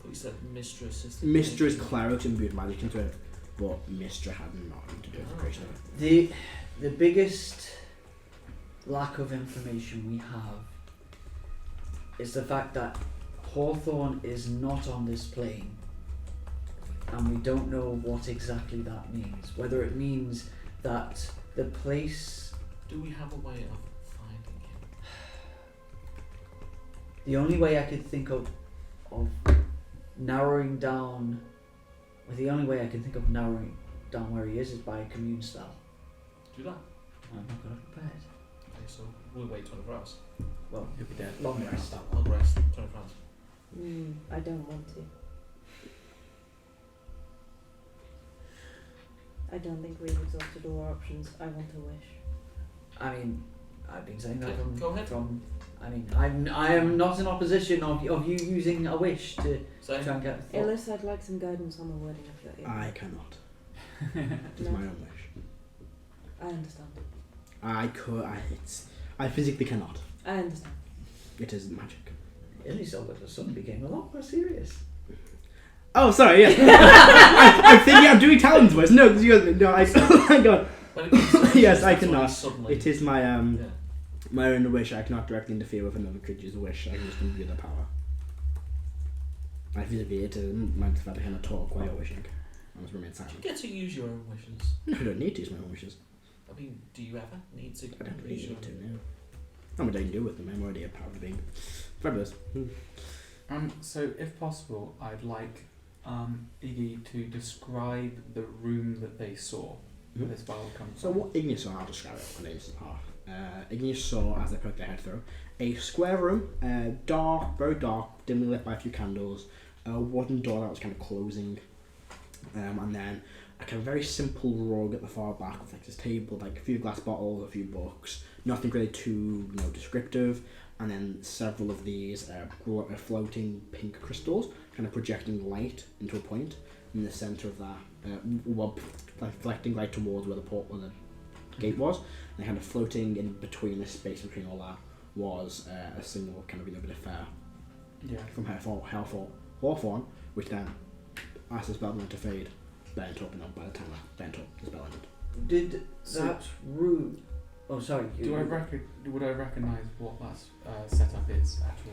But you said Mistress is. Mystra is clerics imbued magic into it, but Mystra had nothing to do with the creation of it. The biggest lack of information we have is the fact that Hawthorne is not on this plane, and we don't know what exactly that means. Whether it means that the place. Do we have a way of finding him? The only way I could think of narrowing down. Well, the only way I can think of narrowing down where he is by a commune spell. Do that. I'm not gonna prepared. Okay, so we'll wait 24 hours. Well, He'll be dead. long rest. Long rest, 24 hours. I don't want to. I don't think we've exhausted all our options. I want to wish. I mean, I've been saying that Okay, from. go ahead. I mean, I am not in opposition of you using a wish to So, try and get. Ellis, I'd like some guidance on the wording of your email. I cannot. It is No. my own wish. I understand. I physically cannot. I understand. It is magic. Illy saw that the sun became a lot more serious. Oh, sorry, yeah. I'm thinking I'm doing Talon's voice. No, because you guys, no, hang on. when it comes to Yes, I that's when cannot. Suddenly, It is my yeah. my own wish. I cannot directly interfere with another creature's wish. I can just imbue the power. I physically, it is my fact I cannot talk while you're wishing. I must remain Do silent. you get to use your own wishes? No, I don't need to use my own wishes. I mean, do you ever need to I don't really use your need to, own? no. How much I can do with them, I'm already a power being. Fabulous. So, if possible, I'd like Iggy to describe the room that they saw where this spell comes So from. what Igneous saw, I'll describe it on names half. Igneous saw, as they poked their head through, a square room, dark, very dark, dimly lit by a few candles, a wooden door that was kind of closing, and then a kind of very simple rug at the far back with like this table, like a few glass bottles, a few books, nothing really too descriptive, and then several of these floating pink crystals, kind of projecting light into a point in the centre of that, reflecting light towards where the gate was, and kind of floating in between the space between all that was a single kind of bit of fire from Hawthorne, which then, as the spell went to fade, burnt up, and by the time that burnt up, the spell ended. Did that room? Oh, sorry. Would I recognise what that setup is at all?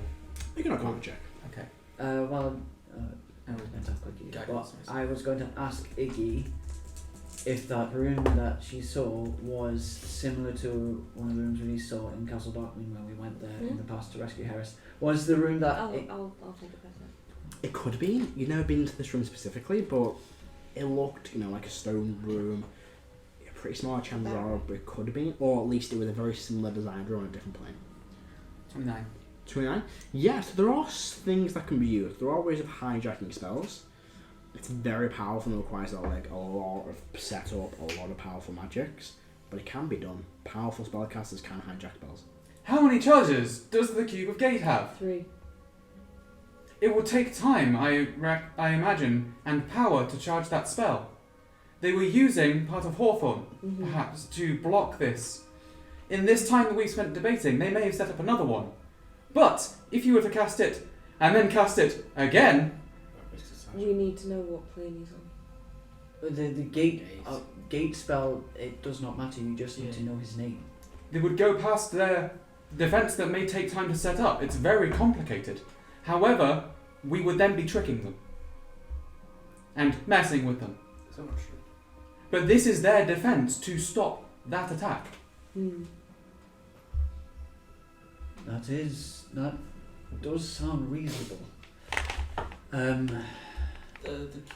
You can arcana check. Okay. Well, Oh, let's have a quick Guidance, but I see. I was going to ask Iggy if that room that she saw was similar to one of the rooms we saw in Castle Darkmoon when we went there in the past to rescue Heris. Was the room that? I'll take a person. It could be. You've never been to this room specifically, but it looked, like a stone room. Pretty small chances are it could have been, or at least it was a very similar design drawn on a different plane. 29. 29? Yeah, so there are things that can be used. There are ways of hijacking spells. It's very powerful and requires a lot of setup, a lot of powerful magics, but it can be done. Powerful spellcasters can hijack spells. How many charges does the Cube of Gate have? 3. It would take time, I imagine, and power to charge that spell. They were using part of Hawthorne, perhaps, to block this. In this time that we spent debating, they may have set up another one. But if you were to cast it, and then cast it again... We need to know what plane he's on. The gate spell, it does not matter. You just need to know his name. They would go past their defense that may take time to set up. It's very complicated. However, we would then be tricking them. And messing with them. So much true. But this is their defense to stop that attack. That does sound reasonable. The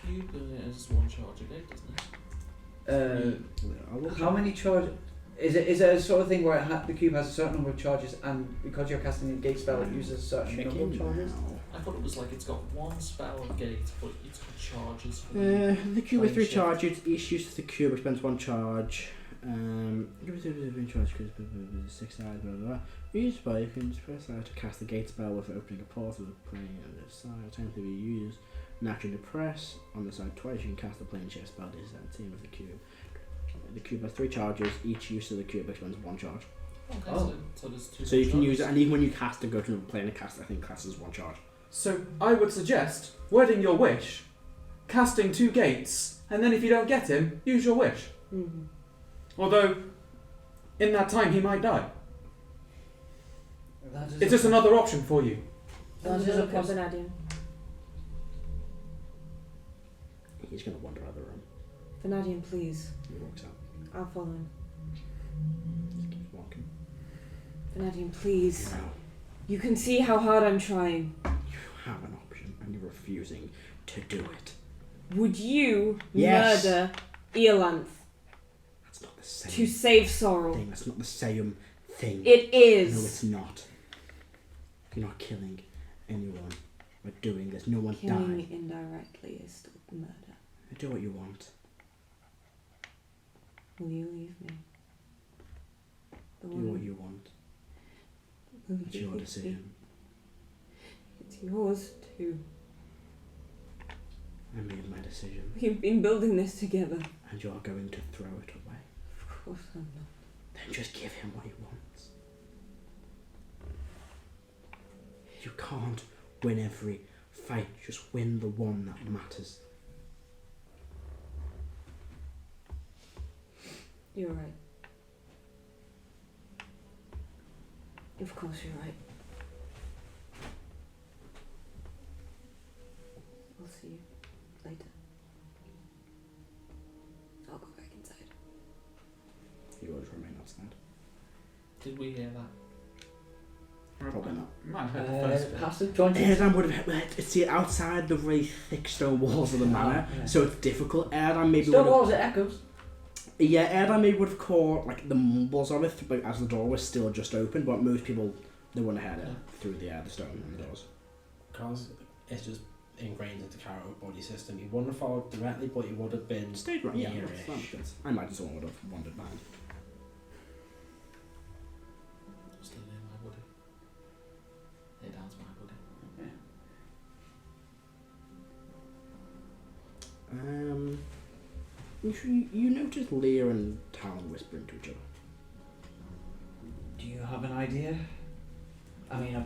cube is one charge a gate, doesn't it? How many charges? Is it a sort of thing where the cube has a certain number of charges, and because you're casting a gate spell, it uses a certain number of charges? I thought it was like it's got one spell a gate, but it's got charges. For The cube with 3 shift. charges. Each use of the cube expends 1 charge. 6 sides, blah blah blah. Each spell you can press out to cast the gate spell with opening a portal with plane on the side. Time to be used. Naturally press on the side twice. You can cast the plane shift spell. This is that team with the cube. The cube has 3 charges. Each use of the cube expends 1 charge. Okay, so there's 2 So you can use it, charges. and even when you cast to go to another plane, I think classes 1 charge. So I would suggest wording your wish, casting 2 gates, and then if you don't get him, use your wish. Although, in that time, he might die. It's just another option for you. That is a poss- Vanadian. He's going to wander out of the room. Vanadian, please. He walks out. I'll follow him. Just keeps walking. Vanadian, please. Wow. You can see how hard I'm trying. You have an option, and you're refusing to do it. Would you Yes. murder Eolanth That's not the same to save Sorrel? thing. That's not the same thing. It No, is. it's not. You're not killing anyone. We're doing this. No one Killing died. indirectly is still murder. Do what you want. Will you leave me? The Do one what you want. will It's you your leave me? decision. It's yours too. I made my decision, We've been building this together. and you're going to throw it away. Of course I'm not. Then just give him what he wants. You can't win every fight. Just win the one that matters. You're right. Of course you're right. I'll see you later. I'll go back inside. You will just remain outside. Did we hear that? Probably not. Might have heard the first bit. Passive 20. Erdan would have. It's the outside the very thick stone walls of the manor, yeah. so it's difficult. Erdan maybe Stone would have. walls, it echoes. Yeah, Erdan maybe would have caught like the mumbles of it, but as the door was still just open. But most people they wouldn't have heard it through the stone and the doors. Because it's just ingrained into Karo body system. He wouldn't have followed directly, but he would have been Stayed right. Yeah, near-ish. that makes sense. I imagine someone would have wandered behind. Still in my body. Hey, down's my body. You notice Lear and Talon whispering to each other. Do you have an idea? I mean,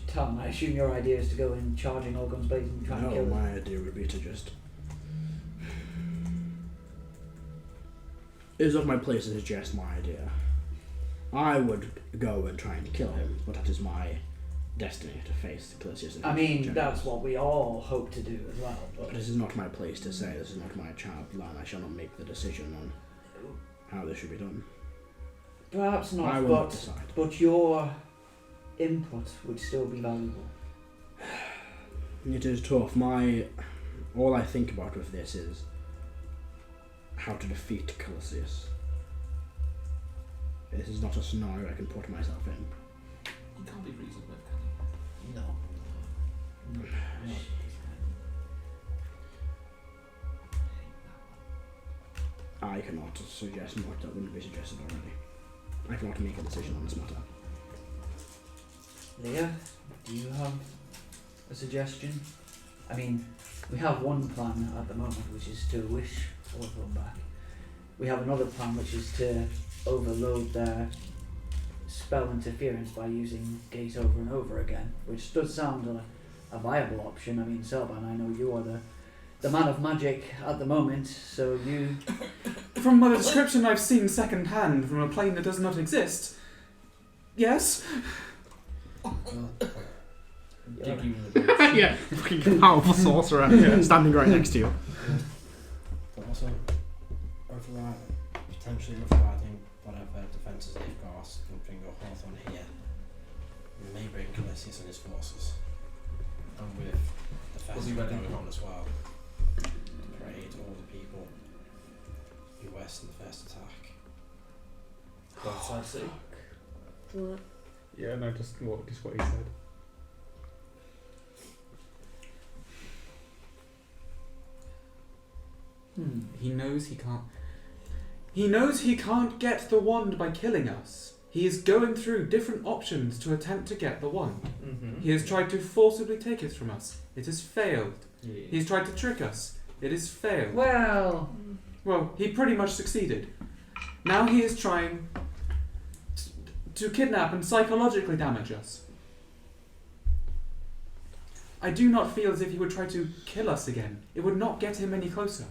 Tom, I assume your idea is to go in charging all guns blazing and trying to No, kill them. my idea would be to just. It is not my place to suggest my idea. I would go and try and kill him, but that is my destiny to face the Calicius and I his mean, generals. that's what we all hope to do as well. But But this is not my place to say. This is not my child line. I shall not make the decision on how this should be done. perhaps I not. will not decide. But your input would still be valuable. It is tough. All I think about with this is how to defeat Calicius. This is not a scenario I can put myself in. You can't be reasoned with, can you? No. I cannot suggest much that wouldn't be suggested already. I cannot make a decision on this matter. Leah, do you have a suggestion? I mean, we have one plan at the moment, which is to wish Hawthorne back. We have another plan, which is to overload their spell interference by using Gate over and over again, which does sound a viable option. I mean, Celban, I know you are the man of magic at the moment, so you... From the description I've seen second hand from a plane that does not exist, yes. Dig you in the boots. Yeah, fucking powerful sorcerer standing right next to you. But also, potentially overriding whatever defences they've got and bring your Hawthorne here. We may bring Calicius and his forces. And with the Was he festival ready? going on as well, to create all the people who west in the first attack. Both sides see. What? Yeah, no, just what he said. He knows he can't. He knows he can't get the wand by killing us. He is going through different options to attempt to get the wand. Mm-hmm. He has tried to forcibly take it from us. It has failed. He's tried to trick us. It has failed. Well, Well, he pretty much succeeded. Now he is trying to kidnap and psychologically damage us. I do not feel as if he would try to kill us again. It would not get him any closer.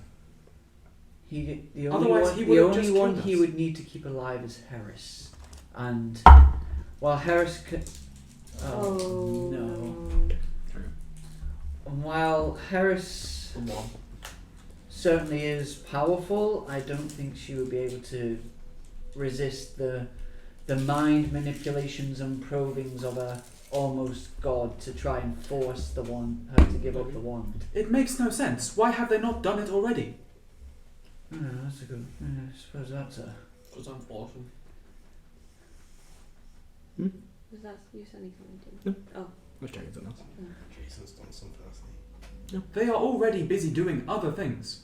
the only Otherwise, one, he the would have only just one killed he us. would need to keep alive is Heris. And while Heris Oh, no. And while Heris From one. certainly is powerful, I don't think she would be able to resist the the mind manipulations and probings of a almost god to try and force her to give up the wand. It makes no sense. Why have they not done it already? That's a good. I suppose that's a. Because I'm awesome. Was that you sending something to me? No. Oh. Let's check something else. Jason's done something, hasn't he? They are already busy doing other things.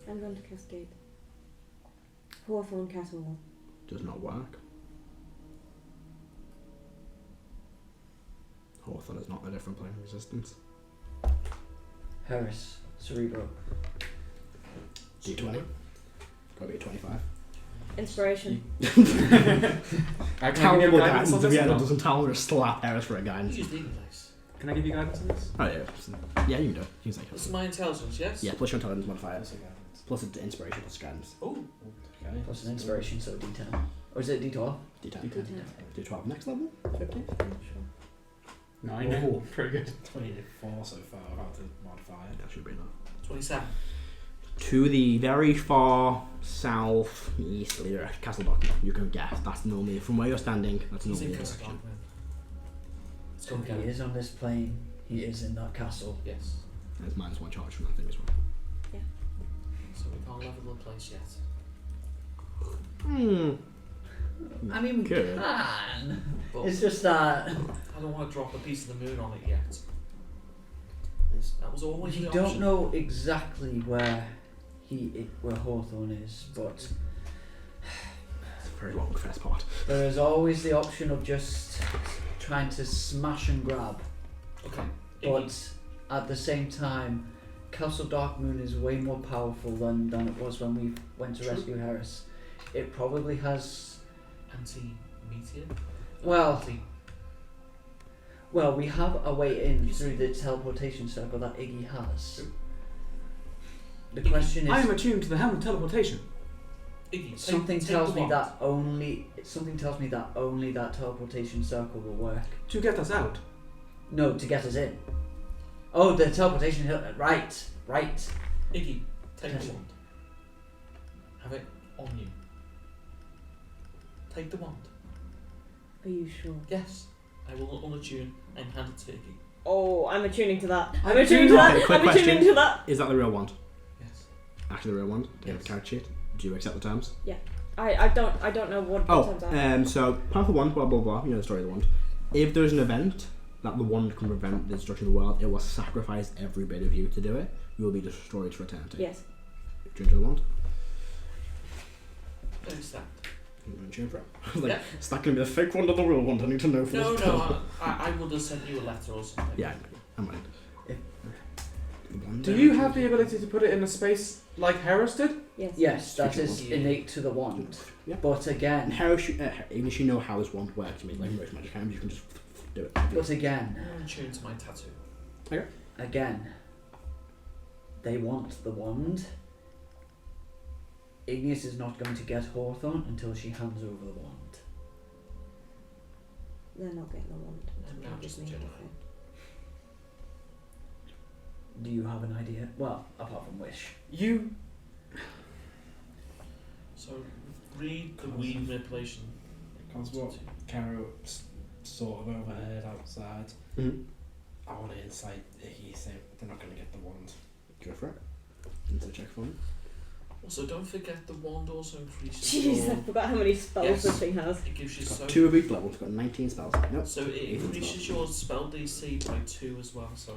I'm going to cascade. Hawthorn Castle. Does not work. Hawthorn is not a different plane resistance. Heris, Cerebro. D20. Gotta be a 25. Inspiration. Terrible guidance. Yeah, that doesn't tell me to slap Heris for a You guidance. use legal dice. Can I give you guidance on this? Oh yeah. Yeah, you can do it. You can say This is my intelligence, yes? yeah, plus your intelligence modifier. That's a guidance. Plus it's inspiration plus guidance. Oh, Okay. Plus an inspiration, so D10. Or is it D12? D10. D10. D12 next level? 15? Sure. 9. Oh. Pretty good. 24 so far without the modifier. That should be enough. 27. To the very far south easterly direction, Castle Dock. You can guess. That's normally from where you're standing. That's He's normally in the Castle direction. Dark, man. Let's So go he again. is on this plane. He is in that castle. Yes. There's -1 charge from that thing as well. So we can't level the place yet. I mean, we Good. can. But It's just that I don't want to drop a piece of the moon on it yet. That was always you the don't option. know exactly where where Hawthorn is, but It's a very long first part. there is always the option of just trying to smash and grab. Okay. But at the same time, Castle Darkmoon is way more powerful than it was when we went to True. rescue Heris. It probably has. Anti-meteor? Well, Anti- we have a way in through the teleportation circle that Iggy has. True. The question I am is, attuned to the helm of teleportation. Iggy, take- something take tells the me wand. that only that teleportation circle will work. To get us out. No, to get us in. Oh, the teleportation. Right. Iggy, take Yes. the wand. Have it on you. Take the wand. Are you sure? Yes. I will unattune and hand it to Iggy. Oh, I'm attuning to that. I I'm attuning do to not- that. Quick I'm attuning question. to that. Is that the real wand? Yes. Actually the real wand? Do you have a Yes. character sheet? Do you accept the terms? I don't know what the Oh, terms are. so powerful wand, blah blah blah, you know the story of the wand. If there's an event that the wand can prevent the destruction of the world, it will sacrifice every bit of you to do it. You will be destroyed for eternity. Yes. Drink to the wand. Very sad. I'm going to cheer for it. I was like, Yeah. is that going to be the fake wand or the real wand? I need to know for No, this. I would have sent you a letter or something. Yeah, I might. If- The wand. Do you have the ability to put it in a space like Heris did? Yes. Yes, that Future is wand. innate to the wand. Yeah. But And again, how even if you know how this wand works, I mean, like most magic items, you can just do it. but again, I'm attuned to my tattoo. again, they want the wand. Igneous is not going to get Hawthorn until she hands over the wand. They're not getting the wand. I'm now just a Just me. Jedi. Do you have an idea? Well, apart from wish. You. So read the weed manipulation. Because what Karo sort of overheard outside, Mm-hmm. I want to insight Iggy say they're not going to get the wand. Go for it. Into the check for me. Also, don't forget the wand also increases Jeez, I your... forgot how many spells Yes. this thing has. It gives you It's so... got 2 of each level. It's got 19 spells. Nope. So it increases your spell DC by 2 as well. So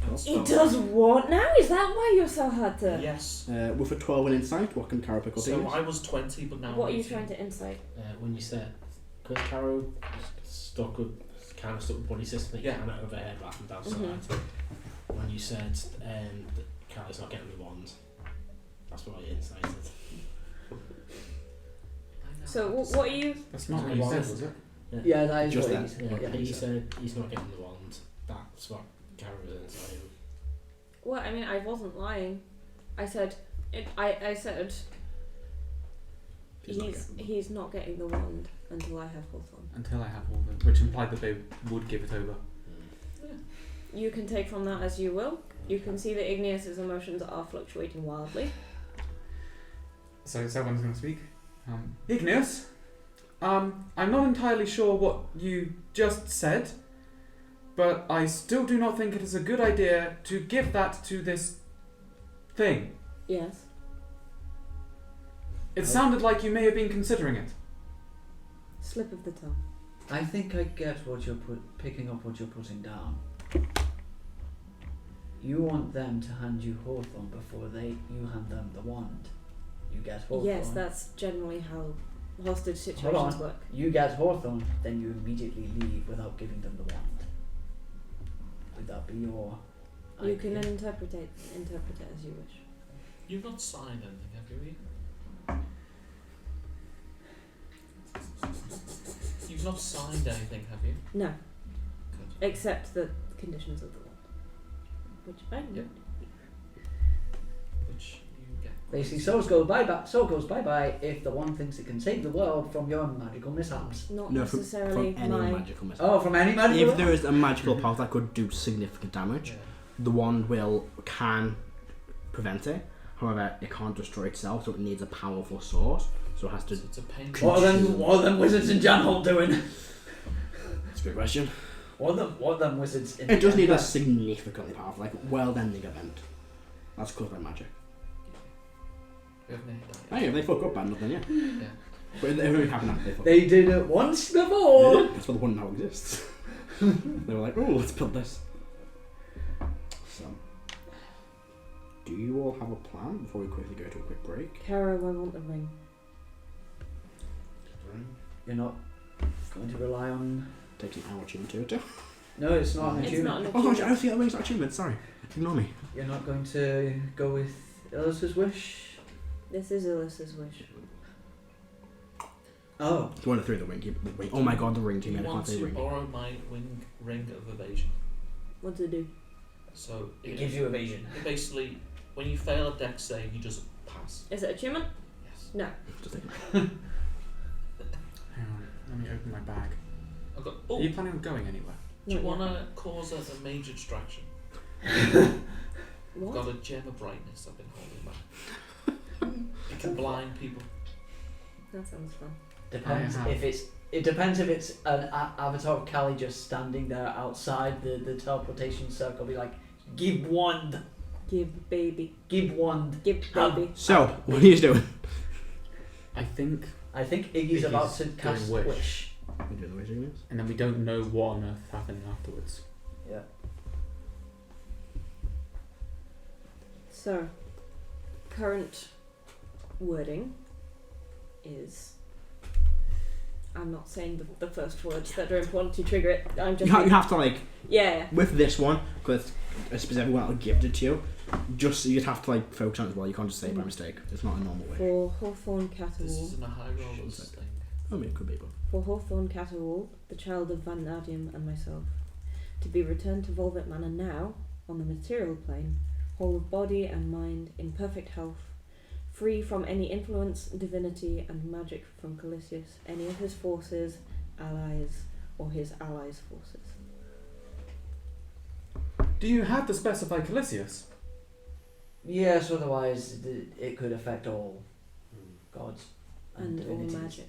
and It spell- does what now? Is that why you're so hard to... Yes. With a 12 in insight, what can Karo pick up? So I was 20, but now What are I'm you 18. trying to insight? When you said, because Karo kind of stuck with body system, Yeah. kind of overheard that from outside. When you said that Karo's not getting the wand, that's what I incited. So what are you... That's not That's what you what said, he was it? Yeah, that is Just what that. he's... Yeah, Yeah, he he's- said he's not getting the wand. That's what Karo was inside him. Well, I mean, I wasn't lying. I said... I said... He's not getting the wand until I have Hawthorn. Until I have all of them, which implied that they would give it over. You can take from that as you will. You can see that Igneous's emotions are fluctuating wildly. So someone's going to speak. Igneous, I'm not entirely sure what you just said, but I still do not think it is a good idea to give that to this thing. Yes. It sounded like you may have been considering it. Slip of the tongue. I think I get what you're picking up what you're putting down. You want them to hand you Hawthorn before you hand them the wand. You get Hawthorn. Yes, that's generally how hostage Hold situations on. work. You get Hawthorn, then you immediately leave without giving them the wand. Would that be your You idea? can interpret it as you wish. You've not signed anything, have you, Ian? You've not signed anything, have you? No, Good. except the conditions of the wand, which I know. Yep. Which you get. Basically, soul goes bye-bye if the one thinks it can save the world from your magical mishaps. Not No, necessarily from any my. magical missile. Oh, from any magical... If there is a magical power that could do significant damage, Yeah. the wand can prevent it. However, it can't destroy itself, so it needs a powerful source. So it has to. So it's a pain. What are them wizards in Janhold doing? That's a good question. What are them wizards in It does need a Janhold? significantly powerful, like world-ending event. That's caused by magic. We haven't hit that Oh yet. yeah, they fuck up bad enough then, yeah. Yeah. But it only happened after they fucked They did it once before! up. That's why the one now exists. They were like, oh, let's build this. So, do you all have a plan before we quickly go to a quick break? Karo, I want the ring. You're not going to rely on... Takes an hour tune to it too. No, it's not an It's achievement. not an Oh gosh, I achievement. don't see that ring's not achievement, sorry. Ignore me. You're not going to go with Illus's wish? This is Illus's wish. Oh. You want to throw the ring, keep the ring. Oh my god, the ring Do team, you I want can't say to ring. borrow my ring of evasion? What to do? So It gives you evasion. It basically, when you fail a dex save, you just pass. Is it achievement? Yes. No. Just take it. Hang on, let me open my bag. I've got. Are Oh, you planning on going anywhere? do you Not want yet. to cause a major distraction? What? Got a gem of brightness I've been holding back. It can blind people. That sounds fun. Depends I have- if it's... It depends if it's an avatar of Callie just standing there outside the teleportation circle, be like, give wand, Give baby. give wand. Give baby. So, what are you doing? I think, I think Iggy's about to doing cast wish. wish. You doing the wizard Igneous? and then we don't know what on earth is happening afterwards. Yeah. So, current wording is. I'm not saying the first words that are important to trigger it. I'm just. You have to like, Yeah. with this one, because a specific one that'll give it to you, just you'd have to like focus on it as well. You can't just say it by mistake. It's not a normal way. For Hawthorn This Catterwall. isn't a high roller's Shouldn't thing. I mean, it could be, but. For Hawthorn Catterwall, the child of Van Nadium and myself, to be returned to Volvet Manor now, on the material plane, whole of body and mind, in perfect health, free from any influence, divinity, and magic from Calisius, any of his forces, allies, or his allies' forces. Do you have to specify Calisius? Yes, otherwise it could affect all gods and, And all divinities.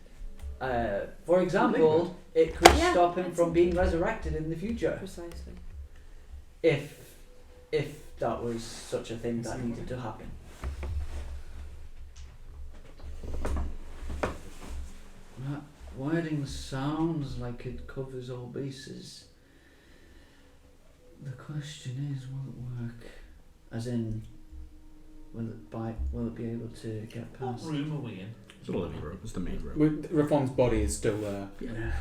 magic. For example, it could Yeah, stop him that's from being interesting. resurrected in the future. Precisely. If that was such a thing that needed to happen. That wording sounds like it covers all bases. The question is, will it work? As in, will it be able to get What past? room are we in? It's the living room. It's the main room. Rafon's body is still there. Yeah.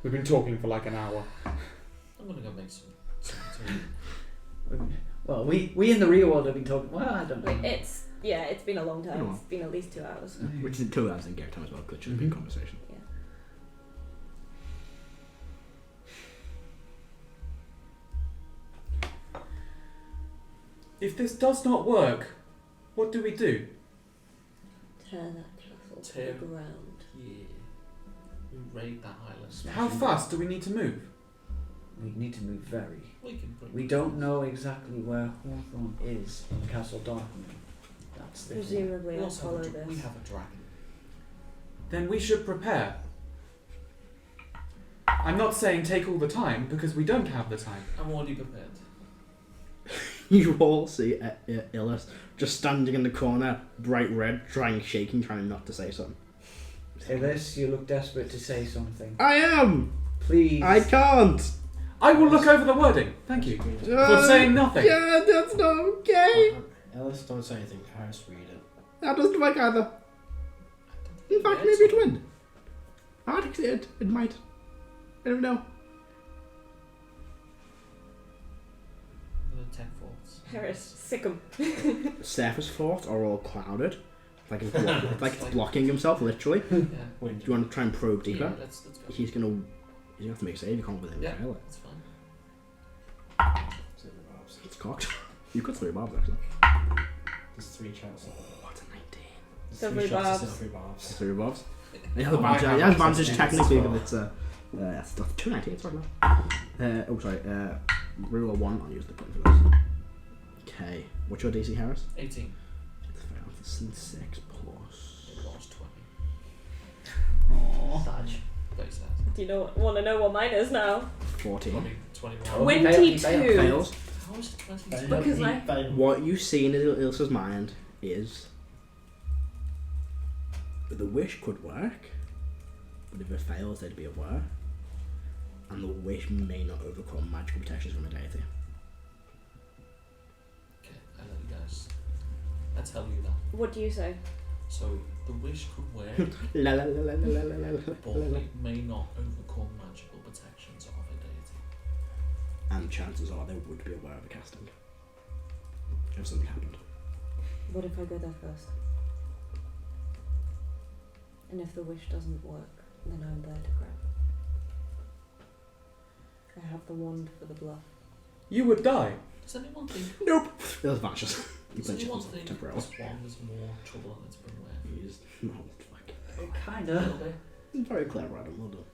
We've been talking for like an hour. I'm gonna go make some tea. Well, we in the real world have been talking. Well, I don't know. Like, it's been a long Been a time. while. It's been at least 2 hours. Which is 2 hours in game time as well, because it should be a Mhm. conversation. If this does not work, what do we do? Tear that castle to Tear. the ground. Yeah. We raid that island. How fast do we need to move? We need to move very. We can bring We don't know exactly where Hawthorn is in Castle Darkmoon. That's the thing. Presumably, We I'll also follow have a, this. we have a dragon. Then we should prepare. I'm not saying take all the time, because we don't have the time. I'm already prepared. You all see Illis just standing in the corner, bright red, shaking, trying not to say something. Heris, you look desperate to say something. I am! Please. I can't! I will look over the wording. Thank you. For saying nothing. Yeah, that's not okay! Ellis, don't say anything. Harris, read it. That doesn't work either. In fact, maybe it would. It might. I don't know. Another 10 thoughts. Heris, sick 'em. Surface forts are all clouded. Like it's blocking himself, literally. Yeah. Do you want to try and probe deeper? Yeah, let's go. He's gonna have to make a save. You can't within fail it. That's fine. It's cocked. You've got 3 barbs actually. There's 3 shots. What's a 19? Silvery barbs. Silvery barbs. 3 barbs. It has advantage technically because it's that's 2 19s right now. Rule 1, I'll use the point for this. Okay. What's your DC, Harris? 18. It's failed. It's 6 plus. It was 20. Sag. Very sad. Do you want to know what mine is now? 14. 21. 22. Fails. How is it 22? Because I- What you see in Ilsa's mind is that the wish could work, but if it fails, there'd be a war, and the wish may not overcome magical protections from a deity. Okay, I know you guys. I tell you that. What do you say? So, the wish could work, La la la la la la la but it may not overcome magical protections of a deity. And chances are there would be a war of a casting if something happened. What if I go there first? And if the wish doesn't work, then I'm there to grab. I have the wand for the bluff. You would die. Does anyone think Nope. It vanishes. You Does anyone think temporarily. this one is more trouble than it's been worth? He's not fuck. Kinda. He's very clever, Adam. Well done.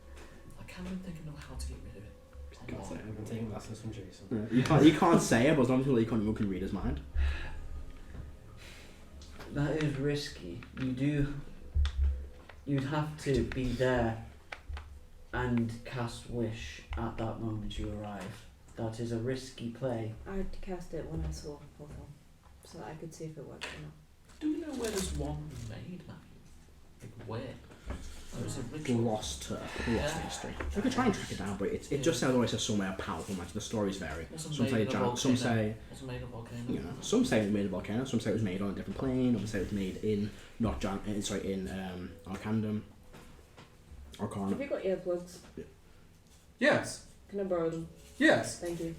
I can't even think of how to get rid of it. Can't say I've been taking lessons from Jason. You can't say it, but as long as you can read his mind. That is risky. You'd have to be there and cast wish at that moment you arrive. That is a risky play. I had to cast it when I saw Hawthorne, so that I could see if it worked or not. Do we know where this wand was made, Matthew? Like where? It was a ritual. Lost to history. We could try and track it down, but it just sounds always somewhere powerful magic. The stories vary. Wasn't Some made say in a some say Wasn't made of volcano. some say it was made of volcano. Some say it was made on a different plane. Others say it was made in Arcandum. Arcana. Have you got earplugs? Yes. Can I borrow them? Yes. Thank you.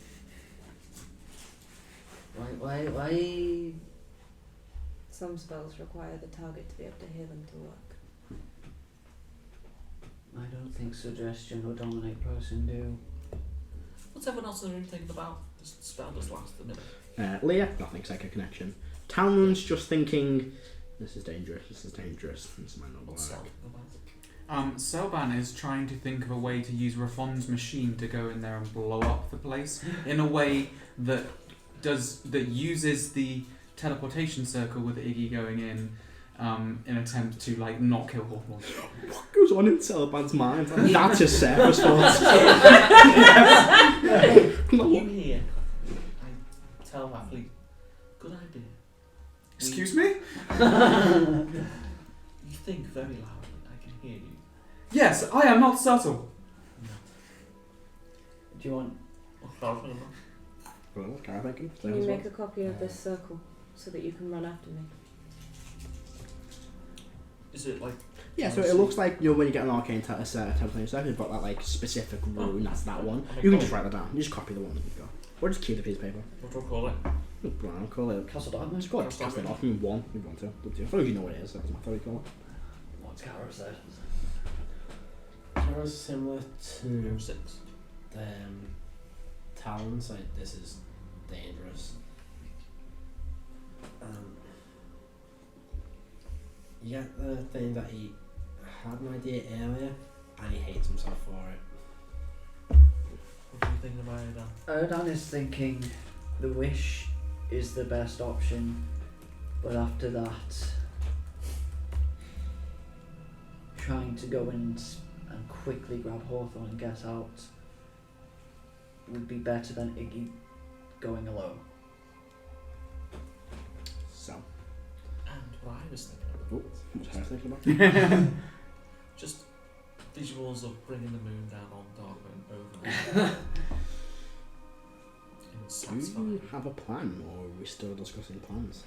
Why? Some spells require the target to be able to hear them to work. I don't think suggestion or dominate person do. What's everyone else in the room thinking about? This spell just lasts a minute. Leah, nothing. Psychic connection. Talon's just thinking, this is dangerous. This might not What's work. about? Celban is trying to think of a way to use Rafon's machine to go in there and blow up the place in a way that uses the teleportation circle with Iggy going in an attempt to not kill Hawthorne. What goes on in Celban's mind? That's his surface force. You hear? I tell Matthew, good idea. Excuse me? You think very loudly. I can hear you. Yes, I am not subtle. Do you want? Can you make a copy of this circle so that you can run after me? Is it like? Yeah, so it looks like when you get an arcane teleportation circle, you've got that specific rune. That's that one. You can just write that down. You just copy the one that you've got, or just keep the piece of paper. What do I call it? I'll call it. Castle Darkness? Just call it cast it off. You want to? Up to you. As long as you know what it is, so it doesn't matter what you call it. What's Karo said? Karo's similar to 6. Talons. Like, this is dangerous. You get the thing that he had an idea earlier, and he hates himself for it. What do you think about Erdan? Erdan is thinking the wish is the best option, but after that, trying to go in and quickly grab Hawthorne and get out would be better than Iggy going alone. So, And what I was thinking oh, about, what's I thinking about? just visuals of bringing the moon down on Darkmoon over. Do you have a plan, or are we still discussing plans?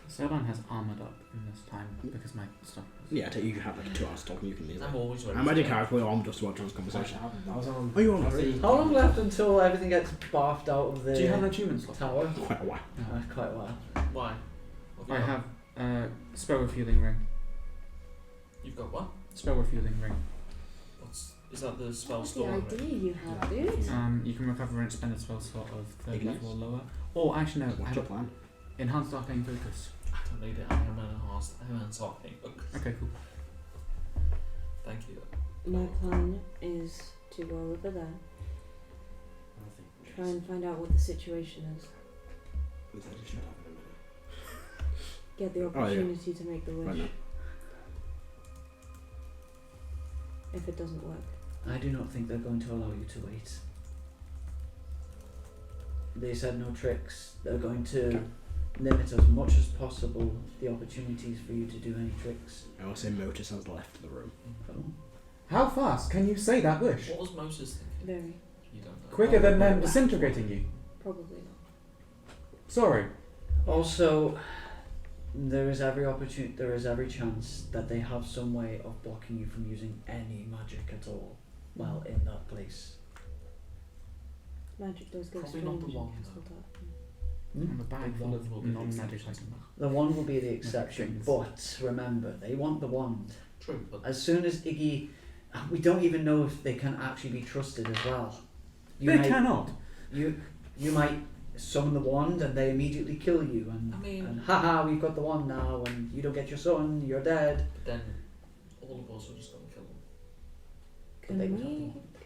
Celban has armoured up in this time because my stuff was... Yeah, you have like 2 hours talking, you can leave it. I'm always ready. I'm ready, character, I'm just about John's conversation. I was on. Oh, you're on already? How long left until everything gets barfed out of the Do you have an achievement slot? tower? Quite a while. Quite a while. Why? What I you got? have spell refueling ring. You've got what? Spell refueling ring. Is that the spell What's the store? idea you have, dude? You can recover an expended spell slot of 30 Igneous? or lower. Or actually no, I What's have your plan? enhanced arcane focus. I don't need it. I am an talking. Okay, cool. Thank you. My plan is to go over there, I think try and find out what the situation is, get the Oh, yeah. opportunity to make the wish. Right now. If it doesn't work. I do not think they're going to allow you to wait. They said no tricks. They're going to Okay. limit as much as possible the opportunities for you to do any tricks. I will say Motus has left the room. Oh. How fast can you say that wish? What was Moses thinking? Very. You don't know. Quicker than them disintegrating you. Probably not. Sorry. Also, there is every opportunity. There is every chance that they have some way of blocking you from using any magic at all while in that place. Magic does go Probably strange not the in wand, Castle though. Dark. I'm a bag full The of wand will be the non-magic exception. items. The wand will be the exception, Things. but remember, they want the wand. True, but As soon as Iggy, we don't even know if they can actually be trusted as well. They might, cannot. You might summon the wand and they immediately kill you, and I mean- and haha, we've got the wand now, and you don't get your son, you're dead. then all of us are just going to kill them. But they Can would have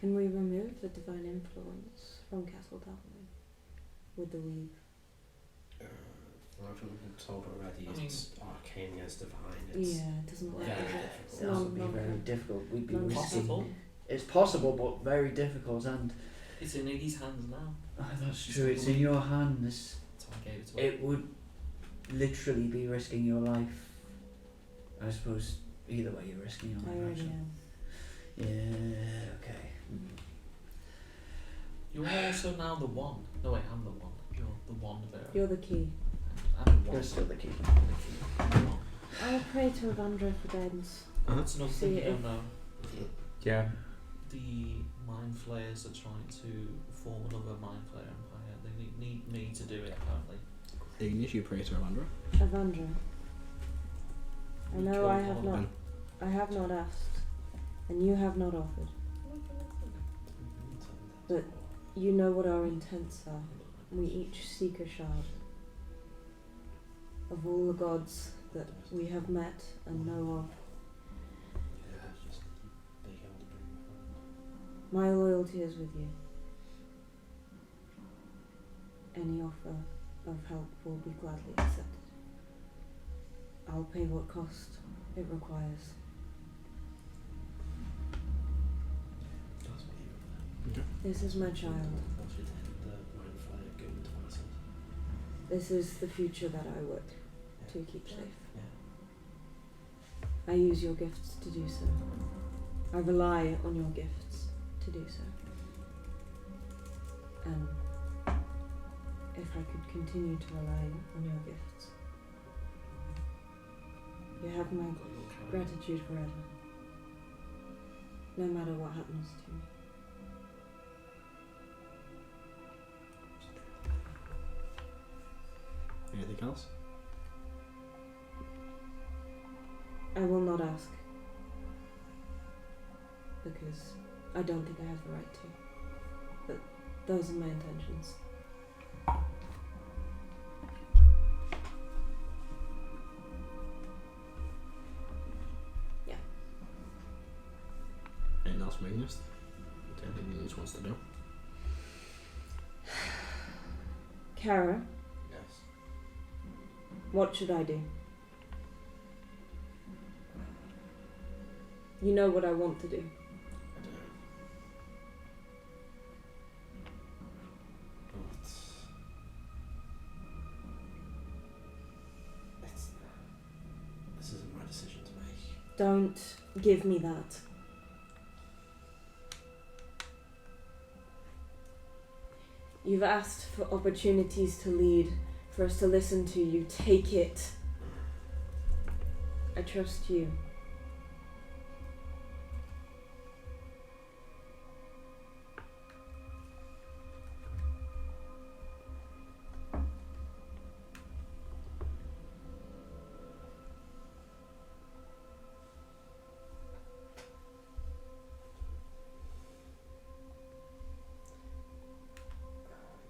the we wand. remove the divine influence from Castle Dark with the weave? I've been told already, I mean- it's arcane against divine. It's Yeah, it doesn't work. very does it? difficult. It's That would be non- very difficult. We'd be non- risking. Possible. It's possible, but very difficult, and It's in Iggy's hands now. that's true. It's in your hands. That's why I gave it to her. It would literally be risking your life. I suppose either way you're risking your I life. already actually. am. Yeah. Okay. You're also now the one. No wait, I'm the one. You're the wand bearer. You're the key. I'm the one. You're still the key. I'll pray to Evandra for guidance. That's another thing See you if- don't know. Yeah. The mind flayers are trying to form another mind flayer empire. They need me to do it apparently. Igneous, you pray to Evandra. Evandra, I We know killed I have all not. of them. I have not asked, and you have not offered. But you know what our intents are. We each seek a shard of all the gods that we have met and know of. Yeah, it's just being able to bring it My loyalty is with you. Any offer of help will be gladly accepted. I'll pay what cost it requires. That's what you This is my child. Once you take the mind fire, go into myself. This is the future that I work to keep safe. Yeah. I use your gifts to do so. I rely on your gifts to do so. And if I could continue to rely on your gifts, you have my Got your carrot. gratitude forever. No matter what happens to me. Anything else? I will not ask. Because I don't think I have the right to. But those are my intentions. Anything else from Igneous? Anything Igneous wants to do? Kara, Yes. what should I do? You know what I want to do. I Don't give me that. You've asked for opportunities to lead, for us to listen to you. Take it. I trust you.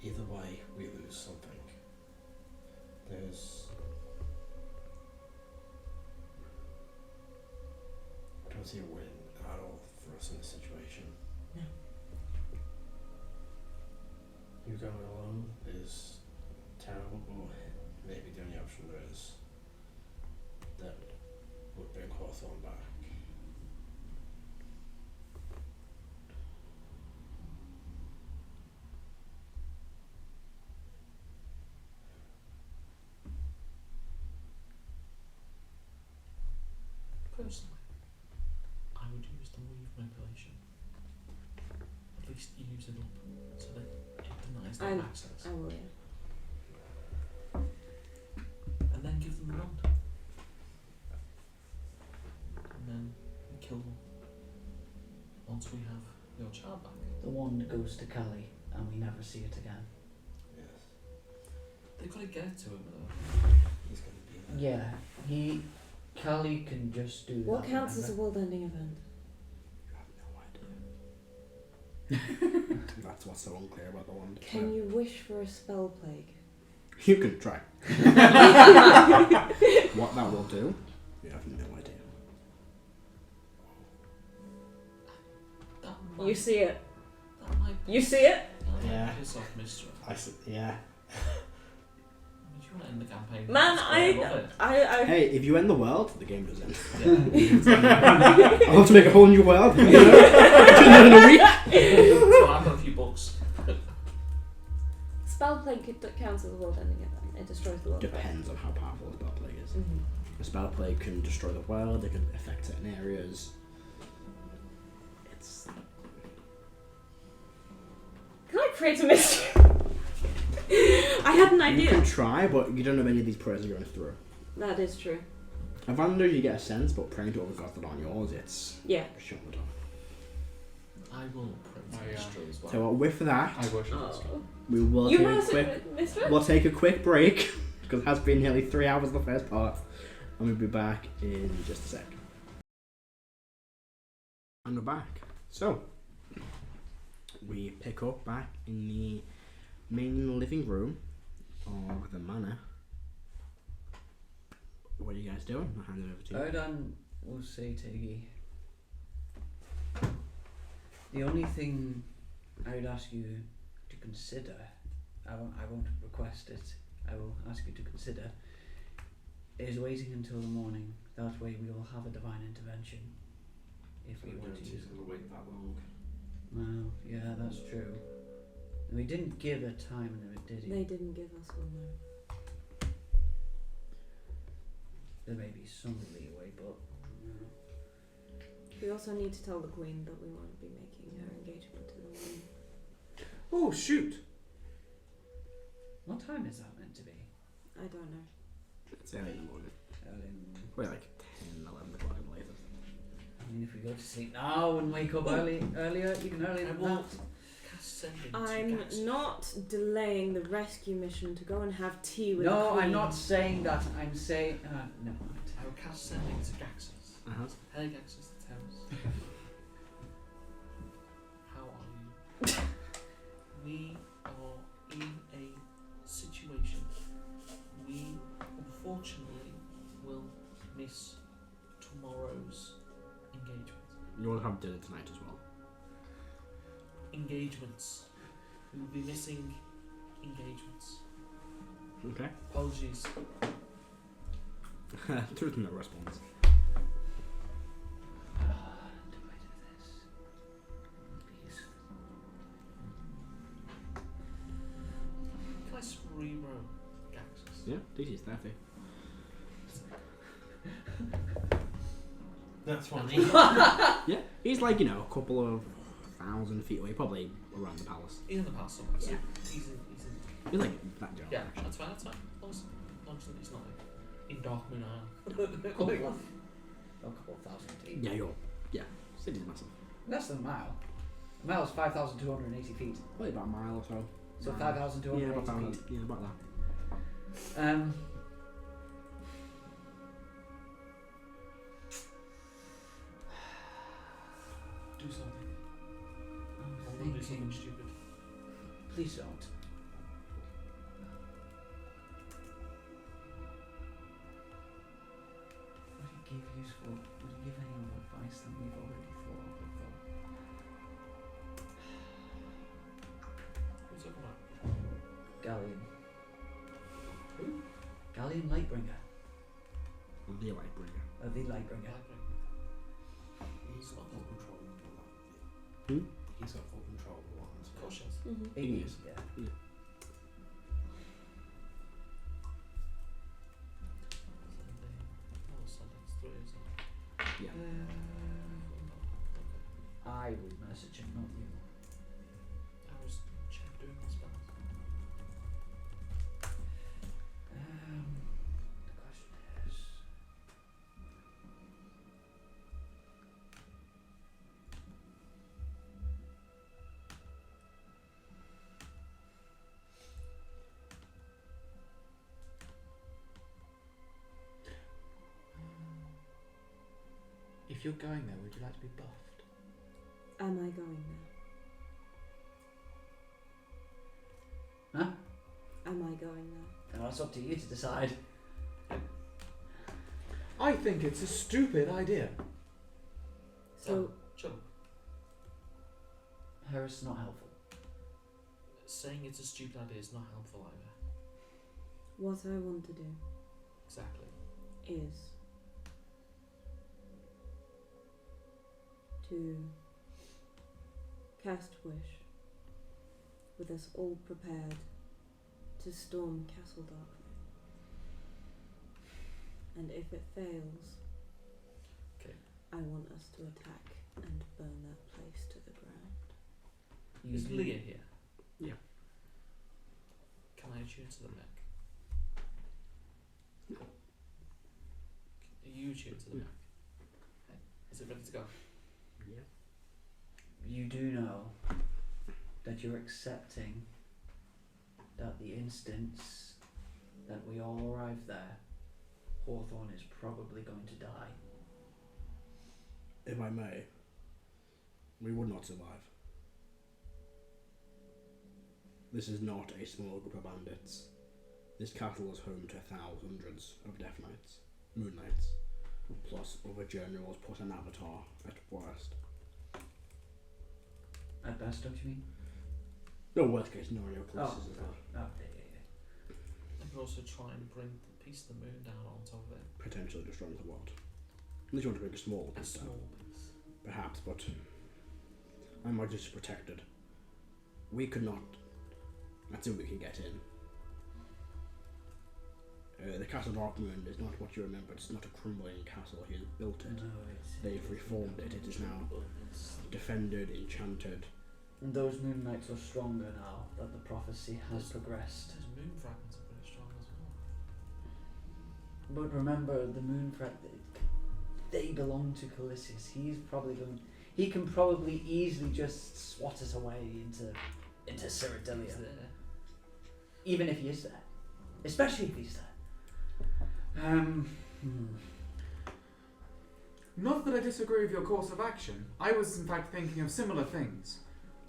Either way, we lose something. I don't see a win at all for us in this situation. No. You going alone is terrible, but maybe the only option there is that would bring Hawthorne back. Personally, I would use the weave manipulation. At least use it up so that it denies them access. I will, yeah. And then give them the wand. And then we kill them. Once we have your child back. The wand goes to Kali, and we never see it again. Yes. They've got to get it to him though. He's going to be there. Yeah, Kali can just do What that. counts as a remember? world-ending event? You have no idea. That's what's so unclear about the wand. Can you wish for a spell plague? You can try. What that will do, you have no idea. That You might, see it. that might You see it? that might Yeah. piss off Mister. Yeah. If you want to end the campaign, Man, that's great, I love it. I Hey, if you end the world, the game does end. Yeah. I'll have to make a whole new world. You know? In a week. So I've got a few books. spell plague counts as a world-ending event. It destroys the world. Depends on how powerful the spell plague is. Mm-hmm. A spell plague can destroy the world. It can affect certain areas. It's Can I pray to Mister? I had an you idea. can try, but you don't know any of these prayers are going through. That is true. Evander, you get a sense, but praying to other gods that aren't yours, it's Yeah. shut the door. I will print Oh, yeah. Mister as well. So with that, I worship this guy. Oh. we will You take a worship quick. Mister? We'll take a quick break because it has been nearly 3 hours the first part, and we'll be back in just a sec. And we're back. So we pick up back in the main living room of the manor. What are you guys doing? I'll hand it over to you. Erdan will say to Iggy, the only thing I would ask you to consider, I won't request it, I will ask you to consider, is waiting until the morning. That way we will have a divine intervention. If we want to use it. going to wait that long. Well, yeah, that's true. We didn't give a time limit, did he? They didn't give us one though. There may be some leeway, but We also need to tell the Queen that we won't be making her engagement in the morning. Oh shoot! what time is that meant to be? I don't know. It's early in the morning. Early in the morning. We're like 10, 11 o'clock at the latest. I mean, if we go to sleep now and wake up earlier, even earlier I than will that. cast sending to I'm Gax. not delaying the rescue mission to go and have tea with the No, Queen. I'm not saying that. I'm saying. Never mind. I will cast sending to Gaxus. Uh-huh. Hey Gaxus the Terrace. How are you? We are in a situation. We unfortunately will miss tomorrow's engagement. You want to have dinner tonight as well. Engagements. We will be missing engagements. Okay. Apologies. There is no response. Do I do this? Please. Can I cerebro Gaxus? Yeah, this is 30. That's funny. Yeah, he's like, a couple of 1,000 feet away, probably around the palace. He's in the palace somewhere. So Yeah. he's in. He's like that general Yeah, direction. that's fine. That's fine. As long as he's not like in Darkmoon Isle. Couple of, a couple of thousand feet. Yeah, city's massive. Less than a mile. A mile is 5,280 feet. Probably about a mile or so. So Mile. 5,280 Yeah, about feet. yeah, about that. Do something. I'm Or do something thinking. stupid. Please don't. Would he give any more advice than we've already thought of before? Who's talking about? Galleon. Who? Galleon Lightbringer. The Lightbringer. The Lightbringer. He's got full control of that. Who? He's got full control of what Of course, yes. Mm-hmm. Igneous. Yeah. Yeah. I would message him, not you. I was doing my spells. The question is... If you're going there, would you like to be buffed? Am I going Huh? there? Am I going there? Well, it's up to you to decide. I think it's a stupid idea. So, Chill. Heris is not helpful. Saying it's a stupid idea is not helpful either. what I want to do Exactly. is to cast Wish with us all prepared to storm Castle Darkmoon. And if it fails, Okay. I want us to attack and burn that place to the ground. Is Leah here? Yeah. Can I attune to the mech? Are you attuned to the mech? Okay. Is it ready to go? Yeah. You do know that you're accepting that the instance that we all arrive there, Hawthorne is probably going to die. If I may, we would not survive. This is not a small group of bandits. This castle is home to hundreds of Death Knights, Moon Knights, plus other generals, plus an avatar at worst. At best, don't you mean? No, worst case scenario, plus Oh, is that. yeah. I could also try and bring the piece of the moon down on top of it. Potentially destroying the world. Unless you want to make a small A piece down. small piece. Perhaps, but my majesty is protected. We could not. That's if we can get in. The Castle Darkmoon is not what you remember. It's not a crumbling castle. He has built it. No, it's... They've reformed it. It is now defended, enchanted. And those Moon Knights are stronger now that the prophecy has progressed. Those moon fragments are pretty strong as well. But remember, the Moon Fragment, they belong to Calisius. He can probably easily just swat us away into He's Cyrodilia. there. Even if he is there. Especially if he's there. Not that I disagree with your course of action. I was in fact thinking of similar things.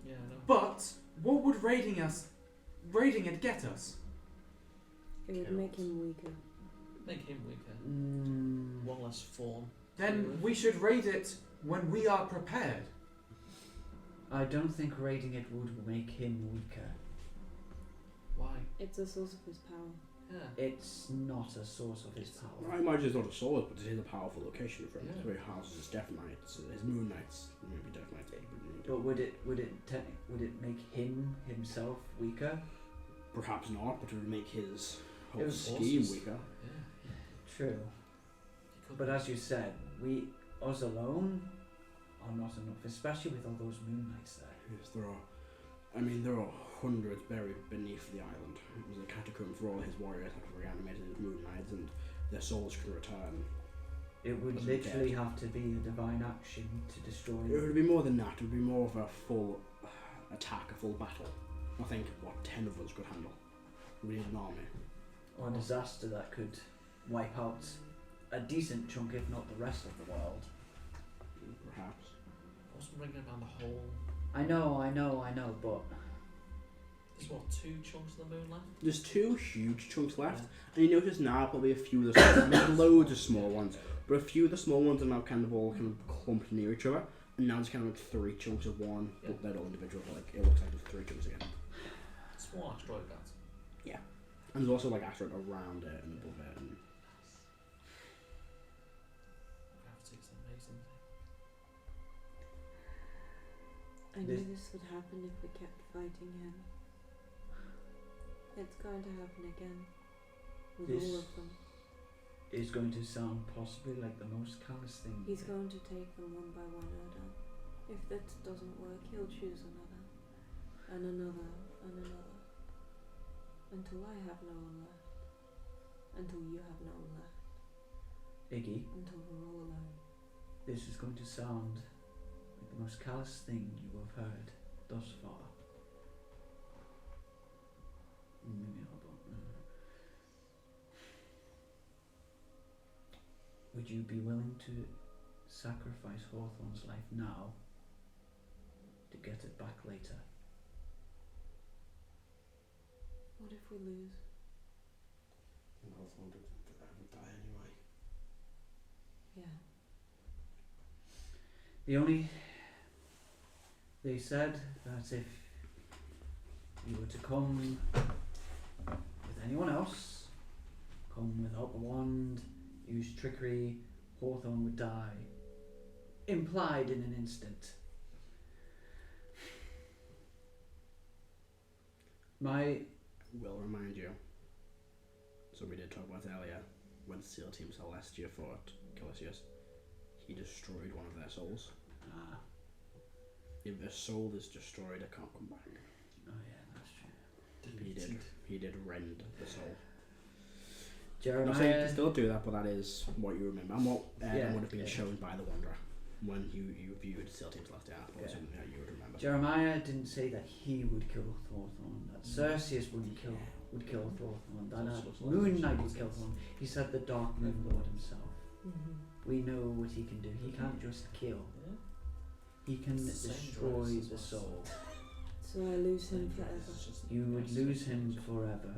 Yeah, I know. But what would raiding it get us? It would make him weaker. Make him weaker. One less form. Then we should raid it when we are prepared. I don't think raiding it would make him weaker. Why? It's a source of his power. Yeah. It's not a source of his power. I imagine it's not a sword, but it is a powerful location for him. Yeah. It's where he houses his Death Knights, his Moon Knights, maybe Death Knights. But would it make him himself weaker? Perhaps not, but it would make his It whole was scheme horses. weaker. Yeah. True. He could But as you said, us alone are not enough, especially with all those moonlights there. Yes, there are. I mean, there are hundreds buried beneath the island. It was a catacomb for all his warriors that were reanimated as moon knights, and their souls can return. It would Doesn't literally get. have to be a divine action to destroy It would be more than that. It would be more of a full attack, a full battle. I think, 10 of us could handle. We need an army. or a disaster that could wipe out a decent chunk, if not the rest of the world. Perhaps. I wasn't bringing down the whole. I know, but There's what, 2 chunks of the moon left? There's 2 huge chunks left, and you notice now probably a few of the small, there's loads of small ones, but a few of the small ones are now kind of all clumped near each other, and now there's kind of like 3 chunks of one, but they're all individual. Like it looks like there's 3 chunks again. Small asteroid belt. Yeah, and there's also like asteroid around it and above it. And Gravity's an amazing thing. I knew this would happen if we kept fighting him. It's going to happen again. With This- all of them. it's going to sound possibly like the most callous thing. He's going to take them one by one, Erdan. If that doesn't work, he'll choose another. And another, and another. Until I have no one left. Until you have no one left. Iggy, Until we're all alone. this is going to sound like the most callous thing you have heard thus far. Maybe not, but would you be willing to sacrifice Hawthorne's life now to get it back later? What if we lose? And Hawthorne would die anyway. Yeah. They said that if you were to come with anyone else, come without the wand, use trickery, Hawthorne would die. Implied in an instant. will remind you. So we did talk about earlier when SEAL Team Celestia fought Canis. He destroyed one of their souls. Ah. If their soul is destroyed, it can't come back. Oh yeah, that's true. He did rend the soul. Jeremiah. So you can still do that, but that is what you remember, and what Yeah, would have been yeah. shown by the Wanderer when you viewed SEAL Team Celestia. But Yeah. something that you would remember. Jeremiah didn't say that he would kill Thorthorn, that Cerseus would kill Thorthorn, that Moon Knight would kill Thorthorn. He said the Dark Moon Lord himself. Mm-hmm. We know what he can do. He can't just kill. Yeah. He can It's the same destroy drugs as the well. soul. So I lose him forever. It's just You would best lose him thing. forever.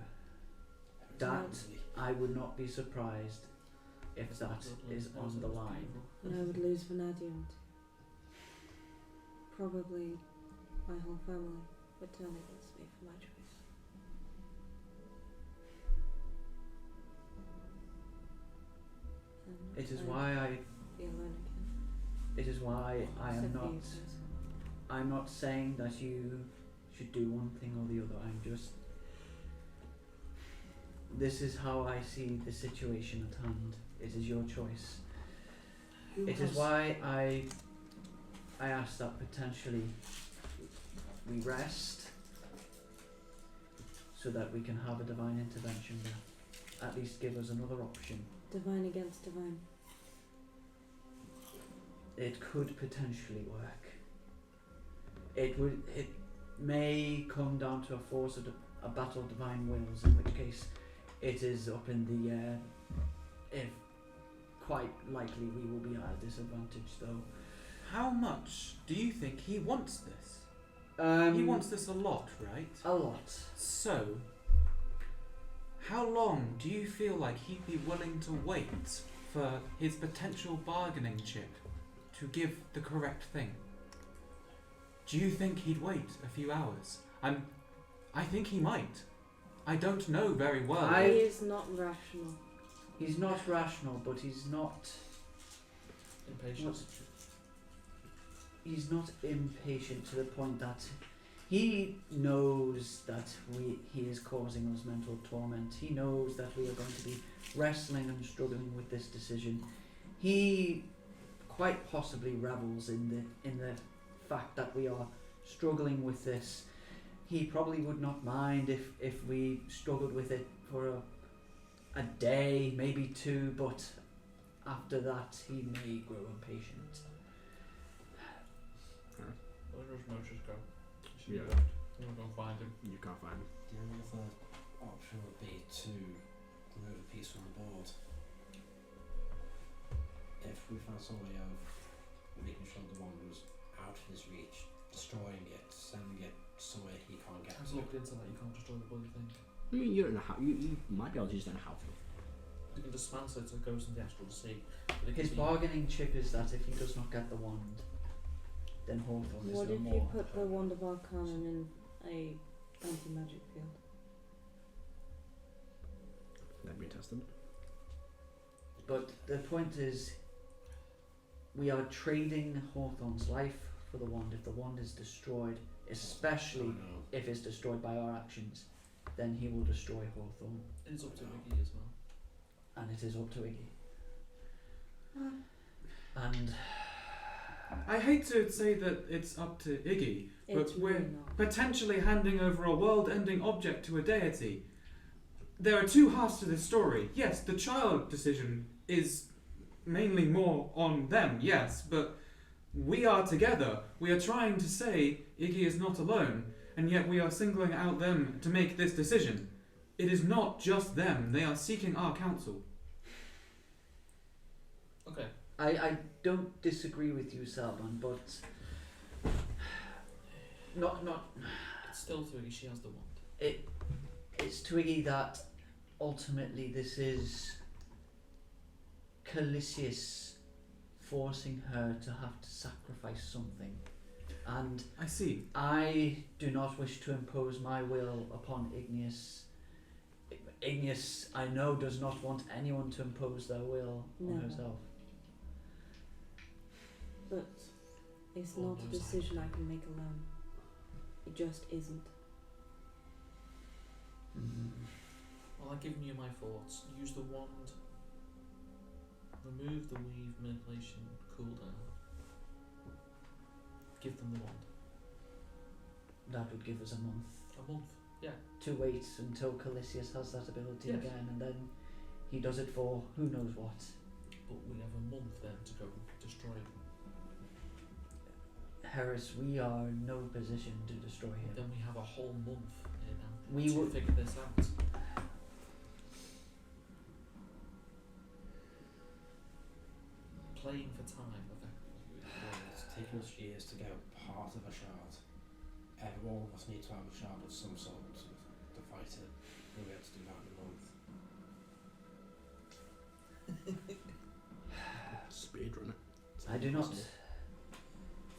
That, I would not be surprised if that is on the line. And I would lose Vanadium too. Probably my whole family would turn against me for my choice. And It is I'd why be alone again. I am Except for not. you guys. I'm not saying that you should do one thing or the other. I'm just. This is how I see the situation at hand. It is your choice. It is why I asked that potentially we rest so that we can have a divine intervention there. At least give us another option. Divine against divine. It could potentially work. It may come down to a force of a battle of divine wills, in which case it is up in the air. If quite likely we will be at a disadvantage, though. How much do you think he wants this? He He wants this a lot, right? a lot. So, how long do you feel like he'd be willing to wait for his potential bargaining chip to give the correct thing? Do you think he'd wait a few hours? I think he might. I don't know very well. He is not rational. He's not rational, but he's not. Impatient. He's not impatient to the point that he knows that he is causing us mental torment. He knows that we are going to be wrestling and struggling with this decision. He quite possibly revels in the fact that we are struggling with this. He probably would not mind if we struggled with it for a day, maybe 2, but after that he may grow impatient. Where does Motus go? Yeah. I'm not going to find him. You can't find him. The only other option would be to remove a piece from the board. If we found some way of making sure the wand was out of his reach, destroying it, sending it somewhere he can't get I've to. looked into that, you can't destroy the bloody thing. I mean, you don't know how. You might be able to just don't know how to. You can dismantle it so it goes in the astral sea. But it His can be- bargaining chip is that if he does not get the wand, then Hawthorne is What no if more. you put the Wand of Arcana in a anti-magic field? That'd be tested. But the point is, we are trading Hawthorne's life for the wand. If the wand is destroyed, especially Oh, no. if it's destroyed by our actions, then he will destroy Hawthorne, It's up to Iggy as well. and it is up to Iggy. And I hate to say that it's up to Iggy, but It's we're really not. potentially handing over a world-ending object to a deity. There are two halves to this story. Yes, the child decision is mainly more on them, yes, but we are together. We are trying to say Iggy is not alone, and yet we are singling out them to make this decision. It is not just them. They are seeking our counsel. Okay. I don't disagree with you, Celban, but not It's still to Iggy, she has the wand. it's to Iggy that ultimately this is Calisius forcing her to have to sacrifice something, and I see. I do not wish to impose my will upon Igneous. Igneous, I know, does not want anyone to impose their will on No. herself. But it's Well, not a no, decision I can make alone. It just isn't. Well, I've given you my thoughts. Use the wand. Remove the weave manipulation cooldown. Give them the wand. That would give us a month A month. Yeah. to wait until Calisius has that ability Yes. again, and then he does it for who knows what. But we have a month then to go destroy them. Heris, we are in no position to destroy him. Then we have a whole month here now We to will. figure this out. Playing for time, effectively. It's taken us years to get part of a shard. All of us need to have a shard of some sort to fight it. We'll be able to do that in a month. Speedrunner. I do not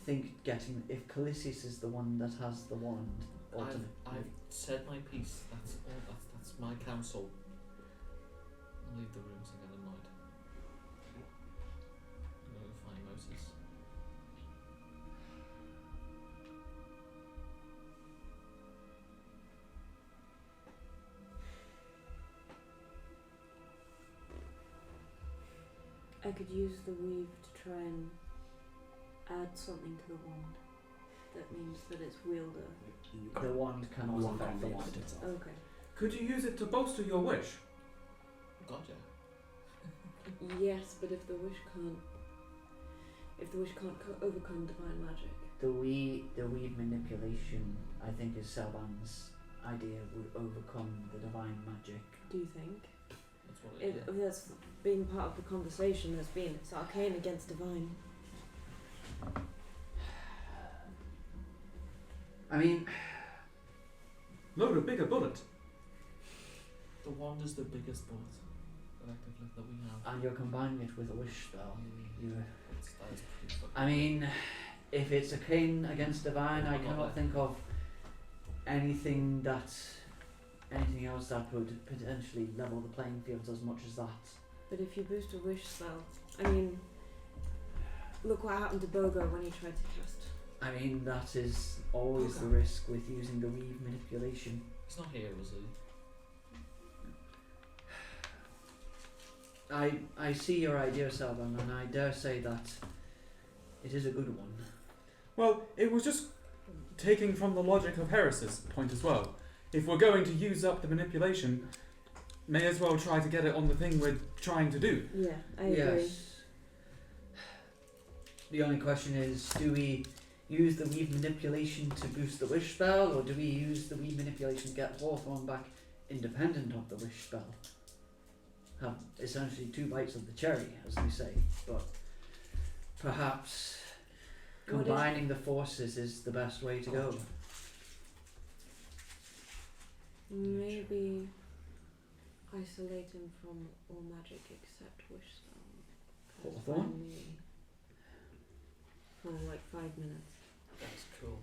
think getting, if Calisius is the one that has the wand, I've said my piece. That's all. That's my counsel. I'll leave the room so I get annoyed. I'm going to find Motus. I could use the weave to try and add something to the wand. That means that it's wielder. You the can't. wand cannot Wand affect the can't wand. affect itself. Okay. Could you use it to bolster your wish? God, yeah. Yes, but if the wish can't overcome divine magic. The weave manipulation, I think, is Celban's idea, would overcome the divine magic. Do you think? That's what it is. That's been part of the conversation. Has been it's arcane against divine. I mean, Load a bigger bullet. The wand is the biggest bullet, effectively, that we have. and you're combining it with a wish spell. You, That is pretty fucking I mean, if it's arcane against divine, I I'm not cannot there. think of anything else that would potentially level the playing fields as much as that. But if you boost a wish spell, I mean, look what happened to Bogo when he tried to cast. I mean, that is always the Okay. risk with using the weave manipulation. He's not here, is he? I see your idea, Celban, and I dare say that It is a good one. Well, it was just taking from the logic of Heris's point as well. If we're going to use up the manipulation, may as well try to get it on the thing we're trying to do. Yeah, I agree. Yes. The only question is, do we use the weave manipulation to boost the wish spell, or do we use the weave manipulation to get Hawthorne back independent of the wish spell? Have essentially 2 bites of the cherry, as we say, but perhaps combining the forces is the best way to go. Maybe isolate him from all magic except wish spell. Hawthorne? For like 5 minutes. That's cool.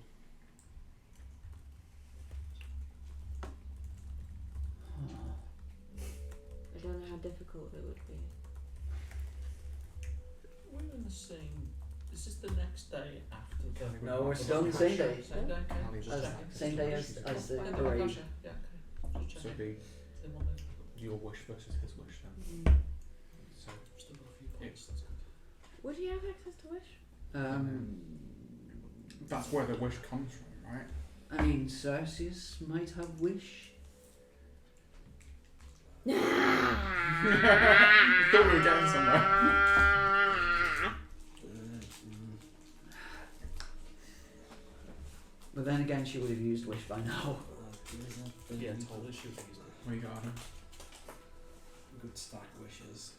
I don't know how difficult it would be. We're in the same. Is this the next day after the? No, we're still on the same day. Same day. Okay. Just As, checking. same day as the Yeah, parade. gotcha. Yeah. Okay. Just So checking. it'd be Same one day. your wish versus his wish then. So Still got a few points. That's good. Would he have access to wish? that's where the wish comes from, right? I mean, Cersei's might have wish. I thought we were getting somewhere. But then again, she would have used wish by now. Yeah, totally should have used it. What you got, Adam? Good stack wishes.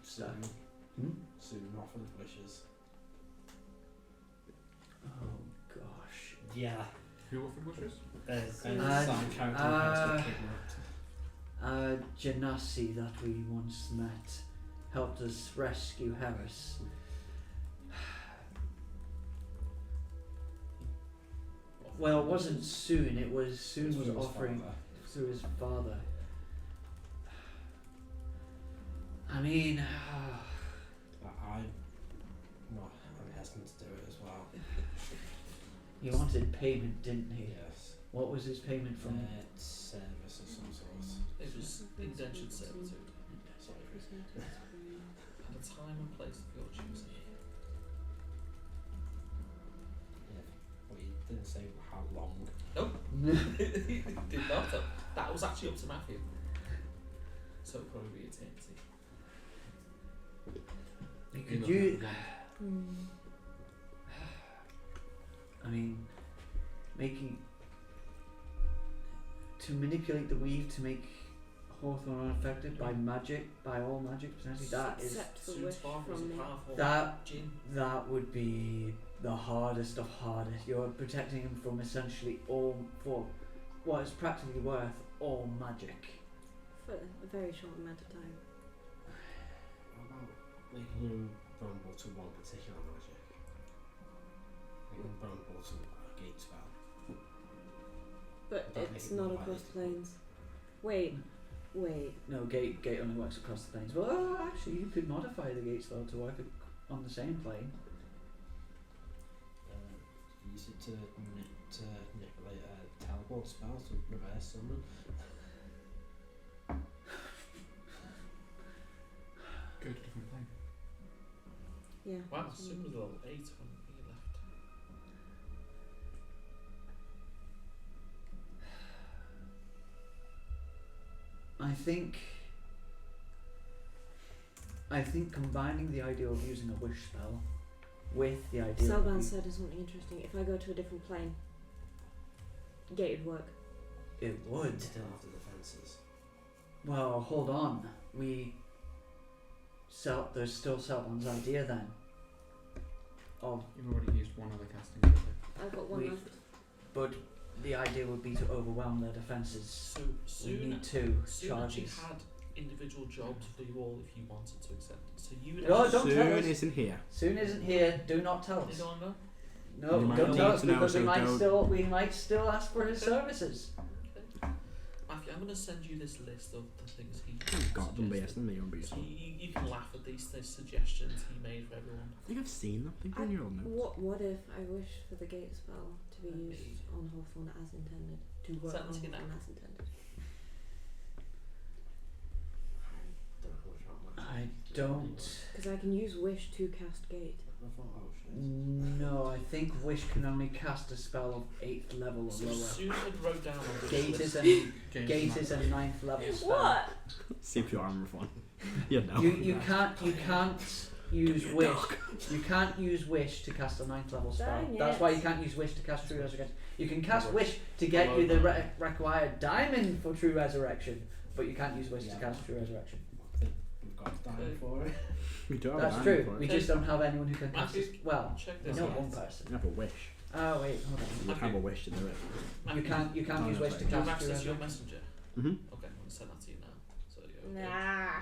Stack. Soon offered wishes. Oh gosh. Yeah. Who offered wishes? Genasi that we once met helped us rescue Heris. Well, it wasn't soon. It was soon was offering through his father. I mean, I'm hesitant to do it as well. he wanted payment, didn't he? Yes. What was his payment from? Service of some sort. It was indentured servitude. Sorry. At a time and place of your choosing. Yeah. Well, you didn't say how long. Nope. Did not. That was actually up to Matthew. So it'd probably be eternity. Could you? I mean, making to manipulate the weave to make Hawthorne unaffected by magic, by all magic potentially. That is Except for Soon wish Sparkle was a from me. powerful that gin. that would be the hardest of hardest. You're protecting him from essentially all for what is practically worth all magic. For a very short amount of time. How about making him vulnerable to one particular magic? Making him vulnerable to a gate spell. But Don't it's make it not more across likely. planes. Wait. No, gate only works across the planes. Well, actually, you could modify the gate spell to work on the same plane. Use it to manipulate a teleport spell to reverse summon. Go to a different thing. Yeah. Wow, Soon was level 8 when he left. I think combining the idea of using a wish spell with the idea Celban of said something interesting. If I go to a different plane, gate would work. it would. Still have the defences. Well, hold on. There's still Celban's idea then. Of You've already used one other casting ability. I've got one We- left. but the idea would be to overwhelm their defences. So We soon, need 2 soon actually charges. had individual jobs for you all if you wanted to accept it. So you would No, actually don't tell Soon us. isn't here. Soon isn't here. Do not tell You us. don't know? No, You might don't need tell us to know, because so don't- we might still ask for his services. Matthew, I'm going to send you this list of the things he I've got them suggested. based on me, So you can laugh at these suggestions he made for everyone. I think I've seen them. I think they're in your old notes. What if I wish for the gate spell to be used on Hawthorne as intended? To work on 17 Hawthorne as intended. Don't know which one. I don't. Because I can use Wish to cast Gate. No, I think Wish can only cast a spell of 8th level or So lower. Susan wrote down on the Gate list. Gate is a 9th level spell. What? CPR armor fun. You know. You can't use Wish. You can't use Wish to cast a 9th level spell. Dang That's it. why you can't use Wish to cast True Resurrection. You can cast Wish to get you the required diamond for True Resurrection, but you can't use Wish to cast True Resurrection. We've got a diamond for it. We do have That's a true. for it. We just don't have anyone who can cast Matthew, it. Well, check we this know out. one person. You have a wish. Oh wait, hold on. You have a wish to do it. You can't use no, Wish sorry. to Your cast True message, your Resurrection. messenger. Mm-hmm. Okay, I'm gonna send that to you now. So yeah. Nah.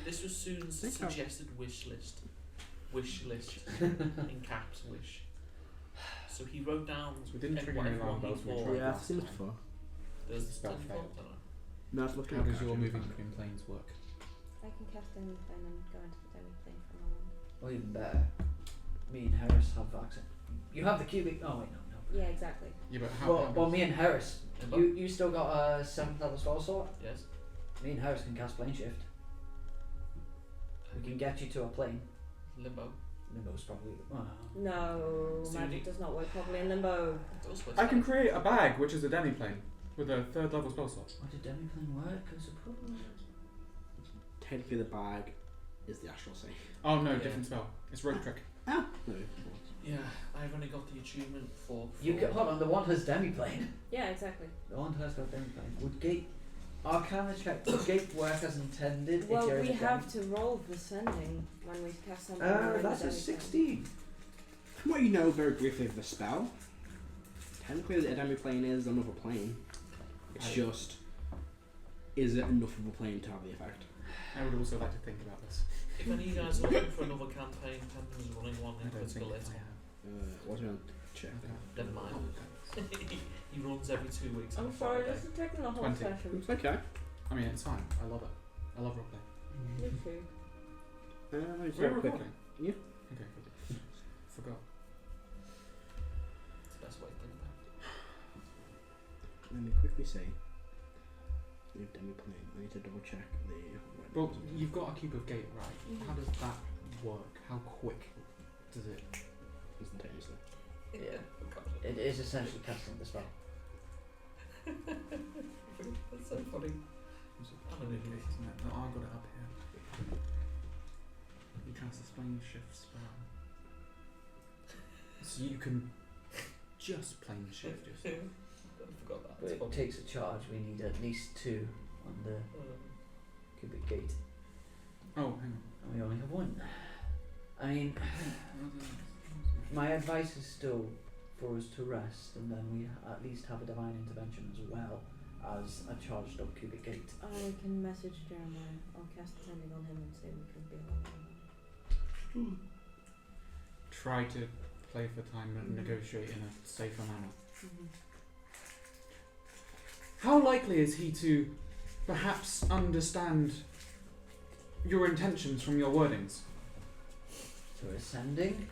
This was Susan's Think I've- suggested wish list. Wish list in caps. Wish. So he wrote down. So we didn't trigger any alarm bells for before. Yeah, I've seen this before. There's the Spell spell failed. failed. No, I've looked How at does it. your moving between planes work? I can cast anything and go into the demi-plane from now on. Or even better, me and Heris have access. You have the cubic. Oh wait, no. Yeah, exactly. Yeah, but how? Well, me and Heris. Limbo? You still got a 7th level spell sword. Yes. Me and Heris can cast plane shift. We can get you to a plane. Limbo. Limbo's probably. No, So you magic need- does not work properly in limbo. It does work. I can create a bag, which is a demi-plane, with a 3rd level spell slot. What did demi-plane work? I suppose. Technically, the bag is the astral sea. Oh no, Yeah. different spell. It's rope trick. Ah, no. Yeah, I've only got the achievement for. You get, hold on. The one has demi-plane. Yeah, exactly. The one has got demi-plane. Would gate? Arcana check. Would gate work as intended? Well, if you're in we a have to roll for sending when we cast something. That's a 16. From what you know very briefly of the spell, technically the demi-plane is another plane. It's just, is it enough of a plane to have the effect? I would also like to think about this. If any of you guys are looking for another campaign, Pendulum's running one I in don't think critical I hit. have. What do you want to check? Never mind. He runs every 2 weeks. on I'm a sorry, Friday. this is taking the whole 20. session. It's okay. I mean, it's fine. I love it. I love roleplay. Me too. Just We're have a quick- recording? Yeah. Okay, good. Forgot. It's the best way to think about it. Let me quickly see. The demi-plane. I need to double check the. Well, you've got a cube of gate, right? Mhm. How does that work? How quick does it? Instantaneously. Yeah. Forgot It is essentially casting the spell. That's so funny. I'm an idiot. Isn't it? No, I got it up here. You cast a plane shift spell. So you can just plane shift yourself. I forgot that. But It's it funny. takes a charge. We need at least 2 on the cubic gate. Oh, hang And we only have 1. I mean, on. my advice is still for us to rest and then we at least have a divine intervention as well as a charged up cubic gate. I can message Jeremiah. I'll cast sending on him and say we can be alone. Try to play for time and negotiate in a safer manner. Mm-hmm. How likely is he to perhaps understand your intentions from your wordings? So ascending?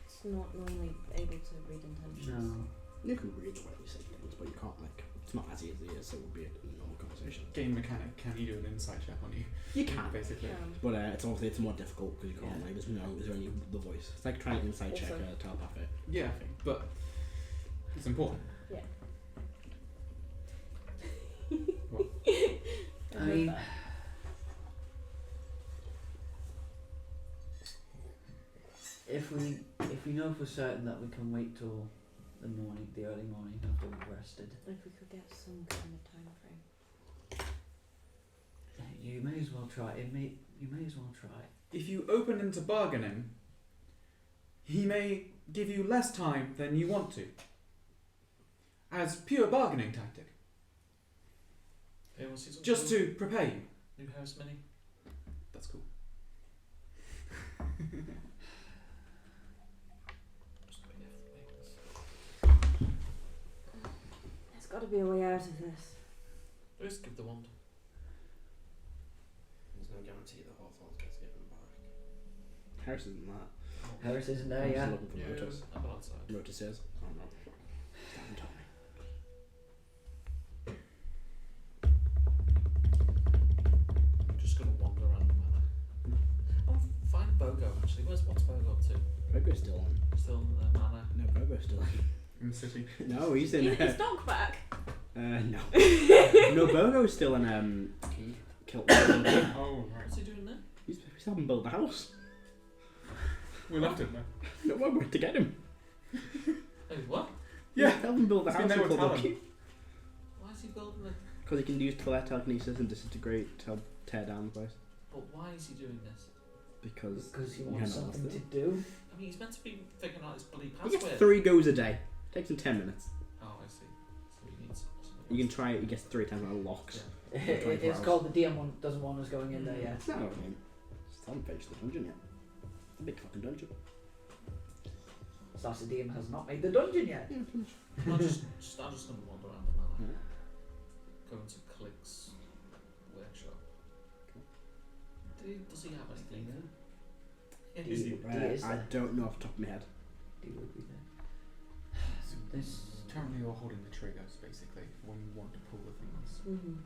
It's not normally able to read intentions. No. You can read the way you say things, but you can't, like, it's not as easy as it would be a normal conversation. Game mechanic, can he do an insight check on you? You can, Basically. but it's obviously it's more difficult because you can't, like, there's only the voice. It's like trying to insight check Also- a telepathic. Yeah, but it's important. Yeah. What? I mean, if we know for certain that we can wait till the morning, the early morning after we've rested, If we could get some kind of time frame. you may as well try. You may as well try. If you open into bargaining, he may give you less time than you want to. As pure bargaining tactic. Anyone see something Just cool? to prepare you. New Heris Mini. That's cool. Just wait for things. There's got to be a way out of this. Just give the wand. There's no guarantee the Hawthorns gets given back. Heris isn't that. Harris isn't there I'm yet. still looking for Motus. I've been outside. Motus is. I don't know. Haven't told me. I'm just gonna wand actually. What's Virgo up to? Virgo's still on. Still in the manor. No, Virgo's still on. In the city. No, he's in. Is Doc back? No. No, Virgo's still in. Kilt. Oh, right. What's he doing there? He's helping build the house. We left it there. No, we're going to get him. Hey, what? Yeah. He's helping build the He's been house. there with Paladin. Why is he building it? Because he can use telekinesis and disintegrate to tear down the place. But why is he doing this? Because Because he you're wants not something lost to it. do. I mean, he's meant to be figuring out his bloody He gets password. 3 goes a day. Takes him 10 minutes. Oh, I see. So he needs something You can else. try it. He gets 3 times out of locks. Yeah. It's called the DM doesn't want us going in there yet. No, I mean, just haven't finished the dungeon yet. It's a big fucking dungeon. Star's DM has not made the dungeon yet. I'm just going to wander around the manor. Yeah. Go into Clic's workshop. Does he have anything there? Yeah, is he? Is I there? don't know off the top of my head. D would be there. So This. currently you're holding the triggers, basically, when we want to pull the things. Mm-hmm.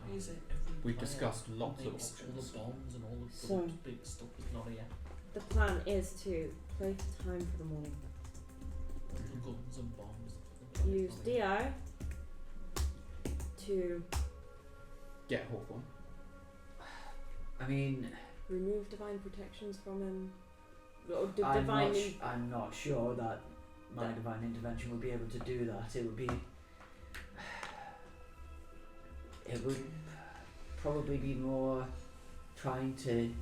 Why is it every We've player discussed lots of makes all options. the bombs and all the So- big stuff is not here? The plan is to play for time for the morning. The guns and bombs. Use DI to Get Hawthorne. I mean, remove divine protections from him. Or I'm not sure that my divine intervention would be able to do that. It would probably be more trying to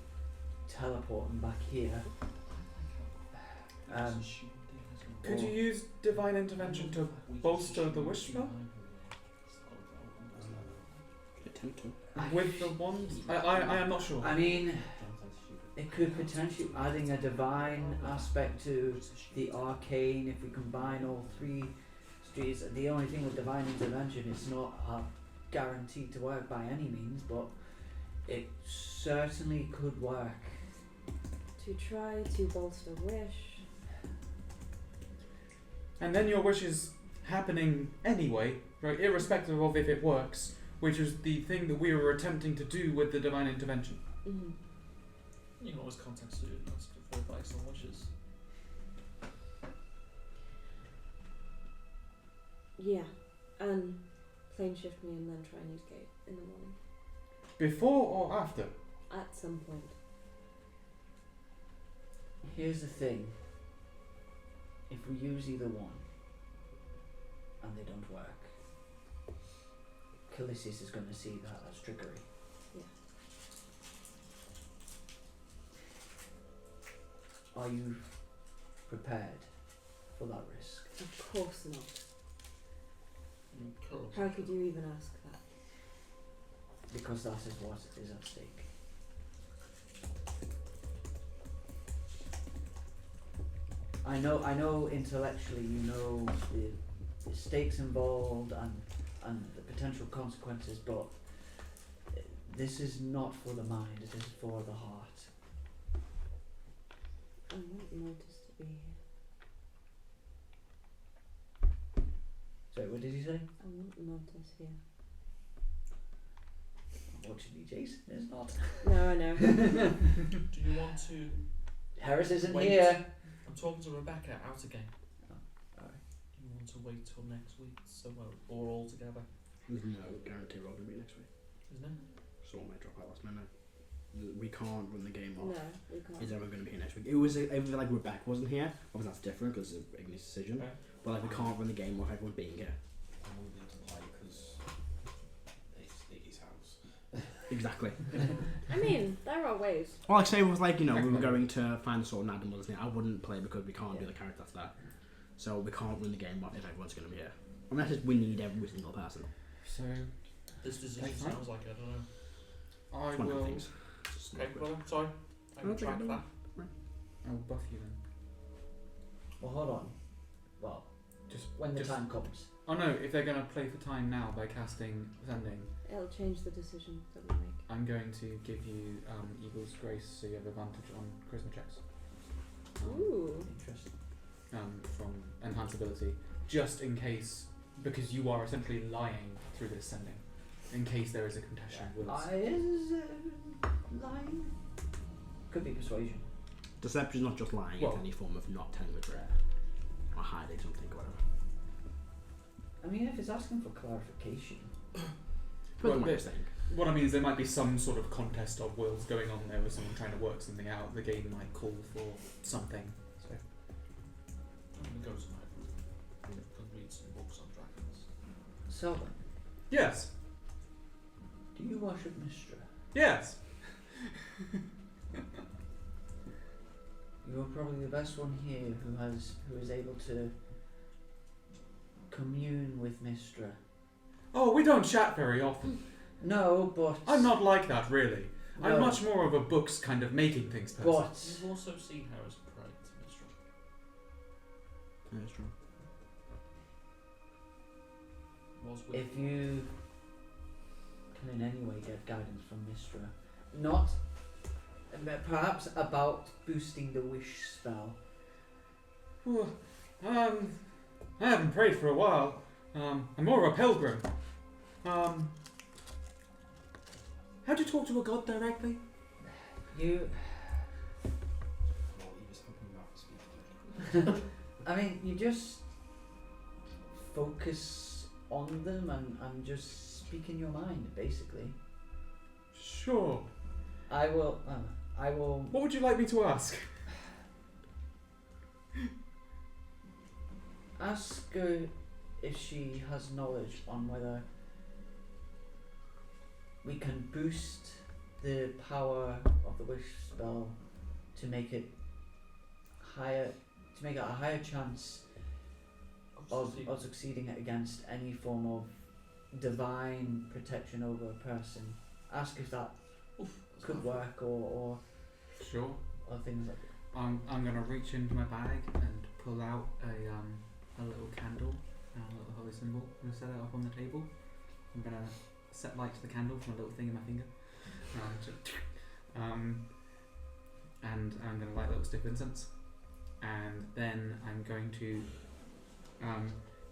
teleport him back here. Could you use divine intervention to bolster the wish spell? Attempt to. With the wands? I am not sure. I mean, it could potentially adding a divine aspect to the arcane if we combine all 3 streets. The only thing with divine intervention, it's not guaranteed to work by any means, but it certainly could work. to try to bolster wish. And then your wish is happening anyway, right? Irrespective of if it works, which is the thing that we were attempting to do with the divine intervention. Mm-hmm. You can always contact students and ask for advice on wishes. Yeah, and plane shift me and then try and use gate in the morning. Before or after? At some point. Here's the thing. If we use either one and they don't work, Calisius is going to see that as trickery. Yeah. Are you prepared for that risk? Of course not. Cool. How could you even ask that? Because that is what is at stake. I know intellectually you know the stakes involved and the potential consequences, but this is not for the mind, it is for the heart. I want Motus to be here. So what did he say? I want Motus here. Unfortunately, Jason is not. No, I know. Do you want to... Harris isn't Wait. here. I'm talking to Rebecca out again. Alright. You want to wait till next week, so we're all together, There's no guarantee we're all going to be next week. isn't it? So I might drop out last minute. We can't run the game off. No, we can't. Is everyone going to be here next week? It was like Rebeca wasn't here. Obviously that's different because of Igneous' decision. Okay. But like we can't run the game off everyone being here. I won't be able to play because it's Iggy's house. Exactly. I mean, there are ways. Or like say it was like, you know, we were going to find the sword and Adam wasn't here. I wouldn't play because we can't do the character that's there. So we can't run the game off if everyone's going to be here. Unless it's we need every single person. So This decision Take time. sounds like, I don't know. I It's one of the will. things. Just Okay, not brother, sorry. I Okay, retract don't that. I will buff you then. Well, hold on. Well, Just when the just- time comes. Oh no! If they're going to play for time now by casting Sending, It'll change the decision that we make. I'm going to give you Eagle's Grace, so you have advantage on charisma checks. Ooh. Interesting. From enhanceability, just in case, because you are essentially lying through this sending, in case there is a contestation with. Lying? Could be persuasion. Deception is not just lying, Well- it's any form of not telling the truth. Or hiding something, or whatever. I mean, if it's asking for clarification. Well, Well, saying. What I mean is there might be some sort of contest of wills going on there with someone trying to work something out. The game might call for something. So I'm gonna go tonight. Can read some books on dragons. Celban, yes, do you worship Mystra? yes. You're probably the best one here who is able to commune with Mystra. Oh, we don't chat very often. No, but I'm not like that, really. No. I'm much more of a books kind of making things person. But You've also seen Heris pray to Mistral. Yeah, that's true. Was with if you can in any way get guidance from Mystra, not perhaps about boosting the wish spell. Well, I haven't prayed for a while. I'm more of a pilgrim. How do you talk to a god directly? You, Well, he was hoping about speaking. I mean, you just focus on them and just speak in your mind, basically. Sure. I will. What would you like me to ask? Ask her if she has knowledge on whether we can boost the power of the wish spell to make it higher, to make it a higher chance of succeeding against any form of divine protection over a person. Ask if that could work or Sure. things like that. I'm gonna reach into my bag and pull out a little candle and a little holy symbol. I'm gonna set it up on the table. I'm gonna set light to the candle from a little thing in my finger. And I'm gonna light a little stiff incense. And then I'm going to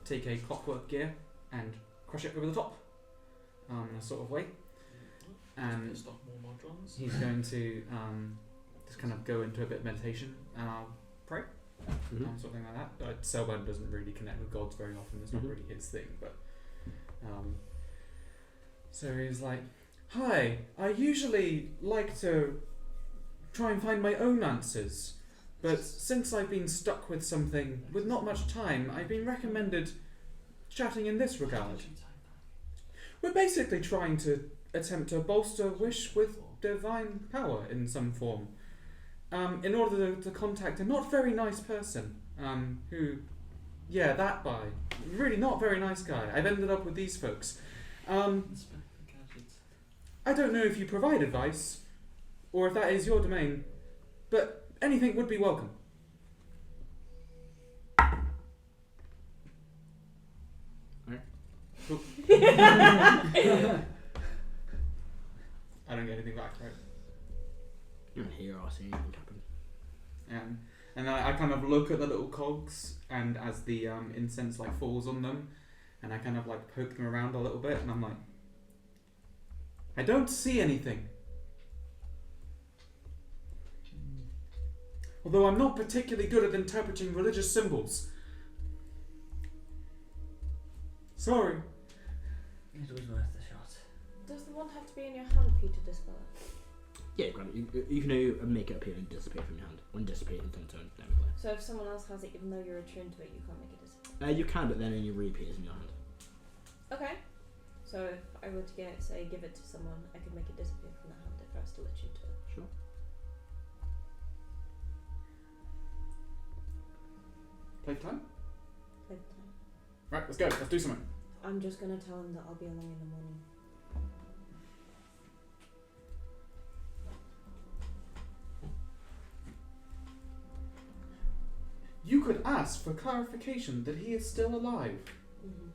take a clockwork gear and crush it over the top in a sort of way. And stop more modrons. he's going to just kind of go into a bit of meditation and I'll pray. Something like that. Celban doesn't really connect with gods very often. It's not really his thing. But so he's like, "Hi, I usually like to try and find my own answers, but since I've been stuck with something with not much time, I've been recommended chatting in this regard. We're basically trying to attempt to bolster wish with divine power in some form. In order to contact a not very nice person, who, yeah, that guy, really not very nice guy. I've ended up with these folks. I don't know if you provide advice, or if that is your domain, but anything would be welcome." Cool. I don't get anything back, right? You don't hear or see anything happen. And I kind of look at the little cogs, and as the incense like falls on them, and I kind of like poke them around a little bit, and I'm like, I don't see anything. Although I'm not particularly good at interpreting religious symbols. Sorry. It was worth a shot. Does the wand have to be in your hand for you to dispel it? Yeah, granted, you can make it appear and disappear from your hand. When dissipating, then turn technically. So if someone else has it, even though you're attuned to it, you can't make it disappear? You can, but then it only reappears in your hand. Okay. So if I were to give it to someone, I could make it disappear from their hand if I was still attuned to it. Sure. Playtime? Playtime. Right, let's go. Let's do something. I'm just gonna tell him that I'll be along in the morning. You could ask for clarification that he is still alive. Mm-hmm.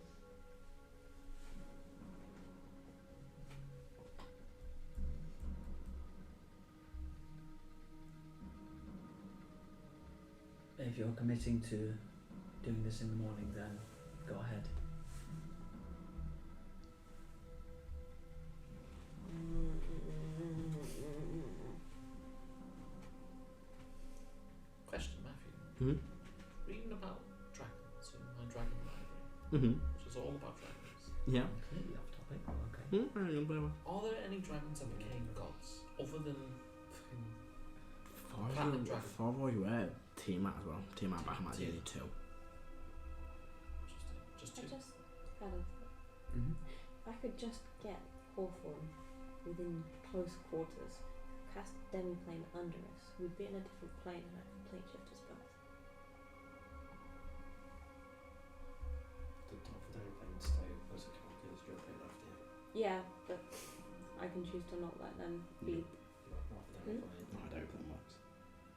If you're committing to doing this in the morning, then go ahead. reading about dragons in my dragon library, which is all about dragons. Yeah. Completely off topic. Okay. Are there any dragons that became gods other than fucking Far Platinum as Dragon? far as you were, Tiamat as well. Tiamat back in my daily too. just I two? just had a. Mm-hmm. If I could just get Hawthorne within close quarters, cast Demiplane under us, we'd be in a different plane and I could plane shift us both. The top of their plane stay as a because you're playing after you. Yeah, but I can choose to not let them be. Not for their plane. No, I don't think it works.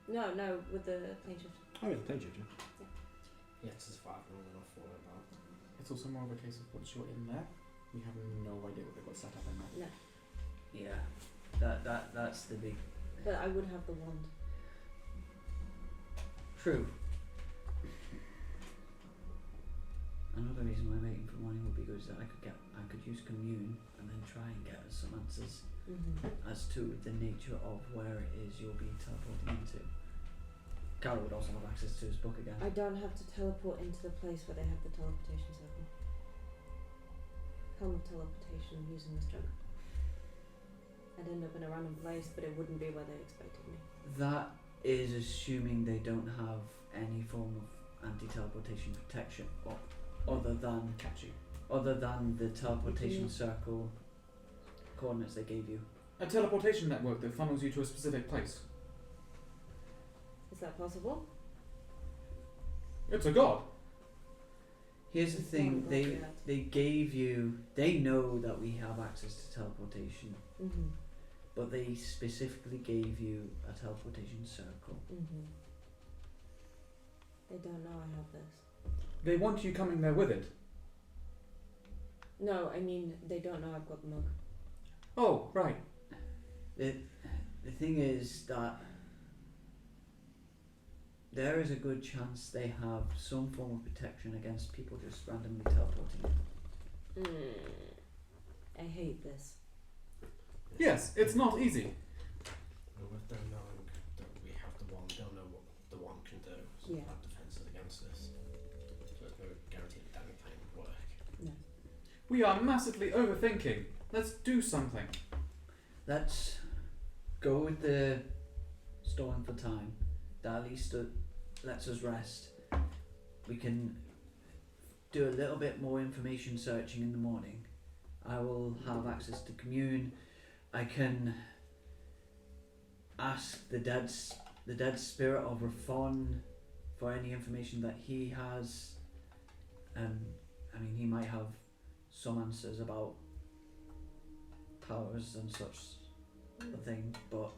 No, with the plane shift. Oh, yeah, the plane shift, yeah. Yeah, it's 5 long enough for it now. It's also more of a case of once you're in there, you have no idea what they've got set up in there. No, Yeah. That's the big. but I would have the wand. True. Another reason why waiting for morning would be good is that I could use commune and then try and get us some answers as to the nature of where it is you'll be teleporting into. Karo would also have access to his book again. I don't have to teleport into the place where they have the teleportation circle. Helm of teleportation using this drug. I'd end up in a random place, but it wouldn't be where they expected me. That is assuming they don't have any form of anti-teleportation protection, or other than Catch you. other than the teleportation Yeah. circle coordinates they gave you. A teleportation network that funnels you to a specific place. Is that possible? It's a god. Here's the thing, Not they yet. gave you, they know that we have access to teleportation, but they specifically gave you a teleportation circle. They don't know I have this. They want you coming there with it. No, I mean, they don't know I've got the mug. Oh, right. The thing is that there is a good chance they have some form of protection against people just randomly teleporting in. I hate this. Yes, it's not easy. And with them knowing that we have the wand, they'll know what the wand can do. So Yeah. they'll have defences against this. So it's no guarantee that damage plan would work. No. We are massively overthinking. Let's do something. Let's go with the stalling for time. That at least lets us rest. We can do a little bit more information searching in the morning. I will have access to commune. I can ask the dead spirit of Rafon for any information that he has. I mean, he might have some answers about powers and such a thing, but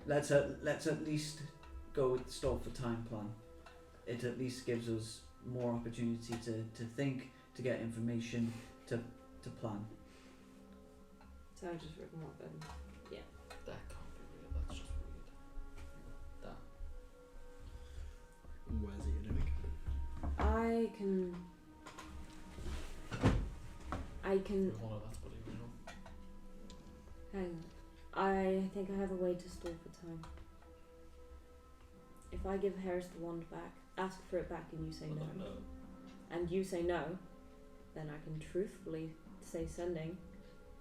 let's at least go with the stall for time plan. It at least gives us more opportunity to think, to get information, to plan. So I just written what then. Yeah. That can't be real, that's just weird. That. Where's it you're doing? I can. One of that's bloody real. Hang on. I think I have a way to stall for time. If I give Heris the wand back, ask for it back and you say no, No. and you say no, then I can truthfully say sending.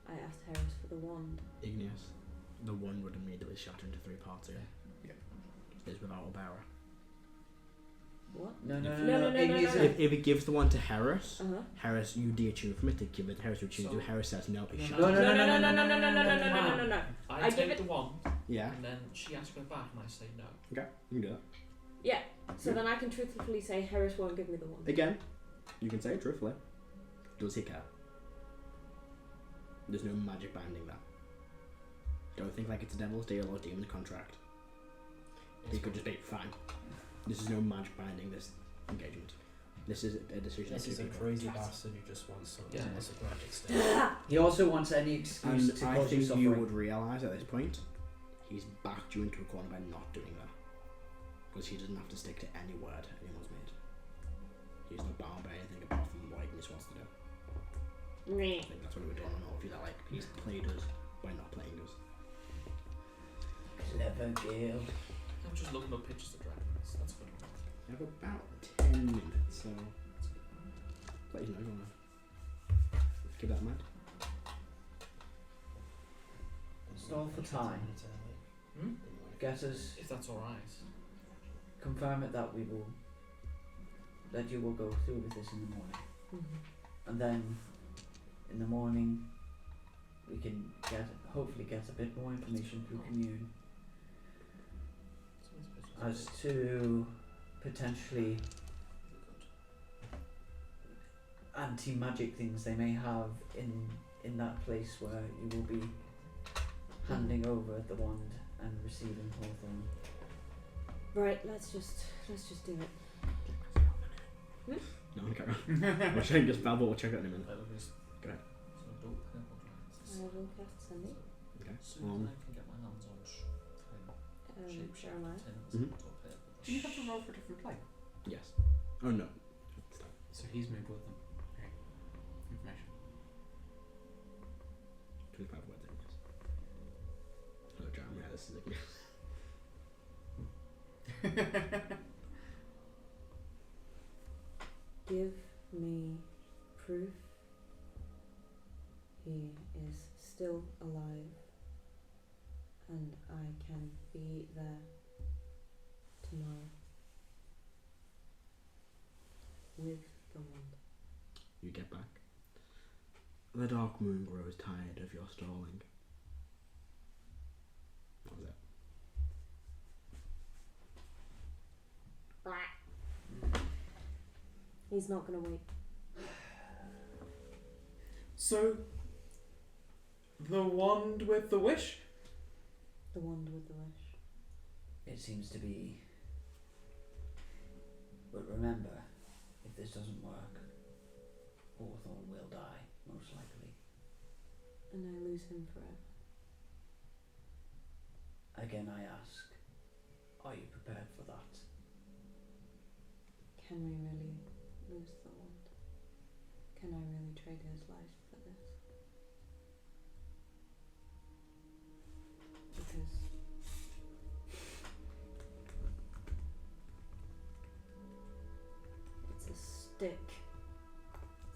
I asked Heris for the wand. Igneous. The one would immediately shatter into 3 parts again. Yeah. It's without a bearer. What? No. No. If it gives the one to Heris, Uh huh. Heris, you de-attune from it to give it. Heris attune to Heris says no, it No, shatters. No. No. I I take give it- the wand, Yeah. and then she asks for it back, and I say no. Okay, you can do that. Yeah. So then I can truthfully say Heris won't give me the wand. Again, you can say it truthfully. Does he care? There's no magic binding that. Don't think like it's a devil's deal or demon contract. He could just be fine. This is no magic binding this engagement. This is a decision. This of is two a people. crazy bastard who just wants something Yeah. that's a magic stick. He also wants any excuse And to I cause you think suffering. you would realise at this point, he's backed you into a corner by not doing that. Because he doesn't have to stick to any word anyone's made. He's not bound by anything apart from what Igneous wants to do. I think that's what we were doing on all of you, that like, he's played us by not playing us. Clever girl. I'm just looking up pictures of dragons. That's good. You have about 10 minutes, so let you know. You wanna keep that in mind. Stall for time. Hmm? Get us. If that's alright. Confirm it that that you will go through with this in the morning. And then in the morning we can hopefully get a bit more information through commune as to potentially anti-magic things they may have in that place where you will be handing over the wand and receiving Hawthorne. Right, let's just do it. No, okay. We're trying to just babble. We'll check it out in a minute. Go ahead. I will cast Sunday. Okay. Soon as I can get my hands on Jeremiah. Do you have to roll for a different play? Yes. Oh no. So he's moved with them. Okay. Information. 25 words in this. Hello, Jeremiah. This is Igneous. Give me proof he is still alive and I can be there tomorrow with the wand. You get back. The dark moon grows tired of your stalling. That was it. He's not gonna wait. So, the wand with the wish? The wand with the wish. It seems to be. But remember, if this doesn't work, Hawthorne will die, most likely. And I lose him forever. Again, I ask, are you prepared for that? Can we really lose the wand? Can I really trade his life for this? Because it's a stick.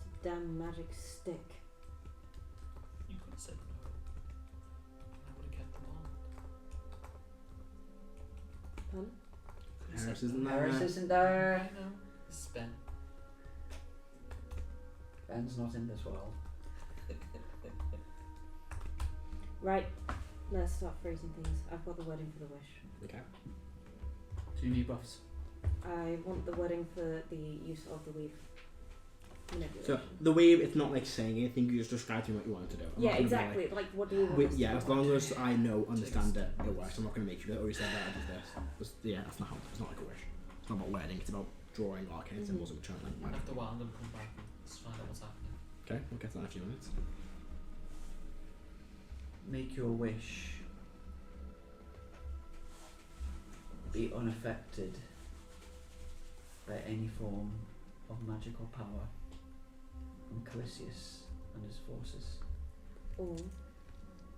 It's a damn magic stick. You could have said no. I would have kept them on. Pun? Heris isn't there. Heris isn't there. I know. This is Ben. Ben's not in this world. Right, let's start phrasing things. I've got the wording for the wish. Okay. Do you need buffs? I want the wording for the use of the weave. Manipulation. So the wave, it's not like saying anything. You just describe to me what you want to do. I'm yeah, not gonna be exactly. Like, what do you want? us to yeah, do? as long as I know, understand it, it works. I'm not going to make you do it. Or you said that I did this. Yeah, that's not how. It's not like a wish. It's not about wording. It's about drawing arcane symbols and channeling. I have to wild them, come back and find out what's happening. Okay, we'll get to that in a few minutes. Make your wish be unaffected by any form of magical power from Calisius and his forces. Or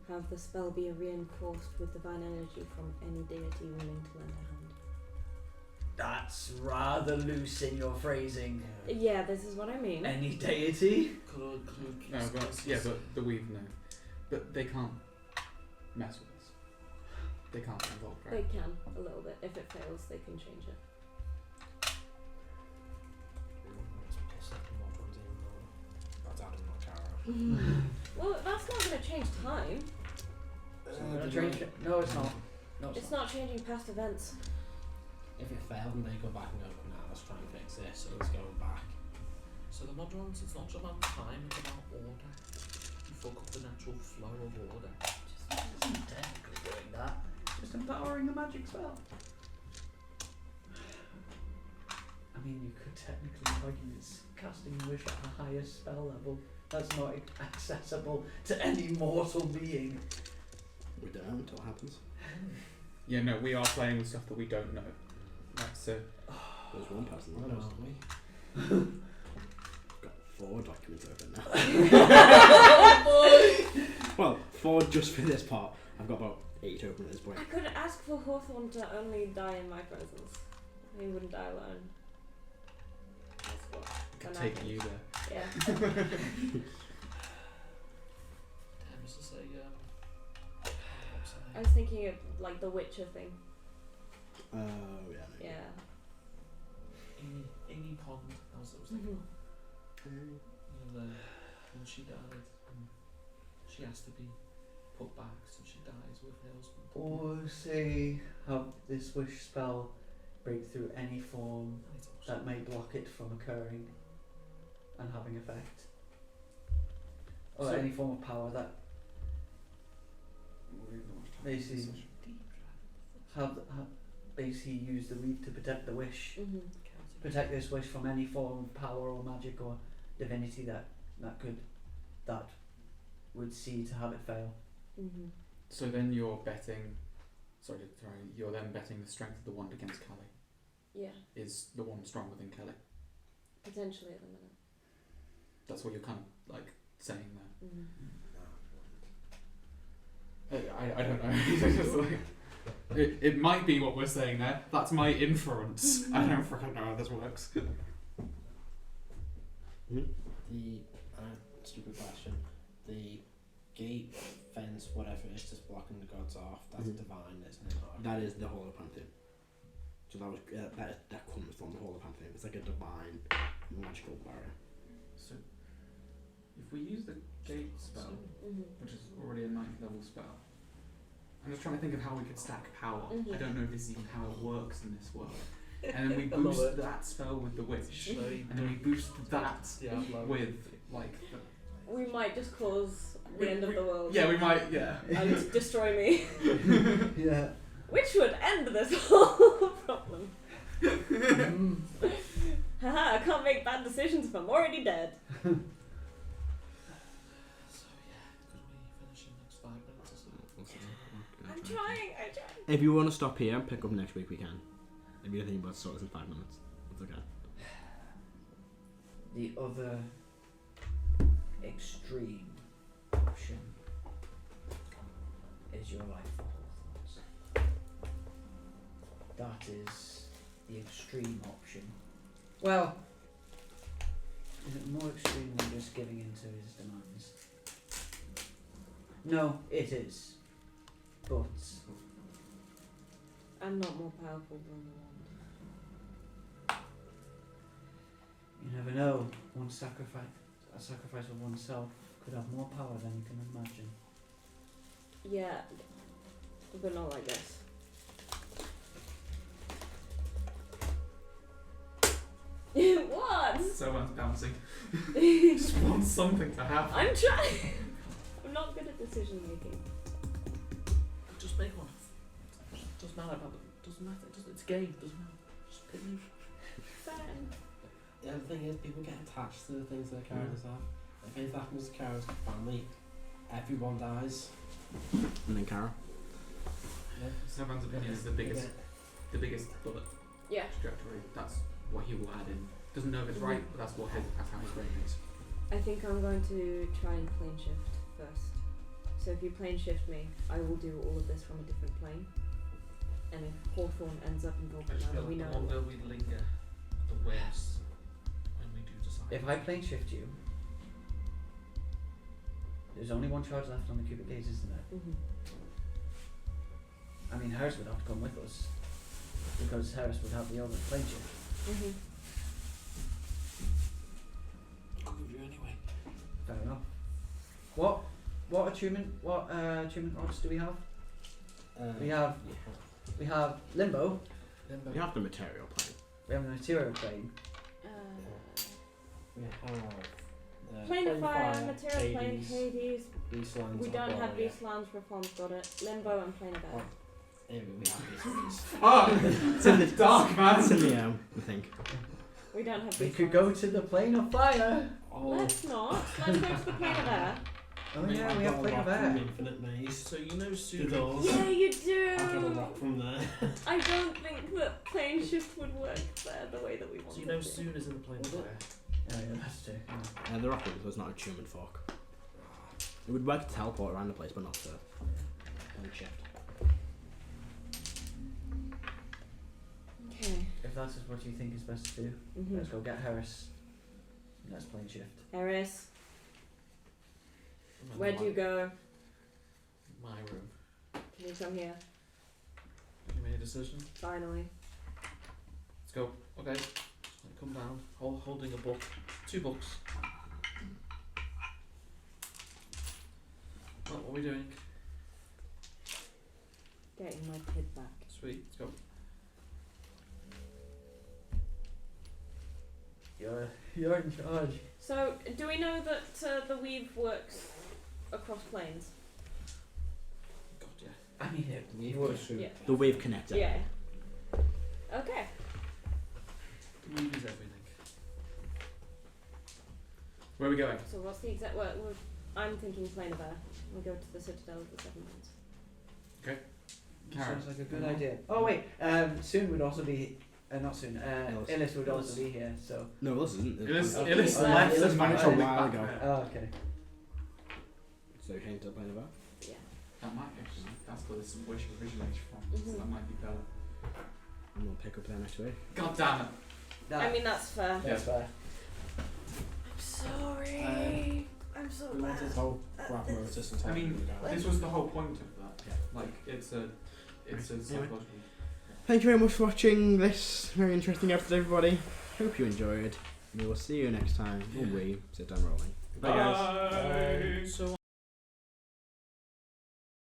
have the spell be reinforced with divine energy from any deity willing to lend a hand. That's rather loose in your phrasing. Yeah, this is what I mean. Any deity? Could No, but the weave, no. But they can't mess with us. They can't involve, They right? can, a little bit. If it fails, they can change it. Well, that's not going to change time. No, it's not. No, It's not changing past events. If it failed and they go back and go, nah, let's try and fix this, so it's going back. So the modulants, it's not just about time, it's about order. You fuck up the natural flow of order. Just isn't technically doing that. Just empowering a magic spell. I mean, you could technically argue it's casting wish at a higher spell level. That's not accessible to any mortal being. We don't know until it happens. Yeah, no, we are playing with stuff that we don't know. That's There's one person that knows. Aren't we? Got 4 documents open now. Well, 4 just for this part. I've got about 8 open at this point. I could ask for Hawthorne to only die in my presence. He wouldn't die alone. That's what. Could an take average. you there. Yeah. Damn, is this a what's I her was thinking of like the Witcher thing. Oh, yeah. Maybe. Yeah. name? Amy Pond. That was Mhm. when she died, she has to be put back, so she dies with her husband. Or say have this wish spell break through any form that may block it from occurring and having effect. Or So- any form of power that basically have basically use the weave to protect the wish. Mhm. Protect this wish from any form of power or magic or divinity that would see to have it fail. Mhm. So then you're betting. You're then betting the strength of the wand against Kelly. Yeah. Is the wand stronger than Kelly? Potentially at the minute. That's what you're kind of like saying there. Mhm. I don't know. It's just like, it might be what we're saying there. That's my inference. I don't fucking know how this works. The stupid question. The gate, fence, whatever it is, just blocking the gods off. That's Mhm. divine, isn't it? That is the Hall of Pantheon. So that was that comes from the Hall of Pantheon. It's like a divine magical barrier. So, if we use the gate spell, Mhm. which is already a 9th level spell, I'm just trying to think of how we could stack power. Mhm. I don't know if this is even how it works in this world. And then we I love boost it. that spell with the wish, Very and then we boost that Diablo. with like. We might just cause the end of the world. Yeah, we might. Yeah. And destroy me. Yeah. Which would end this whole problem. Mm. Haha, I can't make bad decisions if I'm already dead. So yeah, could we finish in the next 5 minutes or so? I'm trying. If you want to stop here and pick up next week, we can. If you don't think about sort this in 5 minutes, that's okay. The other extreme option is your life for Hawthorns. That is the extreme option. Well, is it more extreme than just giving in to his demands? No, it is. But I'm not more powerful than the wand. you never know. A sacrifice of oneself could have more power than you can imagine. Yeah, but not like this. What? Someone's bouncing. Just want something to happen. I'm trying. I'm not good at decision making. Just make one. Doesn't matter about the. Doesn't matter. It's a game. Doesn't matter. Just pick me. Fine. The other thing is, people get attached to the things their characters have. If anything happens to Karo's family, everyone dies. And then Karo. Yeah. Someone's opinion is the biggest bullet Yeah. trajectory. That's what he will add in. Doesn't know if it's right, but that's how his brain is. I think I'm going to try and plane shift first. So if you plane shift me, I will do all of this from a different plane. And if Hawthorne ends up involved I in just that, feel we like know. the longer we linger, the worse when we do decide. If I plane shift you, there's only one charge left on the cubic gaze, isn't there? Mhm. I mean, Heris would have to come with us because Heris would have the other plane shift. Mhm. I'll give you anyway. Fair enough. What attunement rods do we have? We have limbo. You have the material plane. We have the material plane. We have Plane of fire, material plane, Hades, Hades. Beastlands, We don't have Arborea. Beastlands, Reform's got it. Limbo and plane of air. Maybe we have Beastlands. Oh, It's in the dark, man. It's in the I think. We don't have We Beastlands. could go to the plane of fire. Oh, Let's not. Let's go to the plane of air. Oh yeah, we have plane of air. Infinite maze. So you know The soon. doors. Yeah, you I can do. rock from there. I don't think that plane shift would work there the way that we want So you it know to. soon is in the plane of fire. Oh yeah, that's true. Yeah. The rocket was not a attunement fork. It would work to teleport around the place, but not to shift. that is what you think is best to do, Mm-hmm. let's go get Heris. Let's plane shift. Heris, I'm in where do you go? My room. Can you come here? You made a decision. Finally. Let's go. Okay. I come down, holding a book. 2 books. What are we doing? Getting my kid back. Sweet. Let's go. You're in charge. So, do we know that the weave works across planes? God, yeah. I mean, it We works. Yeah. The wave connector. Yeah. Okay. Weave is everything. Where are we going? So what's the exact word? I'm thinking plane of air. We'll go to the Citadel of the Seven Winds. Karen. Sounds like a good idea. Oh wait, soon would also be, not soon. Illis would also be here. So. No, this isn't. Illis Okay. left Illis and managed to went link a while back. ago. Oh, okay. So you came to the plane of air? Yeah. That might actually, that's where this wish originates from. So Mhm. that might be better. I'm gonna pick up there next week. God damn it. I mean, that's fair. That's fair. I'm sorry. I'm so We wanted to hold grab Motus and I mean, down. this was the whole point of that. Yeah. Like, it's a psychological. Thank you very much for watching this very interesting episode, everybody. Hope you enjoyed. We will see you next time when we sit down rolling. Bye, guys. So